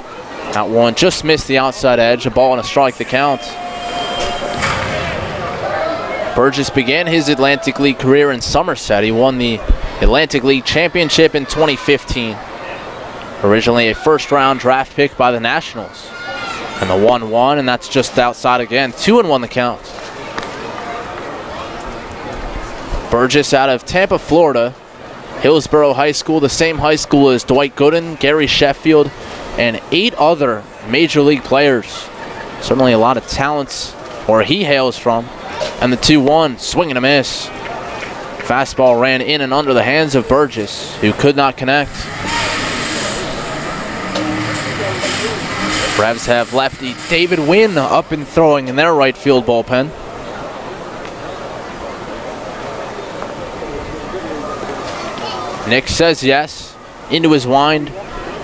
That one just missed the outside edge. A ball and a strike the count. Burgess began his Atlantic League career in Somerset. He won the Atlantic League Championship in 2015. Originally a first-round draft pick by the Nationals. And the 1-1, and that's just outside again. 2-1 the count. Burgess out of Tampa, Florida. Hillsborough High School, the same high school as Dwight Gooden, Gary Sheffield, and 8 other Major League players. Certainly a lot of talents where he hails from. And the 2-1, swing and a miss. Fastball ran in and under the hands of Burgess, who could not connect. Revs have lefty David Wynn up and throwing in their right field bullpen. Nick says yes, into his wind.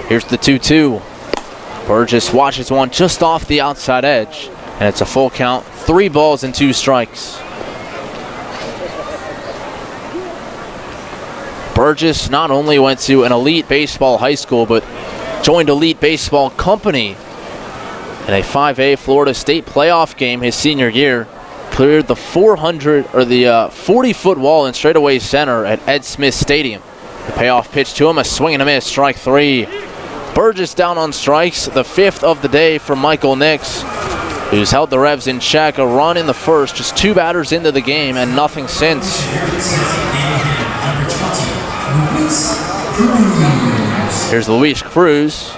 Here's the 2-2. Burgess watches one just off the outside edge, and it's a full count, 3 balls and 2 strikes. Burgess not only went to an elite baseball high school, but joined Elite Baseball Company in a 5A Florida State playoff game his senior year. Cleared the 40-foot wall in straightaway center at Ed Smith Stadium. The payoff pitch to him, a swing and a miss, strike 3. Burgess down on strikes, the 5th of the day for Michael Nix, who's held the Revs in check. A run in the first, just 2 batters into the game, and nothing since. Here's Luis Cruz.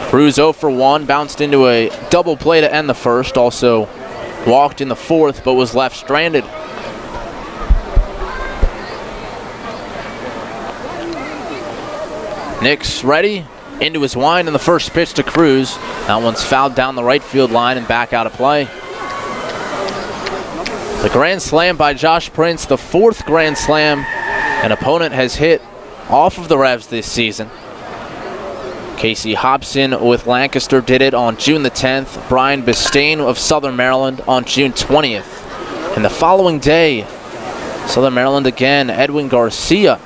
Cruz 0 for 1, bounced into a double play to end the first. Also walked in the 4th, but was left stranded. Nix ready, into his wind, and the first pitch to Cruz. That one's fouled down the right field line and back out of play. The grand slam by Josh Prince, the 4th grand slam an opponent has hit off of the Revs this season. Casey Hobson with Lancaster did it on June the 10th. Brian Bistain of Southern Maryland on June 20th. And the following day, Southern Maryland again, Edwin Garcia.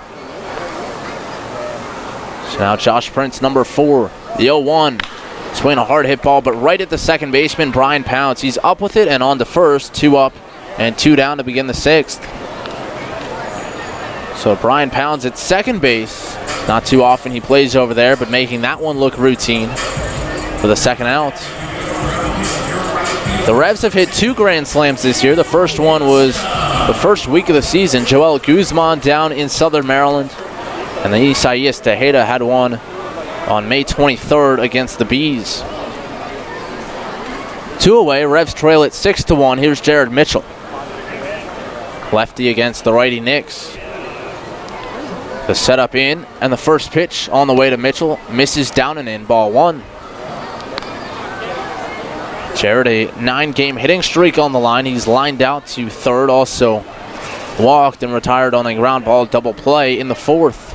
So now Josh Prince, number 4, the 0-1. Swing a hard hit ball, but right at the second baseman, Brian Pounce. He's up with it and on to first. 2 up and 2 down to begin the 6th. So Brian Pounce at second base. Not too often he plays over there, but making that one look routine for the second out. The Revs have hit 2 grand slams this year. The first one was the first week of the season. Joel Guzman down in Southern Maryland. And then Isaias Tejeda had one on May 23rd against the Bees. 2 away, Revs trail at 6-1. Here's Jared Mitchell. Lefty against the righty Nix. The setup in, and the first pitch on the way to Mitchell misses down and in, ball 1. Jared, a 9-game hitting streak on the line. He's lined out to third, also walked and retired on a ground ball double play in the 4th.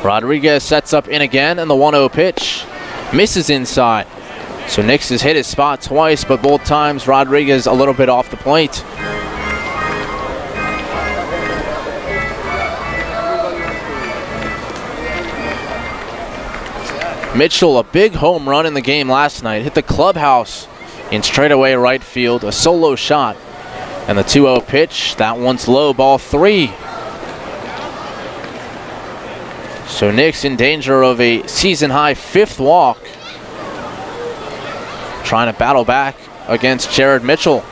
Rodriguez sets up in again, and the 1-0 pitch misses inside. So Nix has hit his spot twice, but both times Rodriguez a little bit off the plate. Mitchell, a big home run in the game last night. Hit the clubhouse in straightaway right field. A solo shot. And the 2-0 pitch, that one's low, ball 3. So Nix in danger of a season-high 5th walk. Trying to battle back against Jared Mitchell.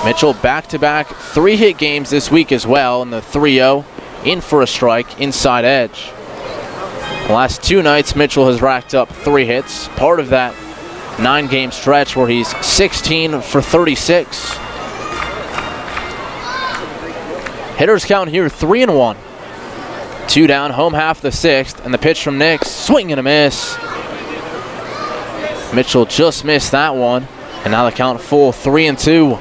Mitchell back-to-back 3-hit games this week as well, and the 3-0 in for a strike, inside edge. The last 2 nights, Mitchell has racked up 3 hits, part of that 9-game stretch where he's 16 for 36. Hitters count here 3-1. 2 down, home half the 6th, and the pitch from Nix, swing and a miss. Mitchell just missed that one, and now the count full 3-2.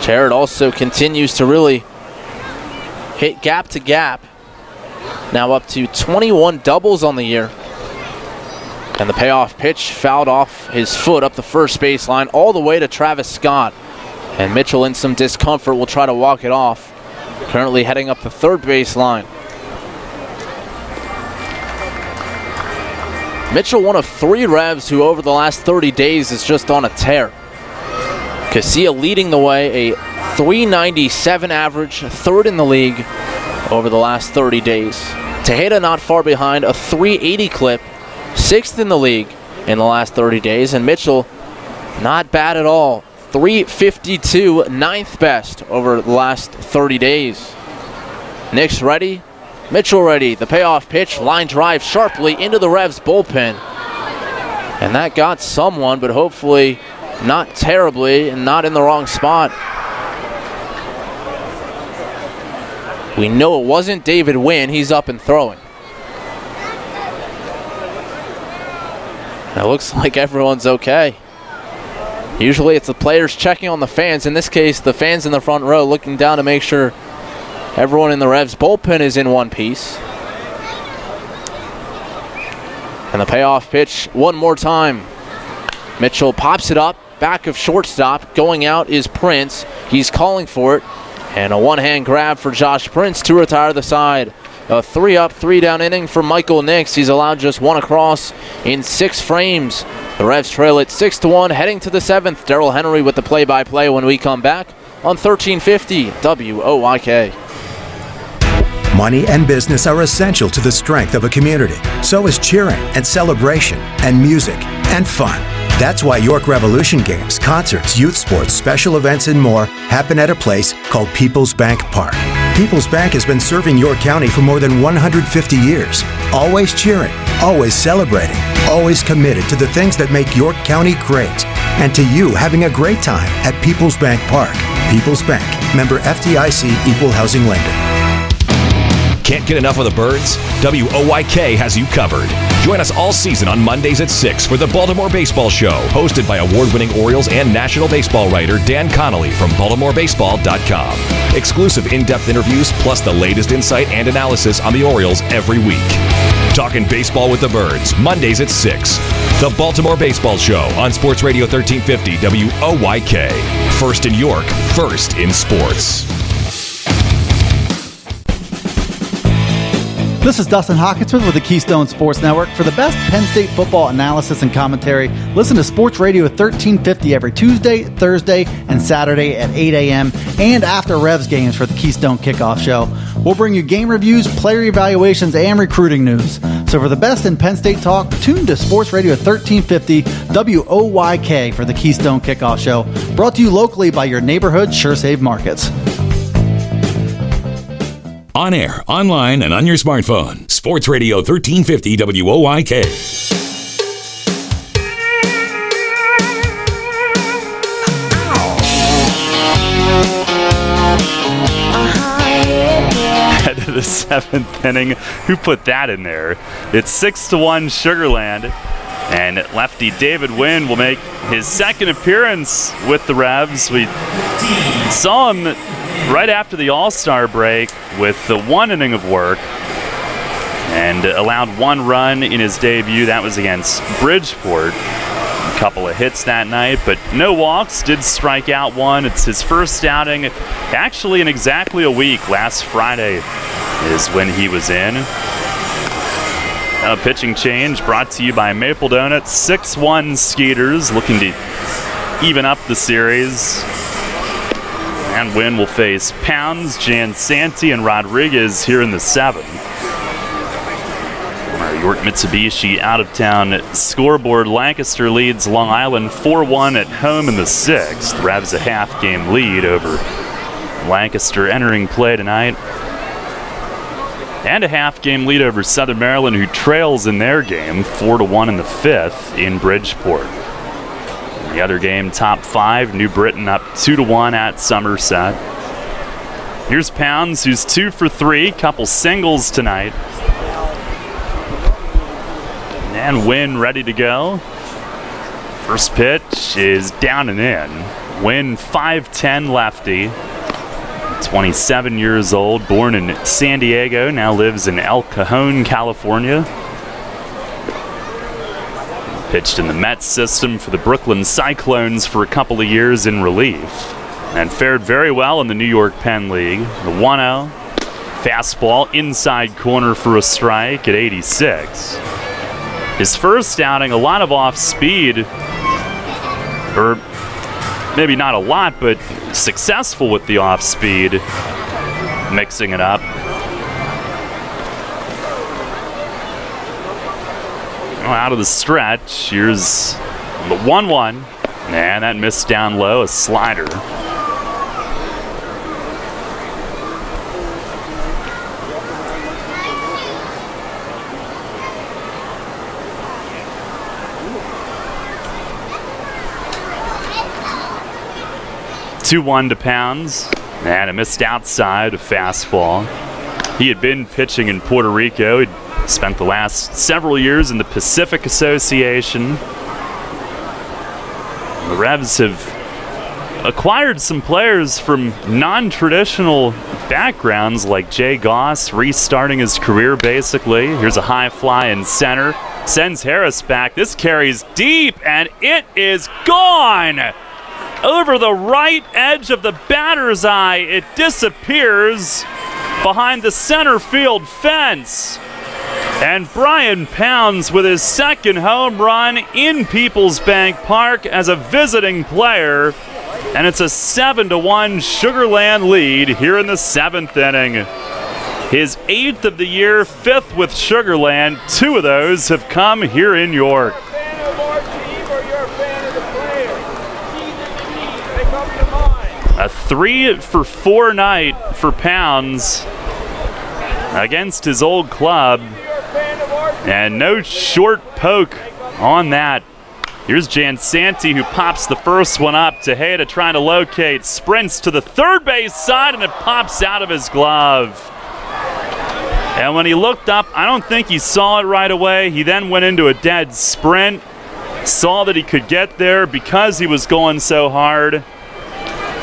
Jared also continues to really hit gap to gap. Now up to 21 doubles on the year. And the payoff pitch fouled off his foot up the first baseline all the way to Travis Scott. And Mitchell, in some discomfort, will try to walk it off. Currently heading up the third baseline. Mitchell, one of 3 Revs who over the last 30 days is just on a tear. Casilla leading the way, a .397 average, 3rd in the league over the last 30 days. Tejeda not far behind, a .380 clip, 6th in the league in the last 30 days. And Mitchell, not bad at all, .352, 9th best over the last 30 days. Nick's ready, Mitchell ready. The payoff pitch, line drive sharply into the Revs bullpen. And that got someone, but hopefully not terribly and not in the wrong spot. We know it wasn't David Wynn. He's up and throwing. It looks like everyone's okay. Usually it's the players checking on the fans. In this case, the fans in the front row looking down to make sure everyone in the Revs bullpen is in one piece. And the payoff pitch one more time. Mitchell pops it up, back of shortstop. Going out is Prince. He's calling for it. And a one-hand grab for Josh Prince to retire the side. A 3-up, 3-down inning for Michael Nix. He's allowed just 1 across in 6 frames. The Revs trail it 6-1, heading to the 7th. Darrell Henry with the play-by-play when we come back on 1350 WOYK. Money and business are essential to the strength of a community. So is cheering and celebration and music and fun. That's why York Revolution games, concerts, youth sports, special events, and more happen at a place called People's Bank Park. People's Bank has been serving York County for more than 150 years. Always cheering, always celebrating, always committed to the things that make York County great. And to you having a great time at People's Bank Park. People's Bank, member FDIC, equal housing lender. Can't get enough of the Birds? WOYK has you covered. Join us all season on Mondays at 6 for the Baltimore Baseball Show, hosted by award-winning Orioles and National Baseball writer Dan Connolly from BaltimoreBaseball.com. Exclusive in-depth interviews, plus the latest insight and analysis on the Orioles every week. Talking baseball with the Birds, Mondays at 6. The Baltimore Baseball Show on Sports Radio 1350 WOYK. First in York, first in sports. This is Dustin Hawkinsmith with the Keystone Sports Network. For the best Penn State football analysis and commentary, listen to Sports Radio 1350 every Tuesday, Thursday, and Saturday at 8 a.m. and after Revs games for the Keystone Kickoff Show. We'll bring you game reviews, player evaluations, and recruiting news. So for the best in Penn State talk, tune to Sports Radio 1350 WOYK for the Keystone Kickoff Show. Brought to you locally by your neighborhood SureSave Markets. On air, online, and on your smartphone. Sports Radio 1350 WOYK. Head to the 7th inning. Who put that in there? It's 6-1 Sugar Land. And lefty David Wynn will make his second appearance with the Revs. We saw him right after the All-Star break with the 1 inning of work and allowed 1 run in his debut. That was against Bridgeport. A couple of hits that night, but no walks. Did strike out 1. It's his first outing actually in exactly a week. Last Friday is when he was in. A pitching change brought to you by Maple Donuts. 6-1 Skeeters looking to even up the series. And Wynn will face Pounds, Jansanti, and Rodriguez here in the 7th. Our York Mitsubishi out-of-town scoreboard. Lancaster leads Long Island 4-1 at home in the 6th. The Revs a half-game lead over Lancaster entering play tonight. And a half-game lead over Southern Maryland, who trails in their game 4-1 in the 5th in Bridgeport. The other game, top 5, New Britain up 2-1 at Somerset. Here's Pounds, who's 2 for 3, couple singles tonight. And Wynn ready to go. First pitch is down and in. Wynn 5'10" lefty, 27 years old, born in San Diego, now lives in El Cajon, California. Pitched in the Mets system for the Brooklyn Cyclones for a couple of years in relief. And fared very well in the New York Penn League. The 1-0. Fastball inside corner for a strike at 86. His first outing, a lot of off-speed. Or maybe not a lot, but successful with the off-speed. Mixing it up. Out of the stretch, here's the 1-1. And that missed down low, a slider. Two-1 to Pounds, and a missed outside, a fastball. He had been pitching in Puerto Rico. He'd spent the last several years in the Pacific Association. The Revs have acquired some players from non-traditional backgrounds like Jay Goss, restarting his career basically. Here's a high fly in center. Sends Harris back. This carries deep, and it is gone! Over the right edge of the batter's eye, it disappears behind the center field fence. And Brian Pounds with his second home run in Peoples Bank Park as a visiting player. And it's a 7-1 Sugar Land lead here in the 7th inning. His 8th of the year, 5th with Sugar Land. 2 of those have come here in York. A 3-for-4 night for Pounds against his old club. And no short poke on that. Here's Jansanti, who pops the first one up. Tejeda trying to locate, sprints to the third base side, and it pops out of his glove. And when he looked up, I don't think he saw it right away. He then went into a dead sprint, saw that he could get there because he was going so hard.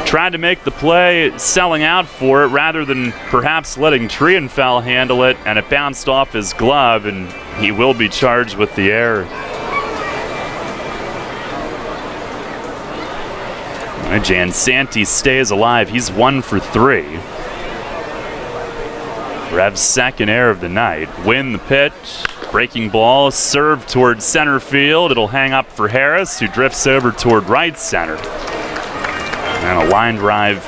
Tried to make the play, selling out for it rather than perhaps letting Trienfeld handle it, and it bounced off his glove, and he will be charged with the error. Jansanti stays alive. He's 1 for 3. Rev's second error of the night. Wynn the pitch. Breaking ball, served toward center field. It'll hang up for Harris, who drifts over toward right center. And a line drive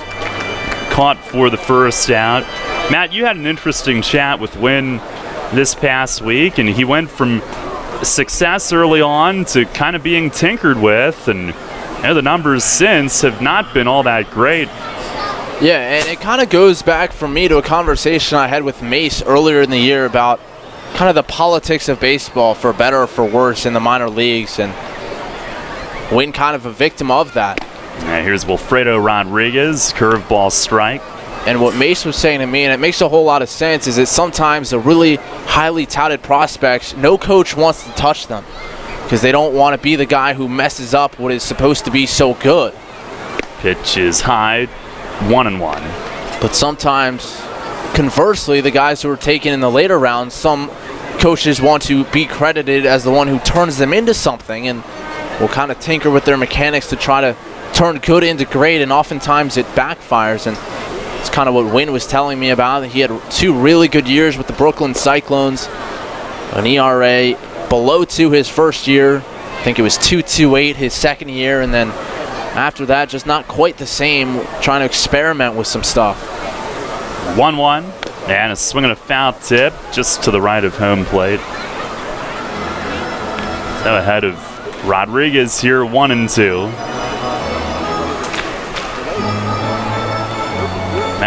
caught for the first out. Matt, you had an interesting chat with Wynn this past week, and he went from success early on to kind of being tinkered with, and the numbers since have not been all that great. Yeah, and it kind of goes back for me to a conversation I had with Mace earlier in the year about kind of the politics of baseball, for better or for worse, in the minor leagues, and Wynn kind of a victim of that. Yeah, here's Wilfredo Rodriguez, curveball strike. And what Mace was saying to me, and it makes a whole lot of sense, is that sometimes the really highly touted prospects, no coach wants to touch them because they don't want to be the guy who messes up what is supposed to be so good. Pitch is high, 1-1. But sometimes, conversely, the guys who are taken in the later rounds, some coaches want to be credited as the one who turns them into something and will kind of tinker with their mechanics to try to turn good into great, and oftentimes it backfires. And it's kind of what Wynn was telling me about. He had 2 really good years with the Brooklyn Cyclones, an ERA below 2 his first year. I think it was 2.28 his second year, and then after that, just not quite the same, trying to experiment with some stuff. 1-1, and a swing and a foul tip just to the right of home plate. So ahead of Rodriguez here, 1-2.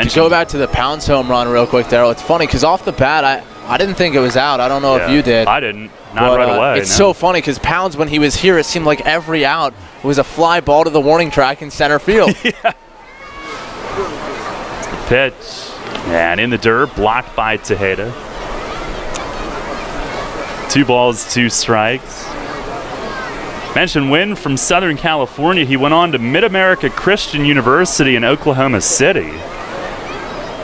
To go back to the Pounds home run real quick, Daryl, it's funny because off the bat, I didn't think it was out. I don't know if you did. I didn't. Not right away. It's so funny because Pounds, when he was here, it seemed like every out was a fly ball to the warning track in center field. Yeah. The pitch. And in the dirt, blocked by Tejeda. 2 balls, 2 strikes. Mentioned Wynn from Southern California. He went on to Mid-America Christian University in Oklahoma City.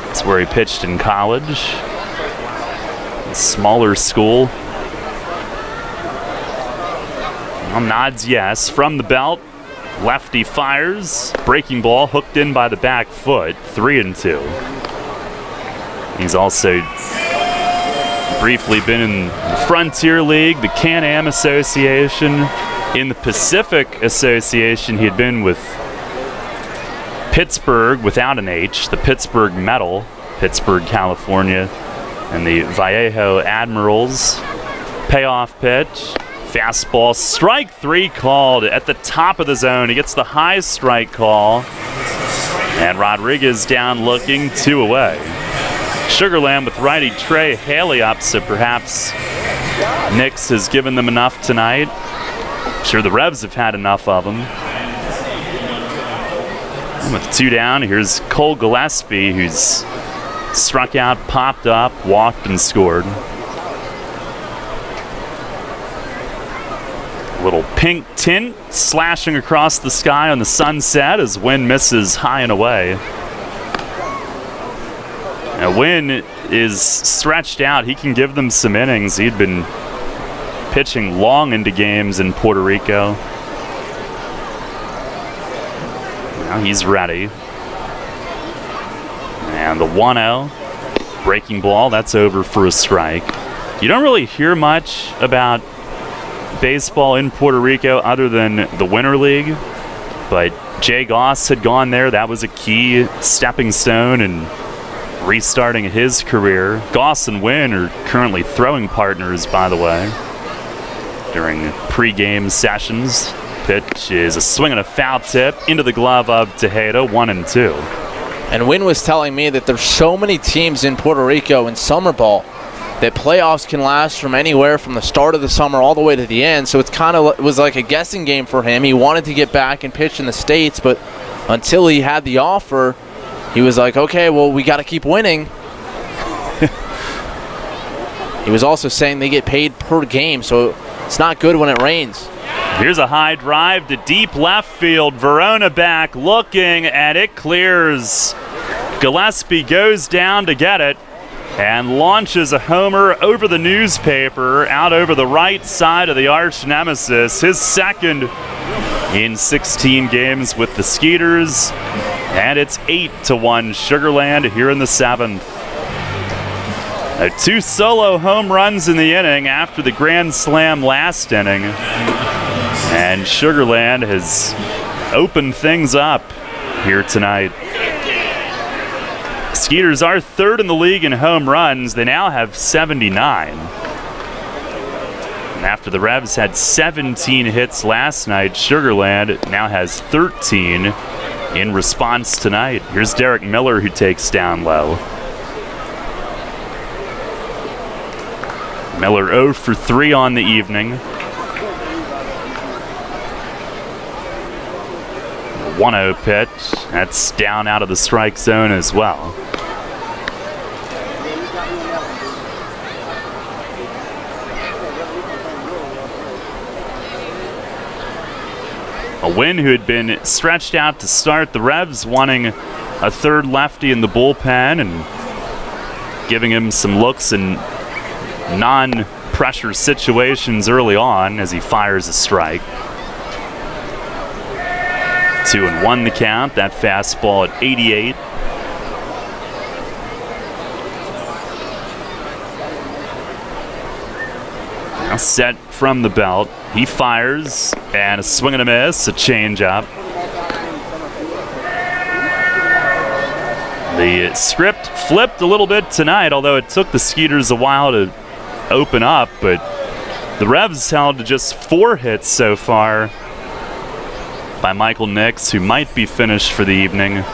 That's where he pitched in college. A smaller school. Well, nods yes. From the belt, lefty fires. Breaking ball hooked in by the back foot. 3-2. He's also briefly been in the Frontier League, the Can-Am Association. In the Pacific Association, he had been with Pittsburgh without an H, the Pittsburgh Metal, Pittsburgh, California, and the Vallejo Admirals. Payoff pitch, fastball, strike 3 called at the top of the zone. He gets the high strike call, and Rodriguez down looking, 2 away. Sugar Land with righty Trey Haley up, so perhaps Nix has given them enough tonight. I'm sure the Revs have had enough of them. And with 2 down, here's Cole Gillespie, who's struck out, popped up, walked, and scored. A little pink tint slashing across the sky on the sunset as Wynn misses high and away. Now Wynn is stretched out. He can give them some innings. He'd been pitching long into games in Puerto Rico. Now he's ready. And the 1-0. Breaking ball, that's over for a strike. You don't really hear much about baseball in Puerto Rico other than the Winter League. But Jay Goss had gone there. That was a key stepping stone in restarting his career. Goss and Wynn are currently throwing partners, by the way, during pre-game sessions. Pitch is a swing and a foul tip into the glove of Tejeda, 1-2. And Wynn was telling me that there's so many teams in Puerto Rico in summer ball that playoffs can last from anywhere from the start of the summer all the way to the end. So it was like a guessing game for him. He wanted to get back and pitch in the States, but until he had the offer, he was like, okay, well, we got to keep winning. He was also saying they get paid per game, so it's not good when it rains. Here's a high drive to deep left field. Verona back looking, and it clears. Gillespie goes down to get it and launches a homer over the newspaper out over the right side of the arch nemesis. His second in 16 games with the Skeeters. And it's 8-1 Sugar Land here in the 7th. 2 solo home runs in the inning after the grand slam last inning. And Sugar Land has opened things up here tonight. Skeeters are 3rd in the league in home runs. They now have 79. And after the Revs had 17 hits last night, Sugar Land now has 13 in response tonight. Here's Derek Miller, who takes down low. Miller 0 for 3 on the evening. 1-0 pitch. That's down out of the strike zone as well. A Wynn who had been stretched out to start. The Revs wanting a third lefty in the bullpen and giving him some looks in non-pressure situations early on as he fires a strike. 2-1 the count. That fastball at 88. Now set from the belt. He fires, and a swing and a miss, a changeup. The script flipped a little bit tonight, although it took the Skeeters a while to open up, but the Revs held to just 4 hits so far by Michael Nix, who might be finished for the evening.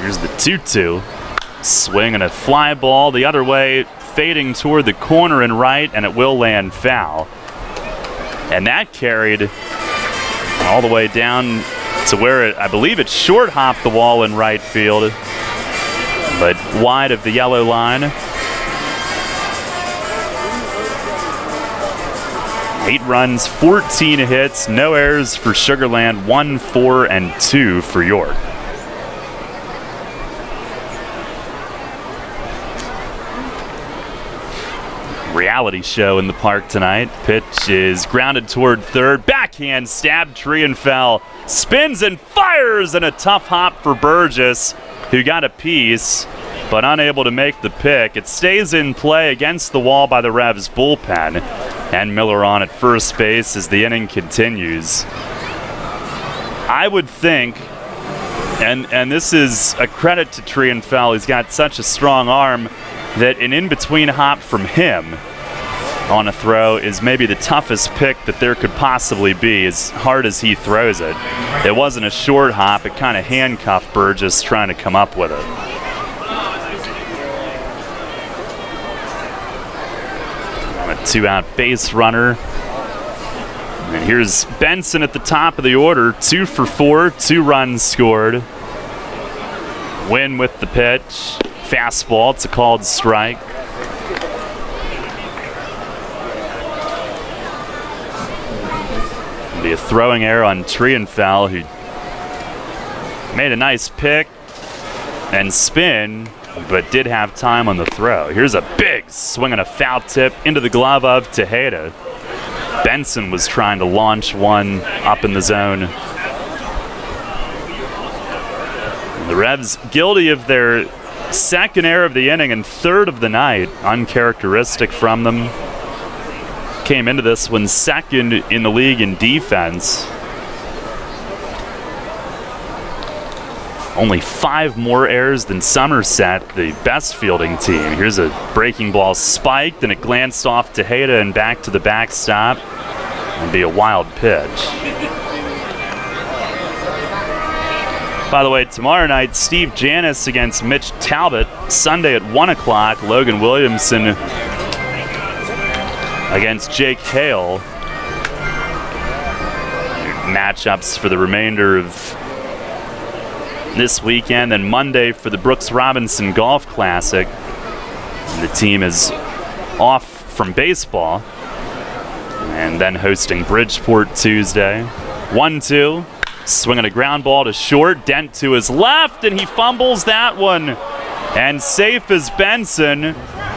Here's the 2-2. Swing and a fly ball the other way, fading toward the corner and right, and it will land foul. And that carried all the way down to where I believe it short hopped the wall in right field, but wide of the yellow line. 8 runs, 14 hits, no errors for Sugar Land, 1, 4, and 2 for York. reality show in the park tonight. Pitch is grounded toward third. Backhand stab, Trienfeld spins and fires, and a tough hop for Burgess, who got a piece but unable to make the pick. It stays in play against the wall by the Revs bullpen, and Miller on at first base as the inning continues. I would think, and this is a credit to Trienfeld, he's got such a strong arm, that an in-between hop from him on a throw is maybe the toughest pick that there could possibly be, as hard as he throws it. It wasn't a short hop, it kind of handcuffed Burgess trying to come up with it. A 2-out base runner. And here's Benson at the top of the order, 2 for 4, 2 runs scored. Wynn with the pitch, fastball, it's a called strike. It'll be a throwing error on Trienfeld, who made a nice pick and spin, but did have time on the throw. Here's a big swing and a foul tip into the glove of Tejeda. Benson was trying to launch one up in the zone. The Revs guilty of their second error of the inning and third of the night. Uncharacteristic from them. Came into this one second in the league in defense. Only 5 more errors than Somerset, the best fielding team. Here's a breaking ball spiked, and it glanced off Tejeda and back to the backstop. It'll be a wild pitch. By the way, tomorrow night, Steve Janis against Mitch Talbot. Sunday at 1 o'clock, Logan Williamson against Jake Hale. Matchups for the remainder of this weekend, and Monday for the Brooks Robinson Golf Classic. The team is off from baseball and then hosting Bridgeport Tuesday. 1-2, swinging a ground ball to short, Dent to his left, and he fumbles that one. And safe as Benson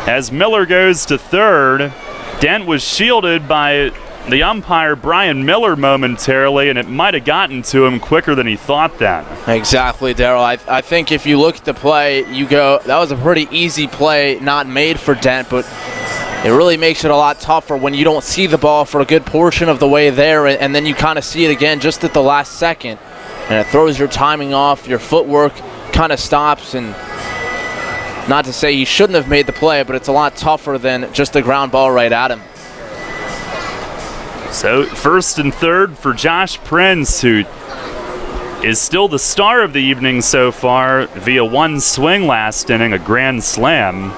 as Miller goes to third. Dent was shielded by the umpire Brian Miller momentarily, and it might have gotten to him quicker than he thought then. Exactly, Daryl. I think if you look at the play, you go, that was a pretty easy play, not made for Dent, but it really makes it a lot tougher when you don't see the ball for a good portion of the way there, and then you kind of see it again just at the last second, and it throws your timing off, your footwork kind of stops, and not to say he shouldn't have made the play, but it's a lot tougher than just the ground ball right at him. So first and third for Josh Prince, who is still the star of the evening so far via one swing last inning, a grand slam.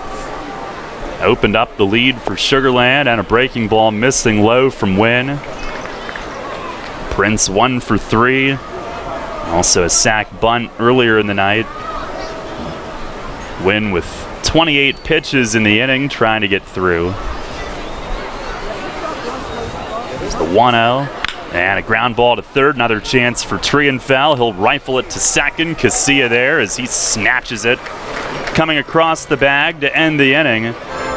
Opened up the lead for Sugar Land, and a breaking ball missing low from Wynn. Prince 1 for 3. Also a sack bunt earlier in the night. Wynn with 28 pitches in the inning trying to get through. There's the 1-0. And a ground ball to third. Another chance for Trienfeld. He'll rifle it to second. Casilla there as he snatches it. Coming across the bag to end the inning.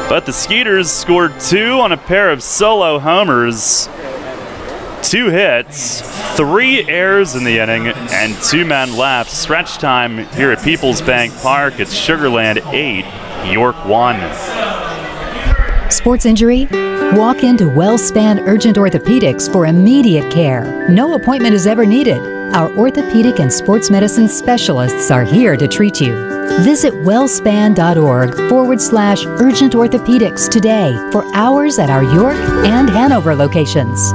But the Skeeters scored 2 on a pair of solo homers. 2 hits, 3 errors in the inning, and 2 men left. Stretch time here at Peoples Bank Park. It's Sugar Land 8, York 1. Sports injury? Walk into WellSpan Urgent Orthopedics for immediate care. No appointment is ever needed. Our orthopedic and sports medicine specialists are here to treat you. Visit wellspan.org/urgent orthopedics today for hours at our York and Hanover locations.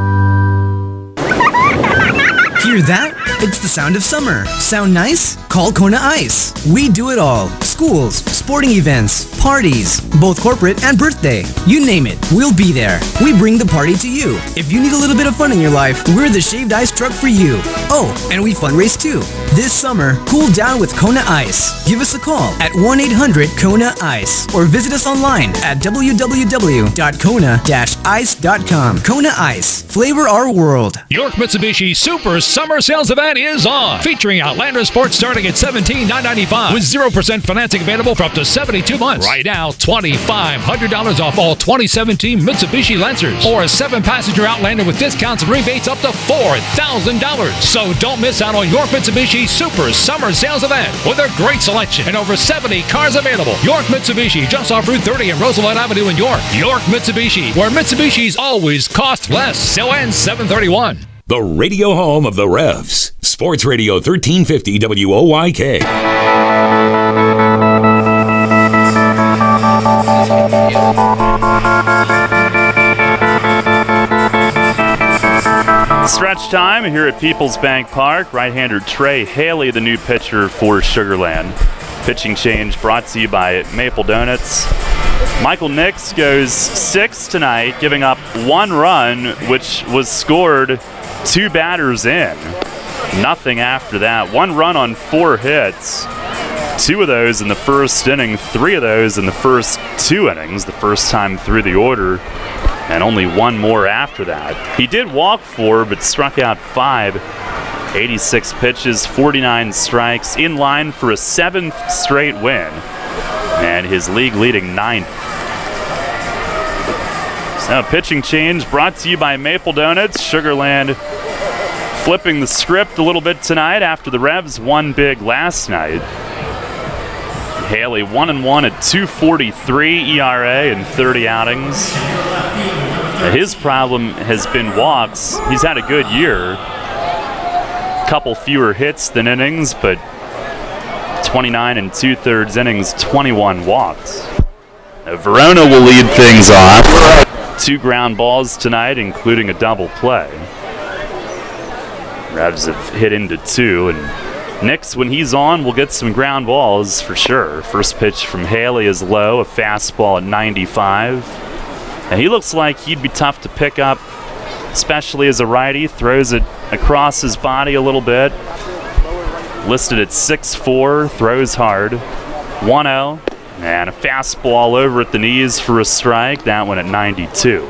Hear that? It's the sound of summer. Sound nice? Call Kona Ice. We do it all. Schools, sporting events, parties, both corporate and birthday. You name it, we'll be there. We bring the party to you. If you need a little bit of fun in your life, we're the shaved ice truck for you. Oh, and we fundraise too. This summer, cool down with Kona Ice. Give us a call at 1-800-KONA-ICE or visit us online at www.kona-ice.com. Kona Ice. Flavor our world. York Mitsubishi Super Summer Sales Event is on. Featuring Outlander Sports starting at $17,995 with 0% financing financing available for up to 72 months. Right now, $2,500 off all 2017 Mitsubishi Lancers or a 7-passenger Outlander with discounts and rebates up to $4,000. So don't miss out on York Mitsubishi Super Summer Sales Event with a great selection and over 70 cars available. York Mitsubishi, just off Route 30 and Roosevelt Avenue in York. York Mitsubishi, where Mitsubishis always cost less. So ends 731. The radio home of the Revs. Sports Radio 1350 WOYK. Stretch time here at Peoples Bank Park. Right-hander Trey Haley, the new pitcher for Sugar Land. Pitching change brought to you by Maple Donuts. Michael Nix goes 6 tonight, giving up 1 run, which was scored 2 batters in. Nothing after that. 1 run on 4 hits. 2 of those in the first inning, 3 of those in the first 2 innings, the first time through the order, and only 1 more after that. He did walk 4, but struck out 5. 86 pitches, 49 strikes, in line for a 7th straight win, and his league-leading 9th. So, pitching change brought to you by Maple Donuts. Sugar Land flipping the script a little bit tonight after the Revs won big last night. Haley 1-1 at 2.43 ERA in 30 outings. His problem has been walks. He's had a good year. Couple fewer hits than innings, but 29 2/3 innings, 21 walks. Now, Verona will lead things off. 2 ground balls tonight, including a double play. Revs have hit into 2, and Nix, when he's on, will get some ground balls for sure. First pitch from Haley is low, a fastball at 95. And he looks like he'd be tough to pick up, especially as a righty. Throws it across his body a little bit. Listed at 6'4", throws hard. 1-0, and a fastball over at the knees for a strike. That one at 92.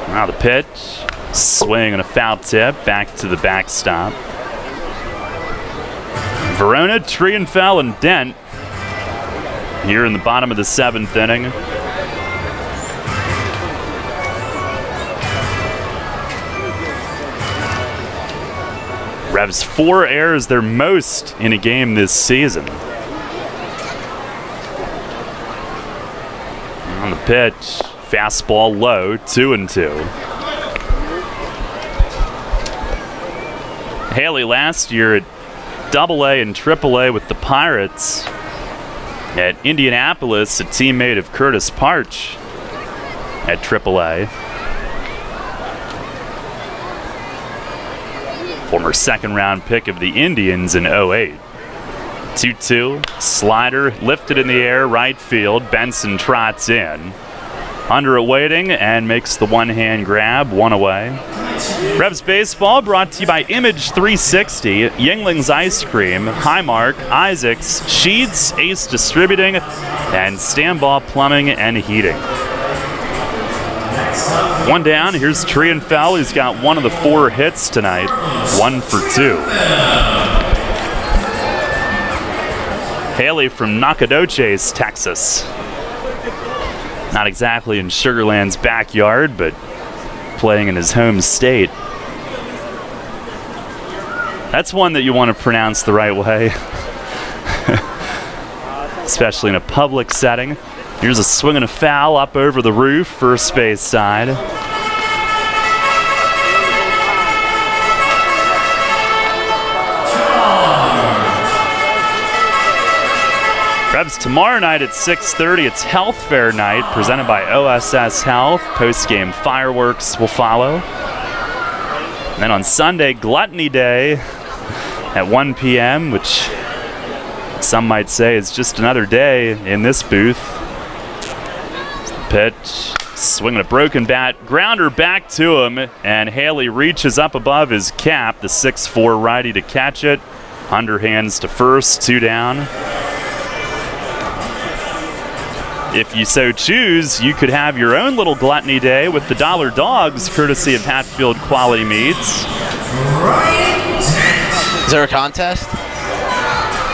Now the pitch, swing and a foul tip, back to the backstop. Verona, Trienfel, and Dent here in the bottom of the 7th inning. Revs 4 errors, their most in a game this season. On the pitch, fastball low, 2-2. Haley last year at AA and AAA with the Pirates. At Indianapolis, a teammate of Curtis Parch at AAA. Former 2nd-round pick of the Indians in 08. 2-2, slider lifted in the air, right field. Benson trots in. Under it waiting and makes the one-hand grab, 1 away. Revs Baseball brought to you by Image 360, Yingling's Ice Cream, Highmark, Isaacs, Sheets, Ace Distributing, and Stanball Plumbing and Heating. 1 down, here's Trienfel. He's got 1 of the 4 hits tonight, 1 for 2. Haley from Nacogdoches, Texas. Not exactly in Sugar Land's backyard, but playing in his home state. That's one that you want to pronounce the right way, especially in a public setting. Here's a swing and a foul up over the roof, first base side. Revs tomorrow night at 6:30. It's Health Fair night presented by OSS Health. Post-game fireworks will follow. And then on Sunday, Gluttony Day at 1 p.m., which some might say is just another day in this booth. Pitch, swinging a broken bat, grounder back to him, and Haley reaches up above his cap, the 6'4" righty to catch it. Underhands to first, 2 down. if you so choose, you could have your own little gluttony day with the Dollar Dogs, courtesy of Hatfield Quality Meats. Is there a contest?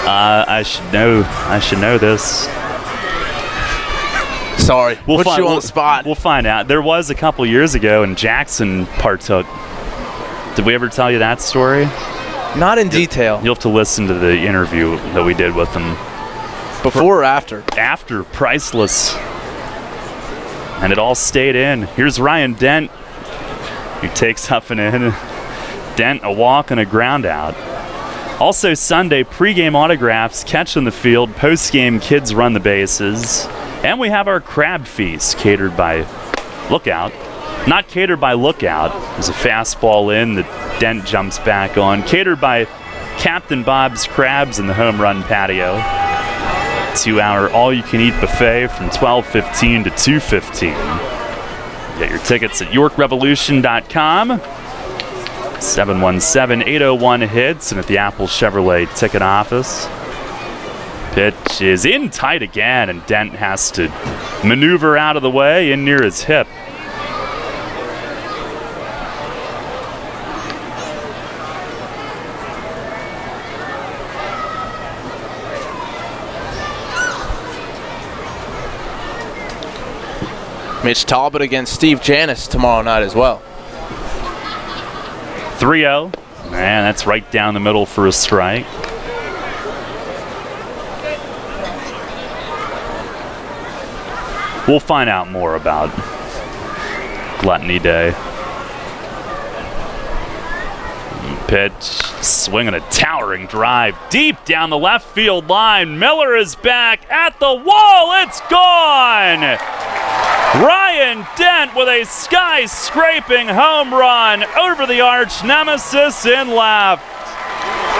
I should know this. Sorry, put you on the spot. We'll find out. There was a couple years ago, and Jackson partook. Did we ever tell you that story? Not in detail. You'll have to listen to the interview that we did with him. Before or after? After. Priceless. And it all stayed in. Here's Ryan Dent. He takes up and in. Dent, a walk and a ground out. Also Sunday, pregame autographs, catch on the field, postgame kids run the bases. And we have our crab feast catered by Lookout. Not catered by Lookout. There's a fastball in that Dent jumps back on. Catered by Captain Bob's Crabs in the home run patio. 2-hour all-you-can-eat buffet from 12:15 to 2:15. Get your tickets at YorkRevolution.com. 717-801-HITS and at the Apple Chevrolet ticket office. Pitch is in tight again, and Dent has to maneuver out of the way in near his hip. Mitch Talbot against Steve Janis tomorrow night as well. 3-0. Man, that's right down the middle for a strike. We'll find out more about Gluttony Day. Pitch, swinging a towering drive deep down the left field line. Miller is back at the wall. It's gone. Ryan Dent with a sky-scraping home run over the arch nemesis in left.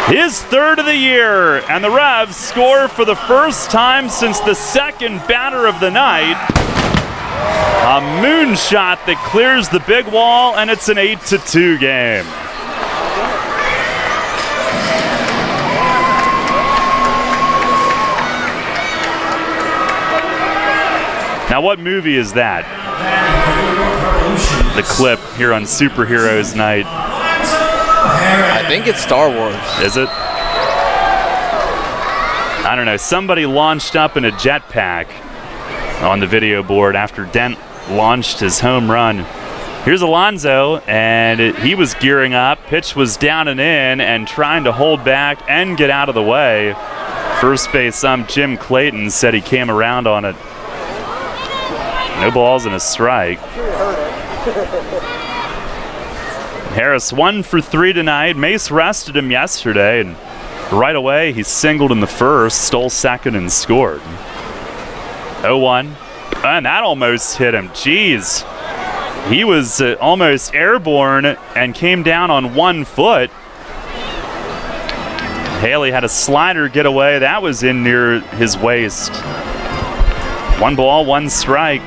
His third of the year, and the Revs score for the first time since the second batter of the night. A moonshot that clears the big wall, and it's an 8-2 game. Now, what movie is that? The clip here on Superheroes Night. I think it's Star Wars. Is it? I don't know. Somebody launched up in a jetpack on the video board after Dent launched his home run. Here's Alonso, and he was gearing up. Pitch was down and in and trying to hold back and get out of the way. First base Jim Clayton said he came around on it. No balls and a strike. Harris 1 for 3 tonight. Mace rested him yesterday, and right away he singled in the first, stole second, and scored. 0-1. And that almost hit him. Jeez. He was almost airborne and came down on 1 foot. Haley had a slider get away. That was in near his waist. 1 ball, 1 strike.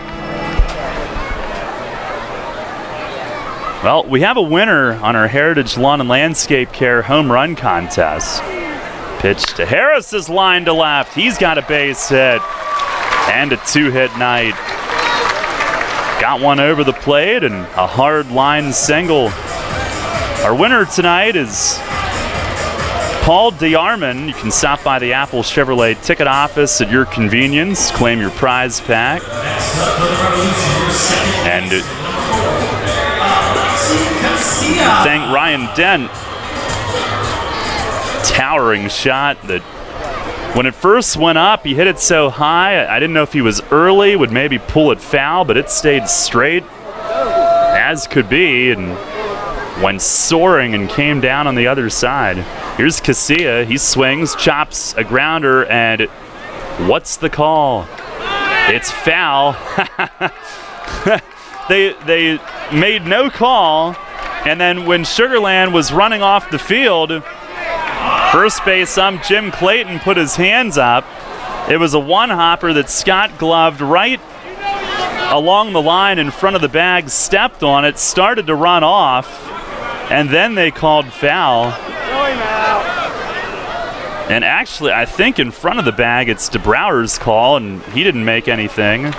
Well, we have a winner on our Heritage Lawn and Landscape Care home run contest. Pitch to Harris's line to left. He's got a base hit and a 2-hit night. Got one over the plate and a hard line single. Our winner tonight is Paul DeArmond. You can stop by the Apple Chevrolet ticket office at your convenience. Claim your prize pack. And thank Ryan Dent. Towering shot that when it first went up, he hit it so high, I didn't know if he was early, would maybe pull it foul, but it stayed straight as could be and went soaring and came down on the other side. Here's Casilla. He swings, chops a grounder, and what's the call? It's foul. They made no call. And then when Sugar Land was running off the field, first base Jim Clayton put his hands up. It was a one-hopper that Scott gloved right along the line in front of the bag, stepped on it, started to run off, and then they called foul. And actually, I think in front of the bag, it's DeBrouwer's call, and he didn't make anything.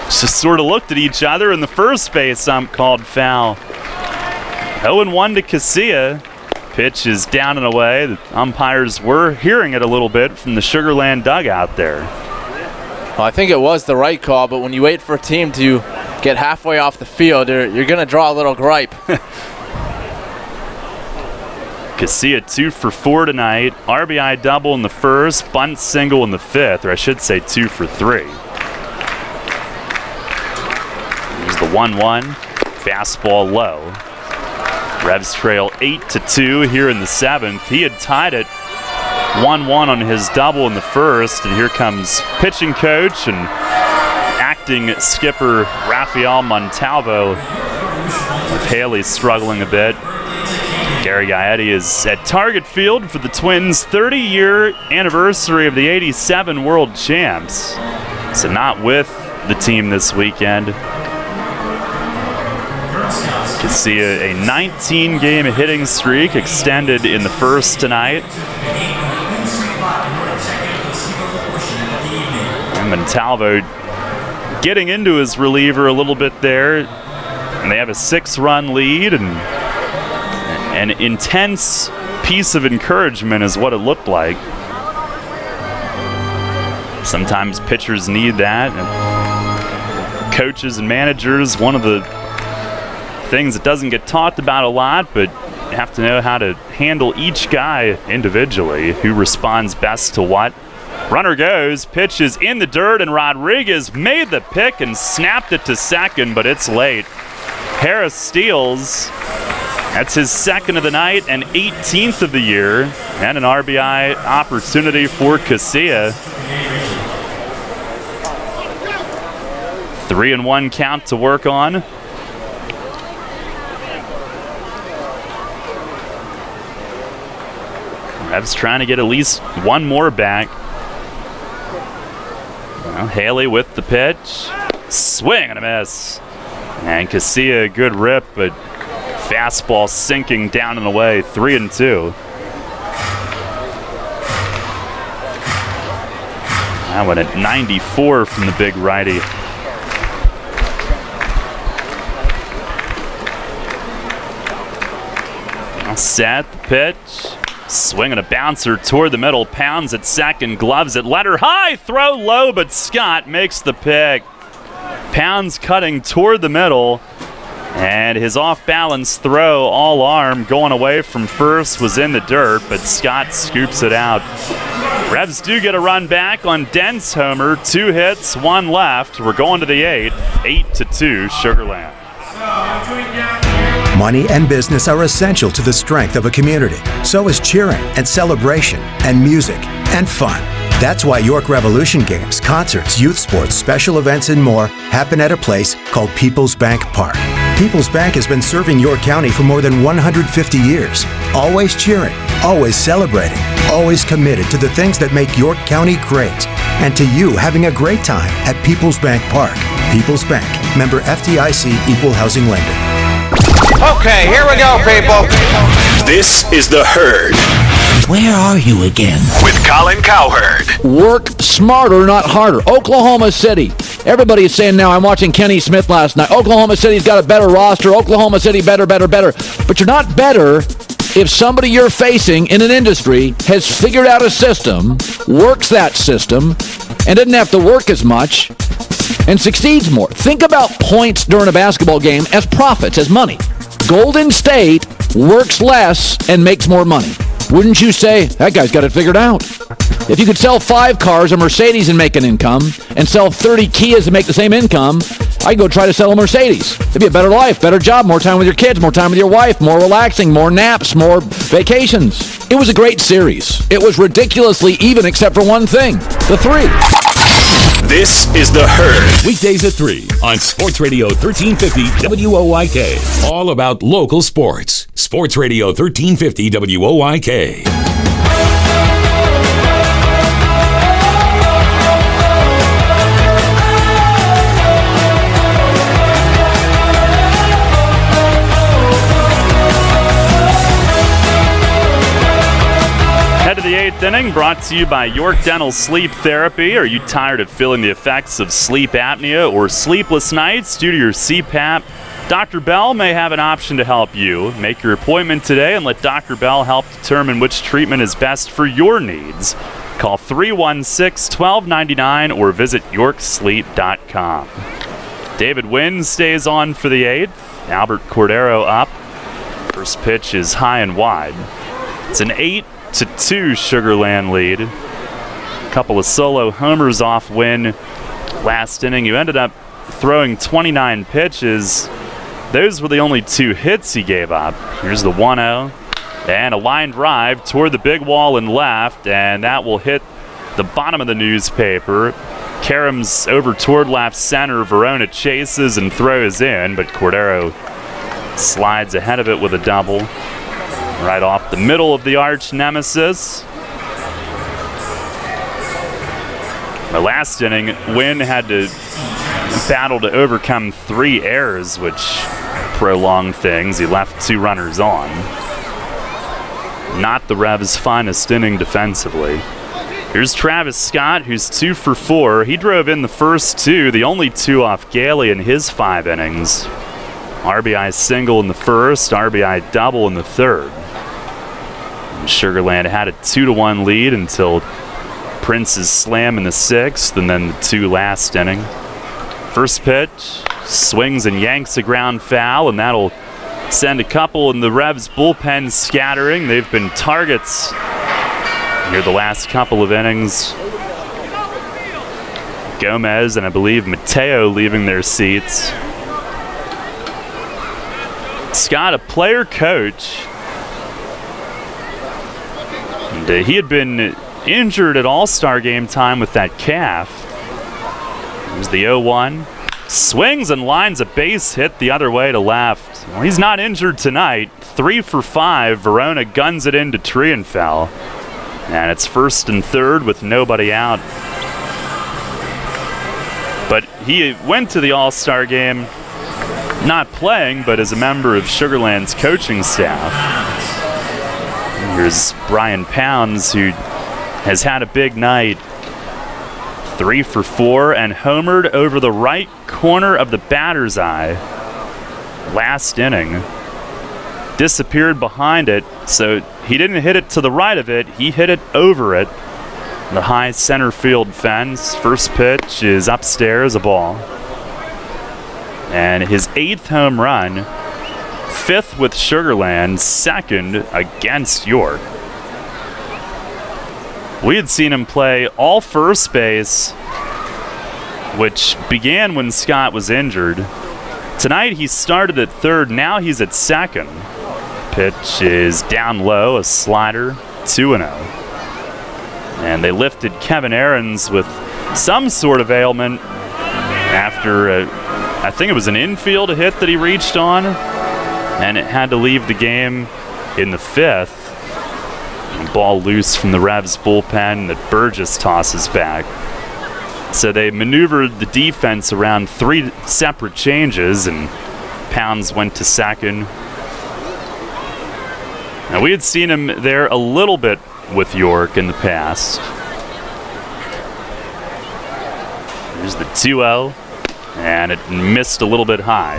Just sort of looked at each other, and the first base ump called foul. 0-1 to Casilla. Pitch is down and away. The umpires were hearing it a little bit from the Sugar Land dugout there. Well, I think it was the right call, but when you wait for a team to get halfway off the field, you're going to draw a little gripe. Casilla 2 for 4 tonight. RBI double in the first, bunt single in the fifth, or I should say 2 for 3. Here's the 1-1, fastball low. Revs trail 8-2 here in the seventh. He had tied it 1-1 on his double in the first, and here comes pitching coach and acting skipper Rafael Montalvo, with Haley struggling a bit. Gary Gaetti is at Target Field for the Twins' 30-year anniversary of the '87 World Champs. So not with the team this weekend. You can see a 19-game hitting streak extended in the first tonight. And Montalvo getting into his reliever a little bit there. And they have a 6-run lead, and an intense piece of encouragement is what it looked like. Sometimes pitchers need that. And coaches and managers, one of the things that doesn't get talked about a lot, but you have to know how to handle each guy individually, who responds best to what. Runner goes, pitch is in the dirt, and Rodriguez made the pick and snapped it to second, but it's late. Harris steals. That's his second of the night and 18th of the year, and an RBI opportunity for Casilla. 3-1 count to work on. Revs trying to get at least one more back. Well, Haley with the pitch. Swing and a miss. And Casilla, a good rip, but fastball sinking down and away, 3-2. That one at 94 from the big righty. Now set, the pitch. Swinging a bouncer toward the middle, pounds at second, gloves it, letter high, throw low, but Scott makes the pick. Pounds cutting toward the middle. And his off-balance throw, all arm, going away from first, was in the dirt, but Scott scoops it out. Revs do get a run back on Dent's homer. 2 hits, 1 left. We're going to the 8th. 8-2, Sugar Land. Money and business are essential to the strength of a community. So is cheering and celebration and music and fun. That's why York Revolution games, concerts, youth sports, special events, and more happen at a place called People's Bank Park. People's Bank has been serving York County for more than 150 years. Always cheering, always celebrating, always committed to the things that make York County great. And to you having a great time at People's Bank Park. People's Bank, member FDIC, equal housing lender. Okay, here we go, people. This is The Herd. Where are you again? With Colin Cowherd. Work smarter, not harder. Oklahoma City. Everybody is saying now, I'm watching Kenny Smith last night. Oklahoma City's got a better roster. Oklahoma City better. But you're not better if somebody you're facing in an industry has figured out a system, works that system, and doesn't have to work as much, and succeeds more. Think about points during a basketball game as profits, as money. Golden State works less and makes more money. Wouldn't you say, that guy's got it figured out? If you could sell 5 cars, a Mercedes, and make an income, and sell 30 Kias and make the same income, I'd go try to sell a Mercedes. It'd be a better life, better job, more time with your kids, more time with your wife, more relaxing, more naps, more vacations. It was a great series. It was ridiculously even except for one thing, the 3. This is The Herd. Weekdays at 3 on Sports Radio 1350 WOYK. All about local sports. Sports Radio 1350 WOYK. 8th inning brought to you by York Dental Sleep Therapy. Are you tired of feeling the effects of sleep apnea or sleepless nights due to your CPAP? Dr. Bell may have an option to help you. Make your appointment today and let Dr. Bell help determine which treatment is best for your needs. Call 316-1299 or visit yorksleep.com. David Wynn stays on for the 8th. Albert Cordero up. First pitch is high and wide. It's an 8-2 Sugar Land lead. A couple of solo homers off Wynn last inning. You ended up throwing 29 pitches. Those were the only 2 hits he gave up. Here's the 1-0. And a line drive toward the big wall and left, and that will hit the bottom of the newspaper. Karams over toward left center. Verona chases and throws in, but Cordero slides ahead of it with a double. Right off the middle of the arch nemesis. The last inning, Wynn had to battle to overcome 3 errors, which prolonged things. He left 2 runners on. Not the Revs' finest inning defensively. Here's Travis Scott, who's 2 for 4. He drove in the first 2, the only 2 off Gailey in his 5 innings. RBI single in the first, RBI double in the third. And Sugar Land had a 2-1 lead until Prince's slam in the 6th, and then the 2 last inning. First pitch, swings and yanks a ground foul, and that'll send a couple in the Revs bullpen scattering. They've been targets here the last couple of innings. Gomez and I believe Mateo leaving their seats. Scott, a player coach. And, he had been injured at All-Star game time with that calf. Here's the 0-1. Swings and lines a base hit the other way to left. Well, he's not injured tonight. 3 for 5. Verona guns it into Trienfeld. And it's first and third with nobody out. But he went to the All-Star game not playing, but as a member of Sugar Land's coaching staff. Here's Brian Pounds, who has had a big night. 3 for 4 and homered over the right corner of the batter's eye last inning. Disappeared behind it, so he didn't hit it to the right of it, he hit it over it. The high center field fence. First pitch is upstairs, a ball. And his 8th home run, 5th with Sugar Land, 2nd against York. We had seen him play all first base, which began when Scott was injured. Tonight he started at 3rd, now he's at 2nd. Pitch is down low, a slider, 2-0. And they lifted Kevin Aarons with some sort of ailment after, I think it was an infield hit that he reached on, and it had to leave the game in the 5th. Ball loose from the Revs bullpen that Burgess tosses back. So they maneuvered the defense around 3 separate changes, and Pounds went to 2nd. Now, we had seen him there a little bit with York in the past. There's the 2-0, and it missed a little bit high.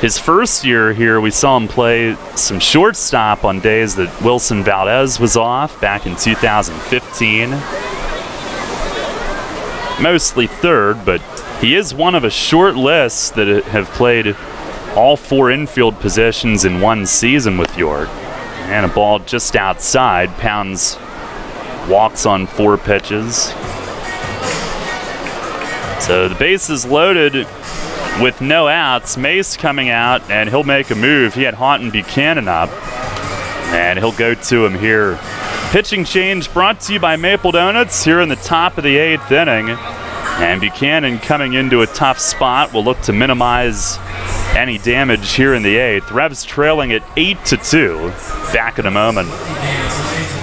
His first year here, we saw him play some shortstop on days that Wilson Valdez was off back in 2015. Mostly 3rd, but he is one of a short list that have played all 4 infield positions in one season with York. And a ball just outside. Pounds walks on 4 pitches. So the base is loaded with no outs. Mace coming out, and he'll make a move. He had Haunton Buchanan up, and he'll go to him here. Pitching change brought to you by Maple Donuts here in the top of the 8th inning. And Buchanan coming into a tough spot will look to minimize any damage here in the 8th. Revs trailing at 8-2. Back in a moment.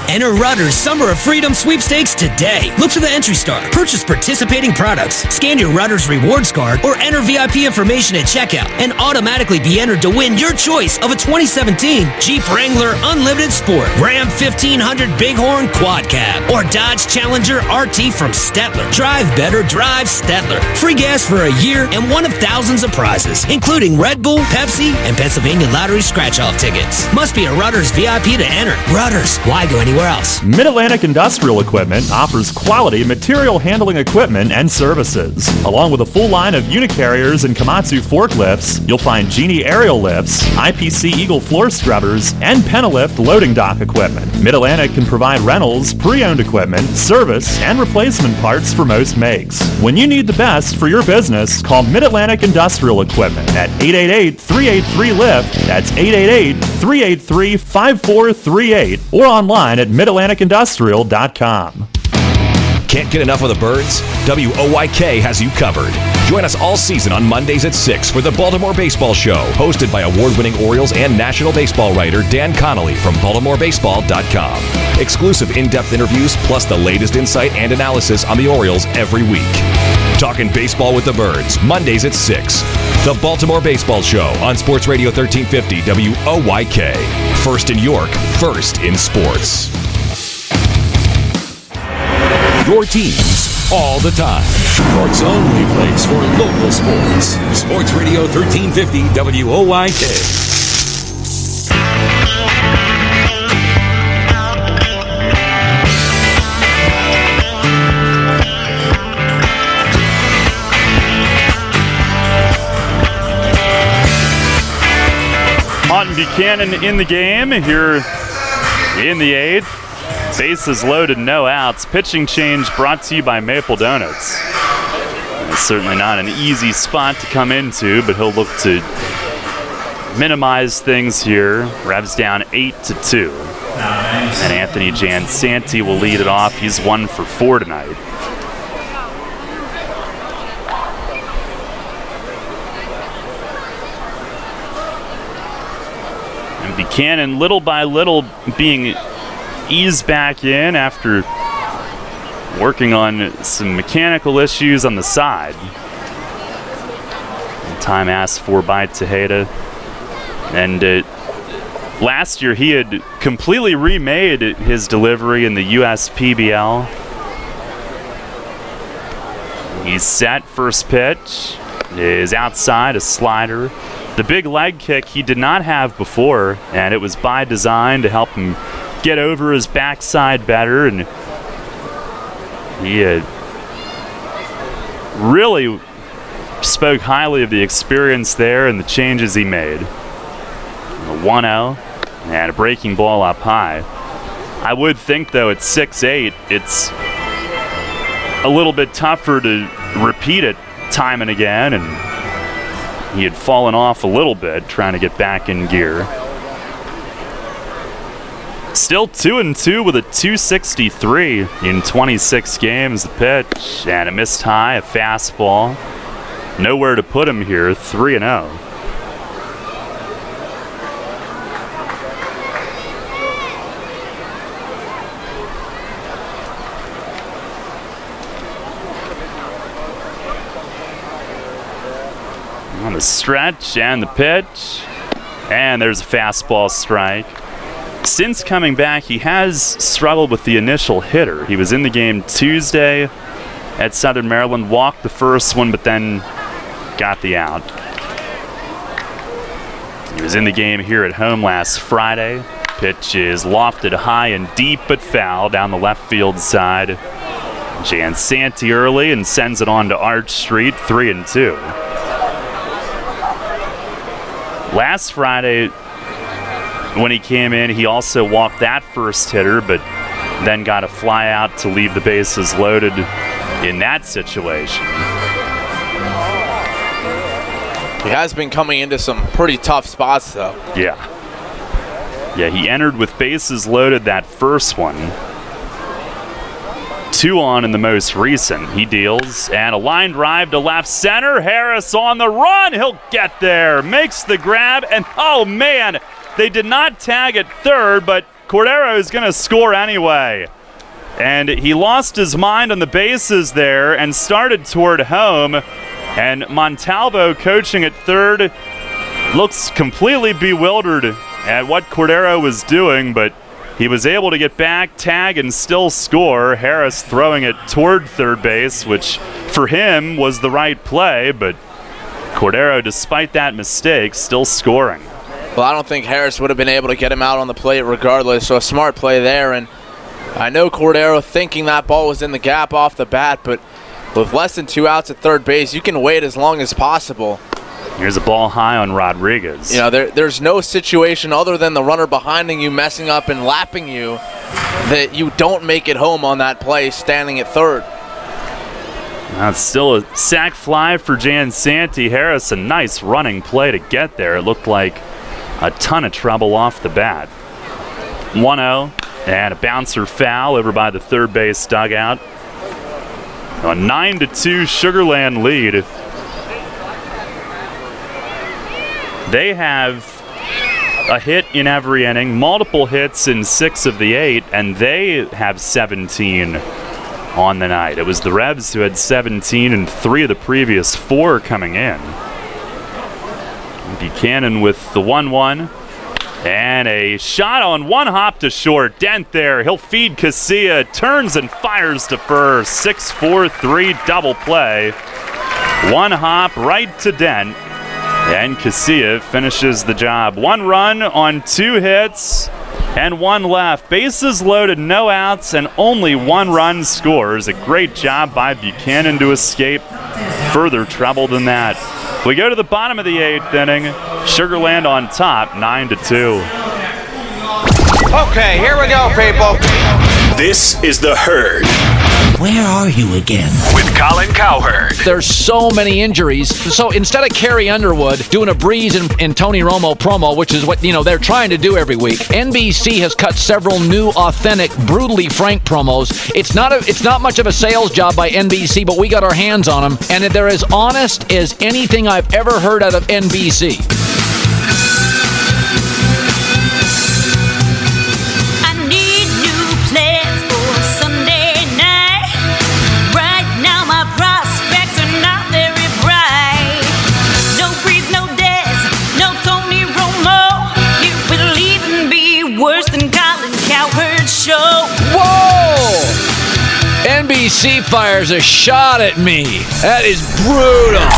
Enter Rudder's Summer of Freedom Sweepstakes today. Look for the entry star, purchase participating products, scan your Rudder's rewards card, or enter VIP information at checkout and automatically be entered to win your choice of a 2017 Jeep Wrangler Unlimited Sport, Ram 1500 Bighorn Quad Cab, or Dodge Challenger RT from Stettler. Drive better, drive Stettler. Free gas for a year and one of thousands of prizes, including Red Bull, Pepsi, and Pennsylvania Lottery scratch-off tickets. Must be a Rudder's VIP to enter. Rudder's, why go anywhere else? Mid-Atlantic Industrial Equipment offers quality material handling equipment and services. Along with a full line of Unicarriers and Komatsu forklifts, you'll find Genie aerial lifts, IPC Eagle floor scrubbers, and Penalift loading dock equipment. Mid-Atlantic can provide rentals, pre-owned equipment, service, and replacement parts for most makes. When you need the best for your business, call Mid-Atlantic Industrial Equipment at 888-383-LIFT. That's 888-383-5438 or online at midatlanticindustrial.com. Can't get enough of the birds? WOYK has you covered. Join us all season on Mondays at 6 for the Baltimore Baseball Show, hosted by award-winning Orioles and National Baseball writer Dan Connolly from BaltimoreBaseball.com. Exclusive in-depth interviews plus the latest insight and analysis on the Orioles every week. Talking baseball with the birds, Mondays at 6. The Baltimore Baseball Show on Sports Radio 1350 WOYK. First in York, first in sports. Your teams all the time. York's only place for local sports. Sports Radio 1350 WOYK. Martin Buchanan in the game here in the 8th. Bases loaded, no outs. Pitching change brought to you by Maple Donuts. It's certainly not an easy spot to come into, but he'll look to minimize things here. Revs down 8-2. And Anthony Jansanti will lead it off. He's 1 for 4 tonight. And Buchanan, little by little, being eased back in after working on some mechanical issues on the side. Time asked for by Tejeda. And last year he had completely remade his delivery in the USPBL. He's set, first pitch is outside, a slider. The big leg kick he did not have before, and it was by design to help him get over his backside better, and he really spoke highly of the experience there and the changes he made. A 1-0 and a breaking ball up high. I would think, though, at 6-8, it's a little bit tougher to repeat it time and again, and he had fallen off a little bit trying to get back in gear. Still 2-2 with a 263 in 26 games. The pitch and a missed high, a fastball. Nowhere to put him here, 3-0. On the stretch and the pitch. And there's a fastball strike. Since coming back, he has struggled with the initial hitter. He was in the game Tuesday at Southern Maryland, walked the first one, but then got the out. He was in the game here at home last Friday. Pitch is lofted high and deep, but foul down the left field side. Jansanti early and sends it on to Arch Street, 3-2. Last Friday, when he came in, he also walked that first hitter, but then got a fly out to leave the bases loaded in that situation. He has been coming into some pretty tough spots, though. Yeah, he entered with bases loaded that first one. 2 on in the most recent. He deals, and a line drive to left center. Harris on the run. He'll get there. Makes the grab, and oh man, they did not tag at third, but Cordero is going to score anyway. And he lost his mind on the bases there and started toward home. And Montalvo, coaching at third, looks completely bewildered at what Cordero was doing, but he was able to get back, tag, and still score. Harris throwing it toward third base, which for him was the right play, but Cordero, despite that mistake, still scoring. Well, I don't think Harris would have been able to get him out on the plate regardless, so a smart play there. And I know Cordero thinking that ball was in the gap off the bat, but with less than 2 outs at third base, you can wait as long as possible. Here's a ball high on Rodriguez. You know, there's no situation other than the runner behind you messing up and lapping you that you don't make it home on that play standing at third. That's still a sac fly for Jan Santi. Harris, a nice running play to get there. It looked like a ton of trouble off the bat. 1-0. And a bouncer foul over by the third base dugout. A 9-2 Sugar Land lead. They have a hit in every inning, multiple hits in 6 of the 8, and they have 17 on the night. It was the Revs who had 17 in 3 of the previous 4 coming in. Buchanan with the 1-1. And a shot on one hop to short. Dent there. He'll feed Casilla. Turns and fires to first. 6-4-3 double play. One hop right to Dent. And Casilla finishes the job. 1 run on 2 hits and 1 left. Bases loaded, no outs, and only 1 run scores. A great job by Buchanan to escape further trouble than that. We go to the bottom of the 8th inning. Sugar Land on top, 9-2. Okay, here we go, people. This is The Herd. Where are you again? With Colin Cowherd. There's so many injuries. So instead of Carrie Underwood doing a Breeze and Tony Romo promo, which is what they're trying to do every week, NBC has cut several new, authentic, brutally frank promos. It's not much of a sales job by NBC, but we got our hands on them, and they're as honest as anything I've ever heard out of NBC. NBC fires a shot at me. That is brutal.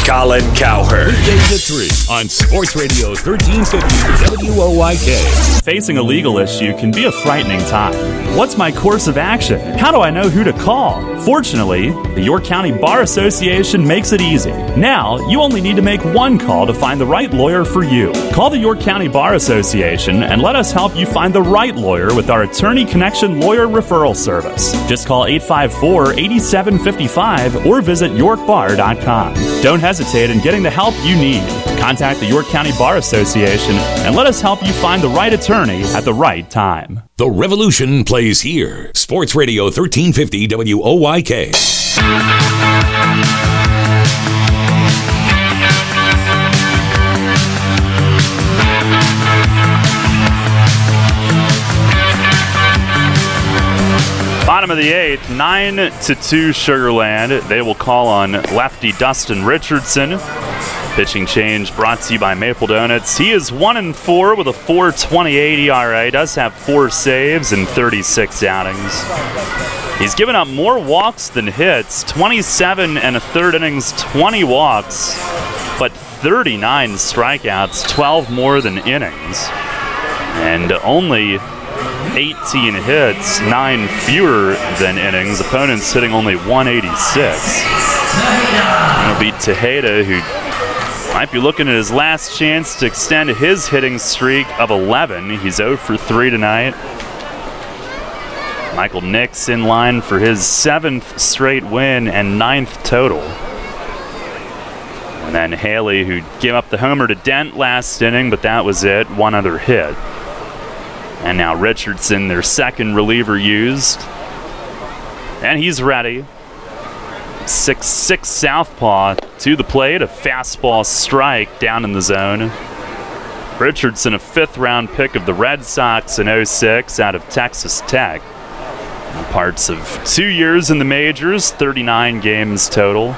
Colin Cowherd. Weekdays at 3 on Sports Radio 1350 WOYK. Facing a legal issue can be a frightening time. What's my course of action? How do I know who to call? Fortunately, the York County Bar Association makes it easy. Now, you only need to make 1 call to find the right lawyer for you. Call the York County Bar Association and let us help you find the right lawyer with our Attorney Connection Lawyer Referral Service. Just call 854-8755 or visit yorkbar.com. Don't hesitate in getting the help you need. Contact the York County Bar Association and let us help you find the right attorney at the right time. The Revolution plays here. Sports Radio 1350 WOYK. Bottom of the 8th, 9-2 Sugar Land. They will call on lefty Dustin Richardson. Pitching change brought to you by Maple Donuts. He is 1-4 with a 4.28 ERA. Does have 4 saves in 36 outings. He's given up more walks than hits. 27 and a third innings, 20 walks, but 39 strikeouts, 12 more than innings. And only 18 hits, 9 fewer than innings. Opponents hitting only 186. It'll be Tejeda, who might be looking at his last chance to extend his hitting streak of 11. He's 0 for 3 tonight. Michael Nix in line for his 7th straight win and 9th total. And then Haley, who gave up the homer to Dent last inning, but that was it. 1 other hit. And now Richardson, their second reliever used. And he's ready. 6'6" southpaw to the plate. A fastball strike down in the zone. Richardson, a 5th-round pick of the Red Sox in 06 out of Texas Tech. Parts of 2 years in the majors, 39 games total.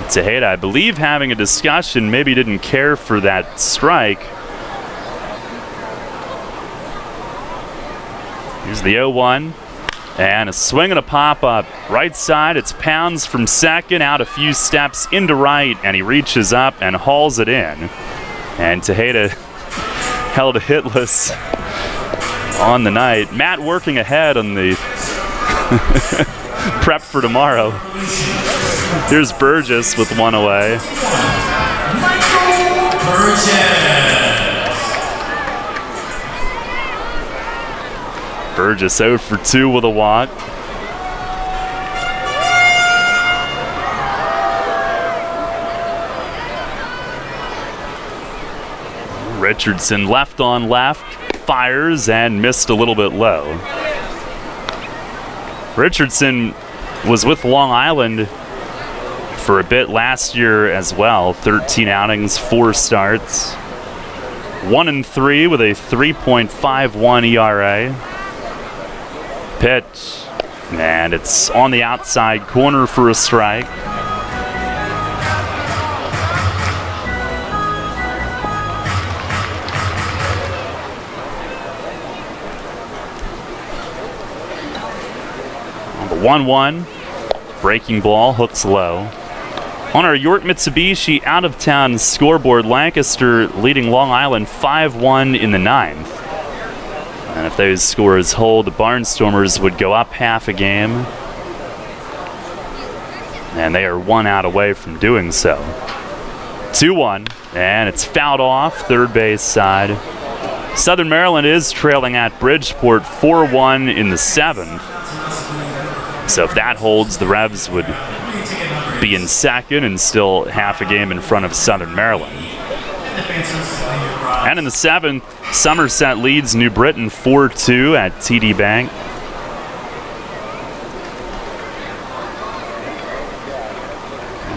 Tejeda, I believe, having a discussion, maybe didn't care for that strike. Here's the 0-1. And a swing and a pop-up. Right side, it's Pounds from second, out a few steps into right, and he reaches up and hauls it in. And Tejeda held hitless on the night. Matt working ahead on the prep for tomorrow. Here's Burgess with one away. Burgess 0 for 2 with a walk. Richardson left on left, fires and missed a little bit low. Richardson was with Long Island for a bit last year as well. 13 outings, 4 starts. 1-3 with a 3.51 ERA. Pitch, and it's on the outside corner for a strike. On the 1-1, breaking ball, hooks low. On our York Mitsubishi out-of-town scoreboard, Lancaster leading Long Island 5-1 in the 9th. And if those scores hold, the Barnstormers would go up half a game. And they are 1 out away from doing so. 2-1, and it's fouled off, third base side. Southern Maryland is trailing at Bridgeport 4-1 in the 7th. So if that holds, the Revs would be in second and still half a game in front of Southern Maryland. And in the 7th, Somerset leads New Britain 4-2 at TD Bank.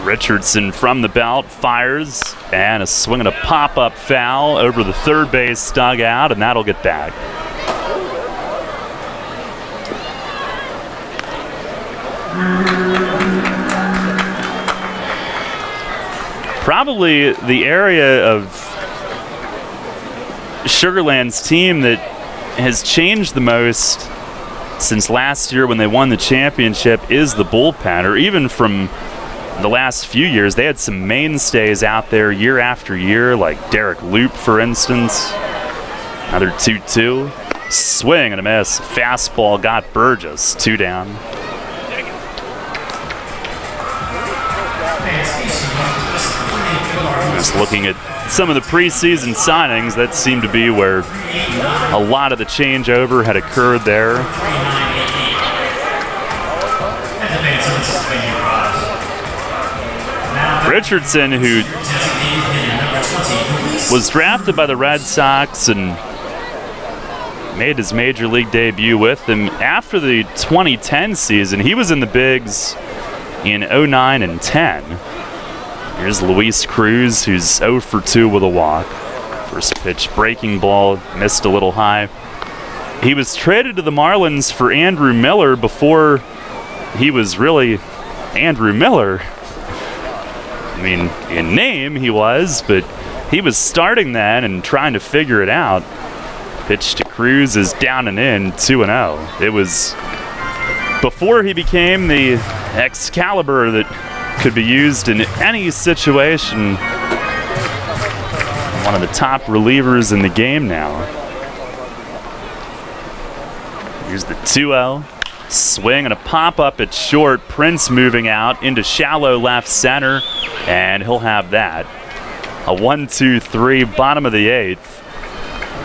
Richardson from the belt fires, and a swing and a pop-up foul over the third base dugout, and that'll get back. Probably the area of Sugar Land's team that has changed the most since last year when they won the championship is the bullpen, or even from the last few years. They had some mainstays out there year after year, like Derek Loop, for instance. Another 2-2. Swing and a miss. Fastball got Burgess. 2 down. Just looking at some of the preseason signings, that seemed to be where a lot of the changeover had occurred there. Richardson, who was drafted by the Red Sox and made his major league debut with them after the 2010 season. He was in the bigs in 09 and 10. Here's Luis Cruz, who's 0 for 2 with a walk. First pitch, breaking ball, missed a little high. He was traded to the Marlins for Andrew Miller before he was really Andrew Miller. I mean, in name he was, but he was starting then and trying to figure it out. Pitch to Cruz is down and in, 2-0. It was before he became the Excalibur that could be used in any situation. One of the top relievers in the game now. Here's the 2-0. Swing and a pop-up at short. Prince moving out into shallow left center, and he'll have that. A 1-2-3, bottom of the 8th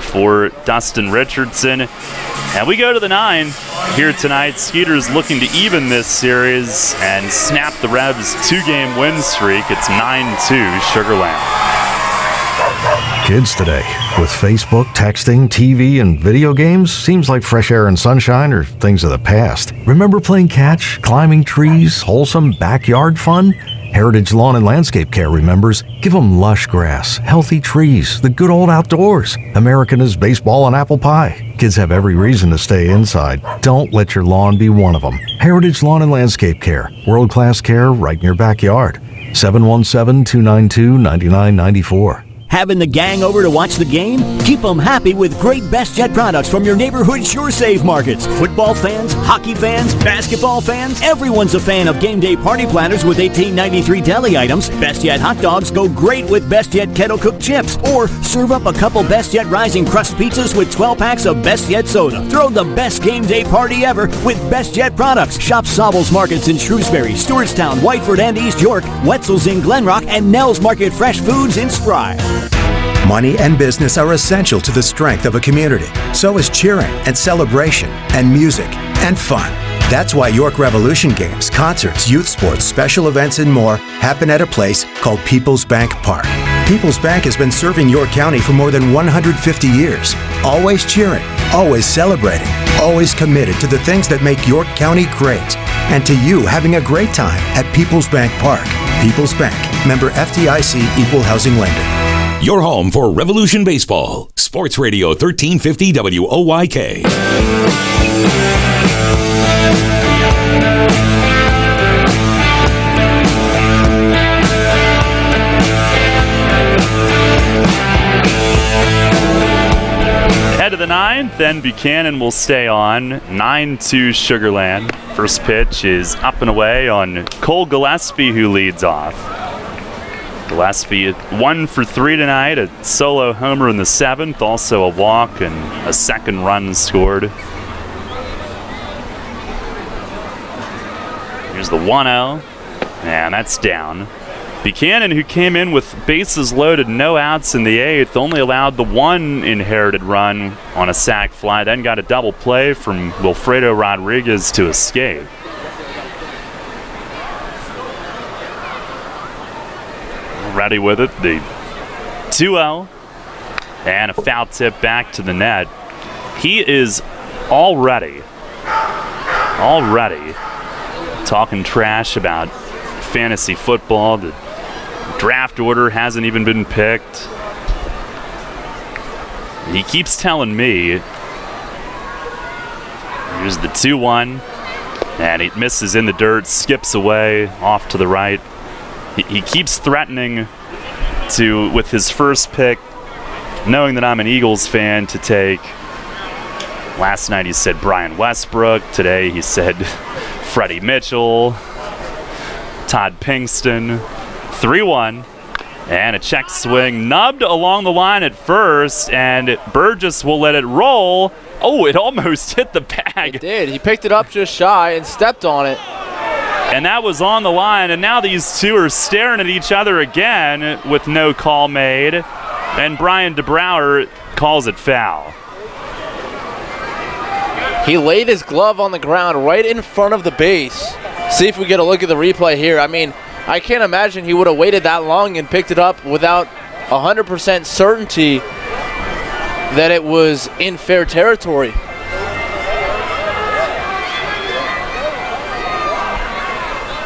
for Dustin Richardson. And we go to the 9th here tonight. Skeeter's looking to even this series and snap the Revs' 2-game win streak. It's 9-2 Sugar Land. Kids today, with Facebook, texting, TV, and video games, seems like fresh air and sunshine are things of the past. Remember playing catch, climbing trees, wholesome backyard fun? Heritage Lawn and Landscape Care remembers, give them lush grass, healthy trees, the good old outdoors. American is baseball and apple pie. Kids have every reason to stay inside. Don't let your lawn be one of them. Heritage Lawn and Landscape Care. World-class care right in your backyard. 717-292-9994. Having the gang over to watch the game? Keep them happy with great BestJet products from your neighborhood SureSave markets. Football fans, hockey fans, basketball fans, everyone's a fan of game day party planners with $18.93 deli items. BestJet hot dogs go great with BestJet kettle cooked chips. Or serve up a couple BestJet Rising Crust pizzas with 12 packs of BestJet soda. Throw the best game day party ever with BestJet products. Shop Sobel's Markets in Shrewsbury, Stewartstown, Whiteford, and East York, Wetzel's in Glenrock, and Nell's Market Fresh Foods in Spry. Money and business are essential to the strength of a community. So is cheering and celebration and music and fun. That's why York Revolution games, concerts, youth sports, special events, and more happen at a place called People's Bank Park. People's Bank has been serving York County for more than 150 years. Always cheering, always celebrating, always committed to the things that make York County great. And to you having a great time at People's Bank Park. People's Bank, member FDIC, equal housing lender. Your home for Revolution Baseball. Sports Radio 1350 WOYK. Head of the ninth, then Buchanan will stay on. 9-2 Sugar Land. First pitch is up and away on Cole Gillespie, who leads off. Gillespie 1 for 3 tonight, a solo homer in the 7th, also a walk and a second run scored. Here's the 1-0, and that's down. Buchanan, who came in with bases loaded, no outs in the 8th, only allowed the 1 inherited run on a sac fly, then got a double play from Wilfredo Rodriguez to escape. Ready with it, the 2-0, and a foul tip back to the net. He is already talking trash about fantasy football. The draft order hasn't even been picked. He keeps telling me. Here's the 2-1, and he misses in the dirt, skips away off to the right. He keeps threatening to, with his first pick, knowing that I'm an Eagles fan, to take. Last night he said Brian Westbrook. Today he said Freddie Mitchell, Todd Pinkston. 3-1, and a check swing, nubbed along the line at first, and Burgess will let it roll. Oh, it almost hit the bag. It did. He picked it up just shy and stepped on it. And that was on the line, and now these two are staring at each other again with no call made, and Brian DeBrouwer calls it foul. He laid his glove on the ground right in front of the base. See if we get a look at the replay here. I mean, I can't imagine he would have waited that long and picked it up without 100% certainty that it was in fair territory.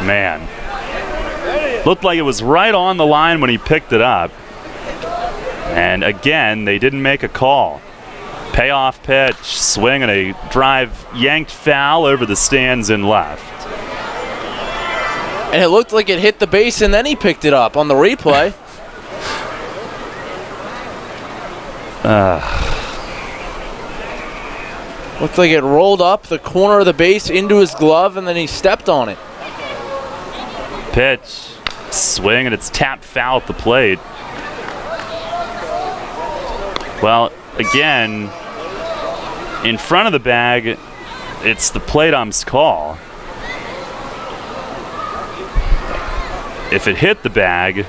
Man, looked like it was right on the line when he picked it up. And again, they didn't make a call. Payoff pitch, swing and a drive yanked foul over the stands in left. And it looked like it hit the base and then he picked it up on the replay. Looked like it rolled up the corner of the base into his glove and then he stepped on it. Pitch, swing, and it's tapped foul at the plate. Well, again, in front of the bag, it's the plate ump's call. If it hit the bag,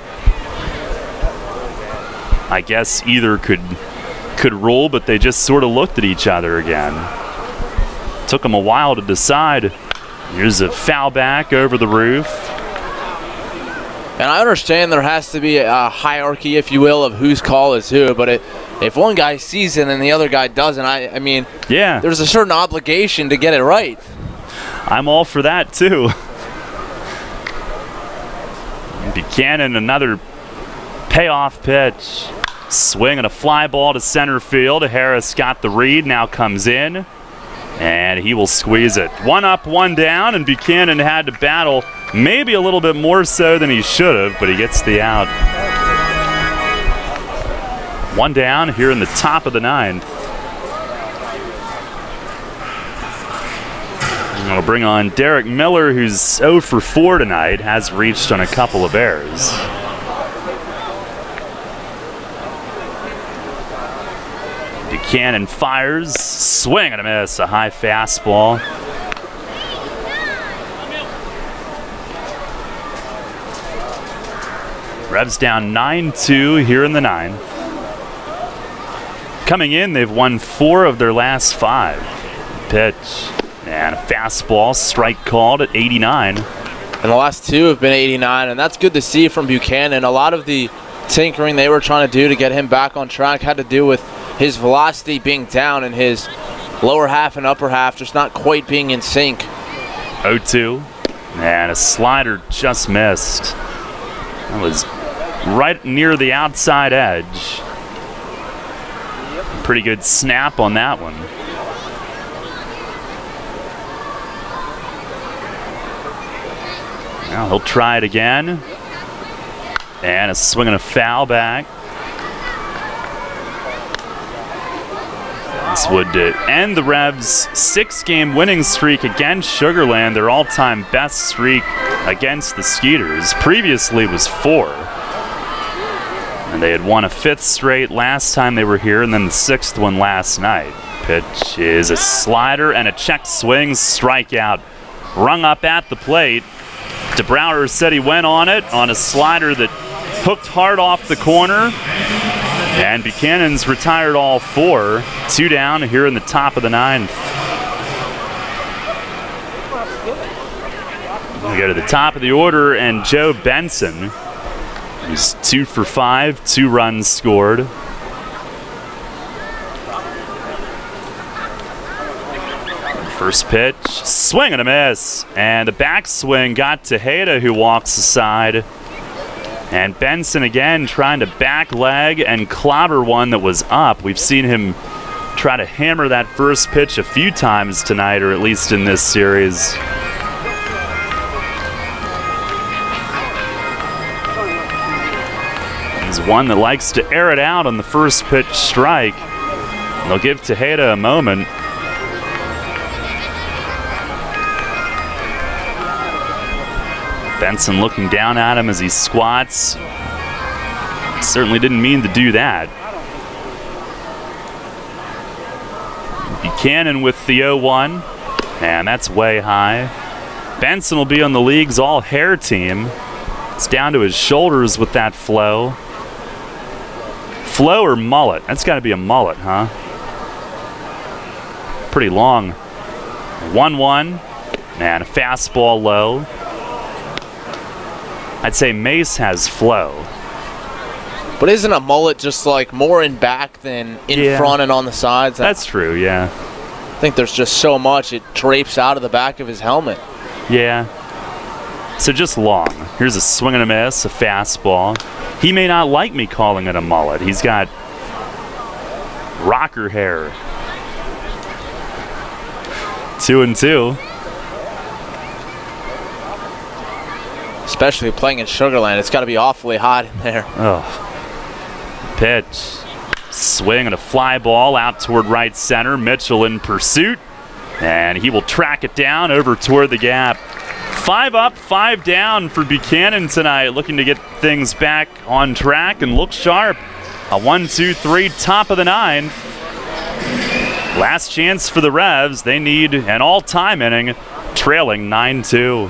I guess either could rule, but they just sort of looked at each other again. Took them a while to decide. Here's a foul back over the roof. And I understand there has to be a hierarchy, if you will, of whose call is who, but if one guy sees it and the other guy doesn't, I mean, yeah, there's a certain obligation to get it right. I'm all for that, too. Buchanan, another payoff pitch. Swing and a fly ball to center field. Harris got the read, now comes in, and he will squeeze it. 1 up, 1 down, and Buchanan had to battle maybe a little bit more so than he should have, but he gets the out. 1 down here in the top of the 9th. We'll bring on Derek Miller, who's 0 for 4 tonight, has reached on a couple of errors. Buchanan fires, swing and a miss, a high fastball. Revs down 9-2 here in the 9th. Coming in, they've won 4 of their last 5. Pitch and a fastball, strike called at 89. And the last 2 have been 89, and that's good to see from Buchanan. A lot of the tinkering they were trying to do to get him back on track had to do with his velocity being down and his lower half and upper half just not quite being in sync. 0-2, and a slider just missed. That was right near the outside edge. Pretty good snap on that one. Now he'll try it again. And a swing and a foul back. This would end the Revs' 6-game winning streak against Sugar Land, their all-time best streak against the Skeeters. Previously was 4. And they had won a 5th straight last time they were here, and then the 6th one last night. Pitch is a slider and a check swing, strikeout. Rung up at the plate. DeBrouwer said he went on it on a slider that hooked hard off the corner. And Buchanan's retired all 4. 2 down here in the top of the 9th. We go to the top of the order, and Joe Benson is 2 for 5, 2 runs scored. First pitch, swing and a miss. And the backswing got Tejeda, who walks aside. And Benson again trying to back leg and clobber one that was up. We've seen him try to hammer that first pitch a few times tonight, or at least in this series. He's one that likes to air it out on the first pitch strike. They'll give Tejeda a moment. Benson looking down at him as he squats. Certainly didn't mean to do that. Buchanan with the 0-1, and that's way high. Benson will be on the league's all-hair team. It's down to his shoulders with that flow. Flow or mullet? That's got to be a mullet, huh? Pretty long. 1-1, and a fastball low. I'd say Mace has flow. But isn't a mullet just like more in back than in front and on the sides? That's true, yeah. I think there's just so much it drapes out of the back of his helmet. Yeah. So just long. Here's a swing and a miss, a fastball. He may not like me calling it a mullet. He's got rocker hair. 2-2. Especially playing in Sugar Land, it's got to be awfully hot in there. Oh. Pitch. Swing and a fly ball out toward right center. Mitchell in pursuit. And he will track it down over toward the gap. 5 up, 5 down for Buchanan tonight. Looking to get things back on track and look sharp. A 1-2-3 top of the 9th. Last chance for the Revs. They need an all-time inning, trailing 9-2.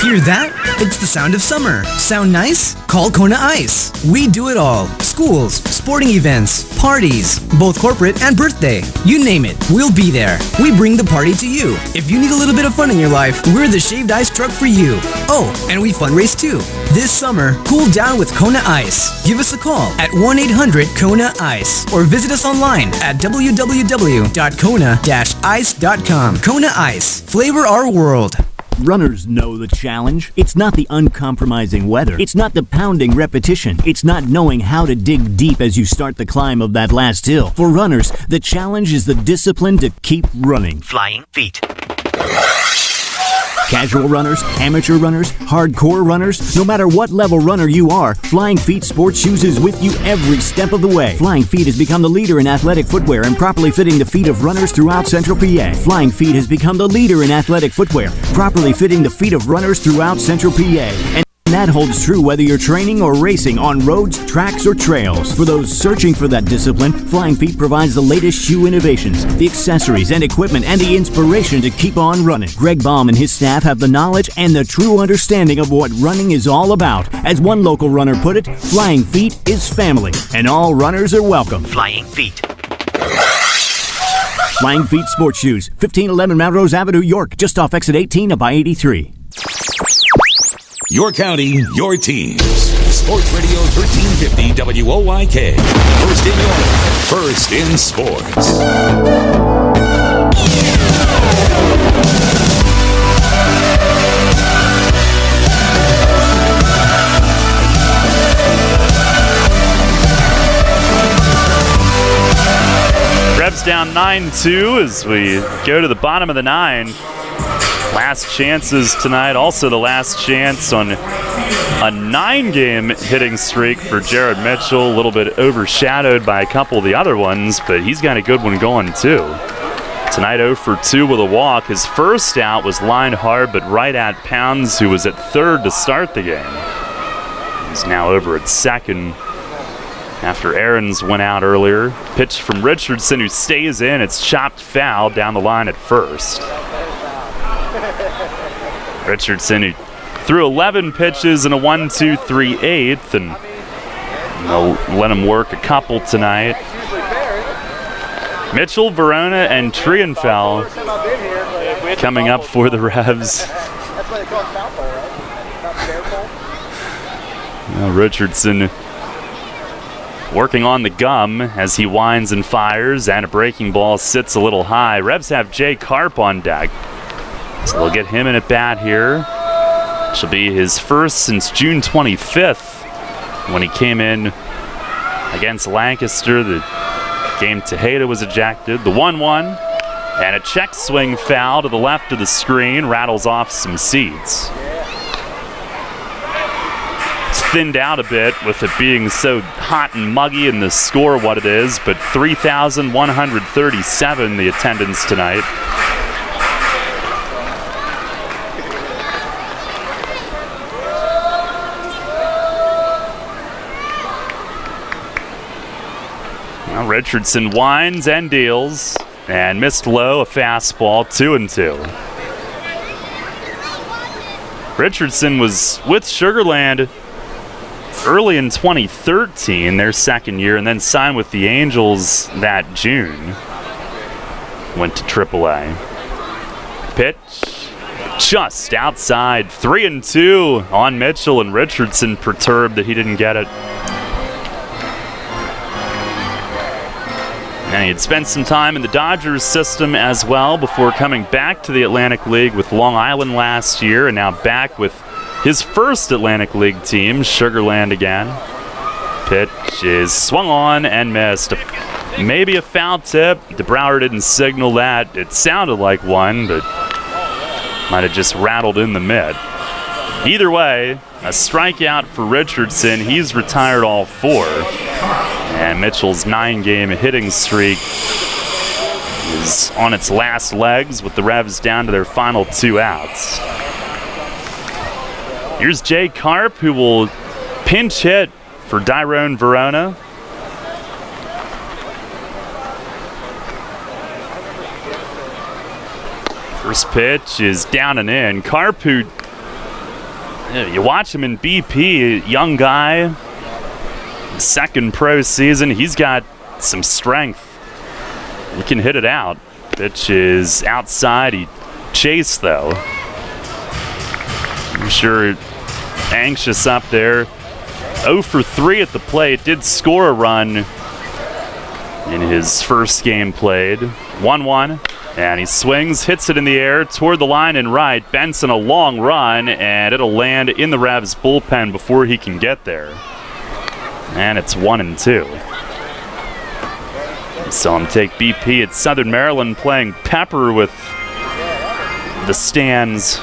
Hear that? It's the sound of summer. Sound nice? Call Kona Ice. We do it all. Schools, sporting events, parties, both corporate and birthday. You name it, we'll be there. We bring the party to you. If you need a little bit of fun in your life, we're the shaved ice truck for you. Oh, and we fundraise too. This summer, cool down with Kona Ice. Give us a call at 1-800-KONA-ICE or visit us online at www.kona-ice.com. Kona Ice. Flavor our world. Runners know the challenge. It's not the uncompromising weather. It's not the pounding repetition. It's not knowing how to dig deep as you start the climb of that last hill. For runners, the challenge is the discipline to keep running. Flying feet. Casual runners, amateur runners, hardcore runners, no matter what level runner you are, Flying Feet Sports Shoes is with you every step of the way. Flying Feet has become the leader in athletic footwear and properly fitting the feet of runners throughout Central PA. Flying Feet has become the leader in athletic footwear, properly fitting the feet of runners throughout Central PA. And that holds true whether you're training or racing on roads, tracks, or trails. For those searching for that discipline, Flying Feet provides the latest shoe innovations, the accessories and equipment, and the inspiration to keep on running. Greg Baum and his staff have the knowledge and the true understanding of what running is all about. As one local runner put it, Flying Feet is family, and all runners are welcome. Flying Feet. Flying Feet Sports Shoes, 1511 Melrose Avenue, York, just off exit 18 of I-83. Your county, your teams. Sports Radio 1350 WOYK. First in your, first in sports. Revs down 9-2 as we go to the bottom of the 9. Last chances tonight, also the last chance on a 9-game hitting streak for Jared Mitchell. A little bit overshadowed by a couple of the other ones, but he's got a good one going too. Tonight 0 for 2 with a walk. His first out was line hard, but right at Pounds, who was at third to start the game. He's now over at second after Aarons went out earlier. Pitch from Richardson, who stays in. It's chopped foul down the line at first. Richardson, who threw 11 pitches in a 1-2-3-8, and they'll let him work a couple tonight. Mitchell, Verona, and Trienfeld coming up for the Revs. Richardson working on the gum as he winds and fires, and a breaking ball sits a little high. Revs have Jay Karp on deck. So they'll get him in at bat here. This will be his first since June 25th when he came in against Lancaster. The game Tejeda was ejected. The 1-1 and a check swing foul to the left of the screen rattles off some seats. It's thinned out a bit with it being so hot and muggy and the score what it is, but 3,137 the attendance tonight. Richardson winds and deals, and missed low, a fastball, 2-2. Richardson was with Sugar Land early in 2013, their second year, and then signed with the Angels that June. Went to AAA. Pitch just outside, 3-2 on Mitchell, and Richardson perturbed that he didn't get it. And he had spent some time in the Dodgers system as well before coming back to the Atlantic League with Long Island last year, and now back with his first Atlantic League team, Sugar Land again. Pitch is swung on and missed. Maybe a foul tip. DeBrouwer didn't signal that. It sounded like one, but might have just rattled in the mitt. Either way, a strikeout for Richardson. He's retired all 4. And Mitchell's 9-game hitting streak is on its last legs with the Revs down to their final 2 outs. Here's Jay Karp, who will pinch hit for Dyrone Verona. First pitch is down and in. Karp, who, you watch him in BP, young guy, second pro season, he's got some strength. He can hit it out. Pitch is outside. He chased, though. I'm sure anxious up there. 0 for 3 at the plate. Did score a run in his first game played. 1-1. And he swings, hits it in the air toward the line and right. Benson a long run, and it'll land in the Revs bullpen before he can get there. And it's 1-2. So I'm take BP at Southern Maryland playing Pepper with the stands.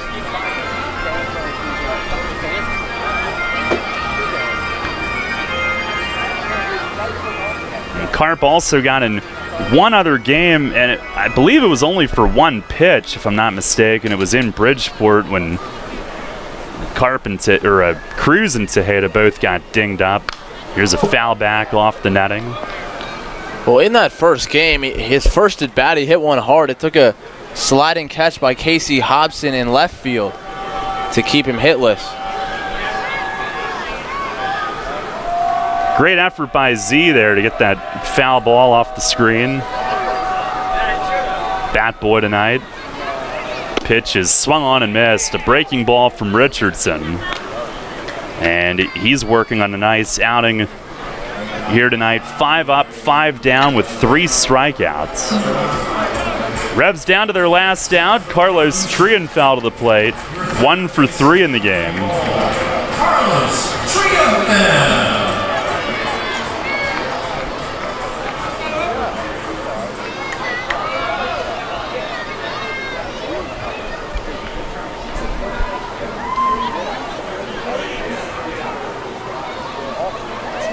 And Carp also got in one other game, and I believe it was only for one pitch, if I'm not mistaken. It was in Bridgeport when Carp and Cruz and Tejeda both got dinged up. Here's a foul back off the netting. Well, in that first game, his first at bat, he hit one hard. It took a sliding catch by Casey Hobson in left field to keep him hitless. Great effort by Z there to get that foul ball off the screen. Bat boy tonight. Pitch is swung on and missed. A breaking ball from Richardson. And he's working on a nice outing here tonight. 5 up, 5 down with 3 strikeouts. Revs down to their last out. Carlos Trienfeld to the plate. 1 for 3 in the game. Carlos Trienfeld.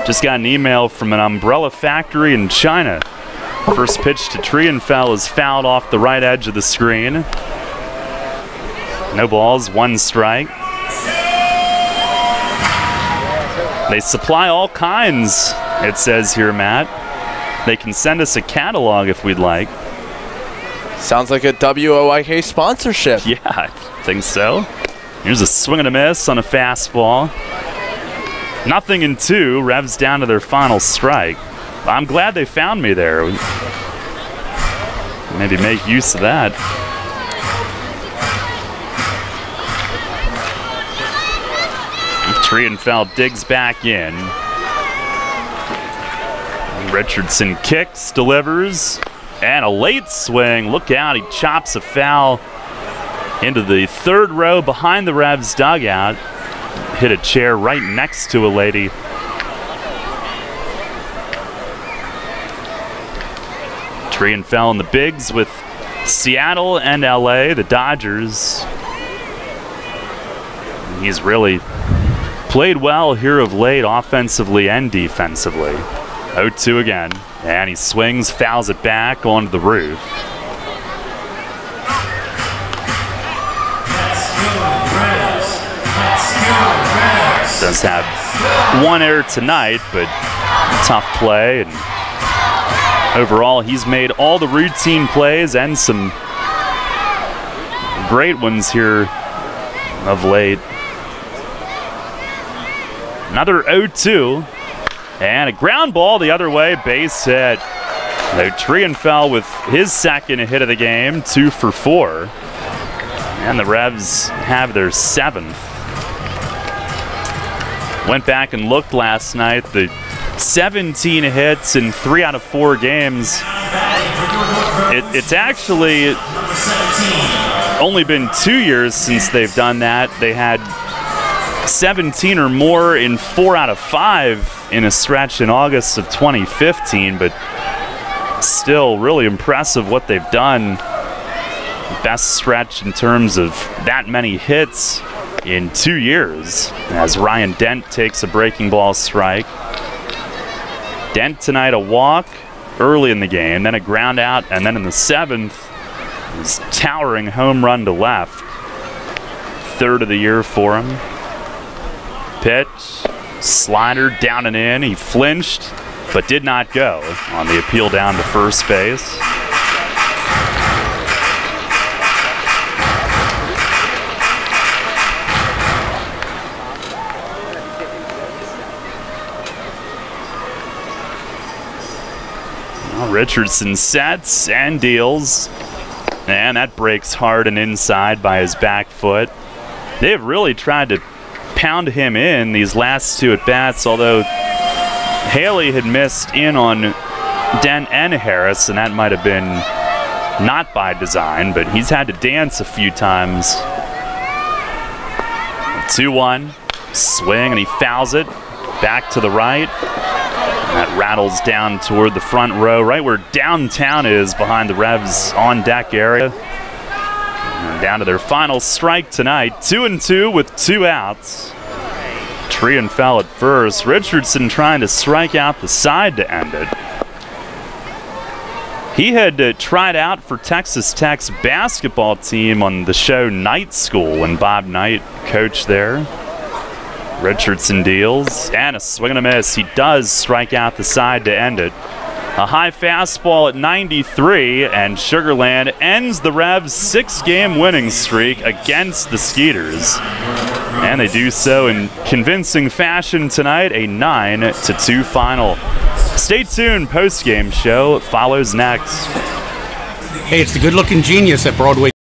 Just got an email from an umbrella factory in China. First pitch to Trienfeld is fouled off the right edge of the screen. No balls, 1 strike. They supply all kinds, it says here, Matt. They can send us a catalog if we'd like. Sounds like a WOIK sponsorship. Yeah, I think so. Here's a swing and a miss on a fastball. 0-2, Revs down to their final strike. I'm glad they found me there. Maybe make use of that. Trienfeld digs back in. Richardson kicks, delivers, and a late swing. Look out, he chops a foul into the third row behind the Revs dugout. Hit a chair right next to a lady. Trienfeld in the bigs with Seattle and LA, the Dodgers. He's really played well here of late, offensively and defensively. 0-2 again, and he swings, fouls it back onto the roof. Does have 1 error tonight, but tough play. And overall, he's made all the routine plays and some great ones here of late. Another 0-2, and a ground ball the other way, base hit. So Trienfeld with his second hit of the game, 2 for 4. And the Revs have their 7th. Went back and looked last night. The 17 hits in 3 out of 4 games. It's actually only been 2 years since they've done that. They had 17 or more in 4 out of 5 in a stretch in August of 2015, but still really impressive what they've done. Best stretch in terms of that many hits in 2 years, as Ryan Dent takes a breaking ball strike. Dent tonight a walk early in the game, then a ground out, and then in the 7th, his towering home run to left. 3rd of the year for him. Pitch, slider down and in. He flinched, but did not go on the appeal down to first base. Richardson sets and deals, and that breaks hard and inside by his back foot. They have really tried to pound him in these last 2 at-bats, although Haley had missed in on Dent and Harris, and that might have been not by design, but he's had to dance a few times. 2-1, swing, and he fouls it back to the right. That rattles down toward the front row, right where downtown is behind the Revs on deck area. And down to their final strike tonight, 2-2 with 2 outs. Treon fell at first. Richardson trying to strike out the side to end it. He had tried out for Texas Tech's basketball team on the show Night School when Bob Knight coached there. Richardson deals, and a swing and a miss. He does strike out the side to end it. A high fastball at 93, and Sugar Land ends the Revs' 6-game winning streak against the Skeeters. And they do so in convincing fashion tonight, a 9-2 final. Stay tuned, post-game show follows next. Hey, it's the good-looking genius at Broadway.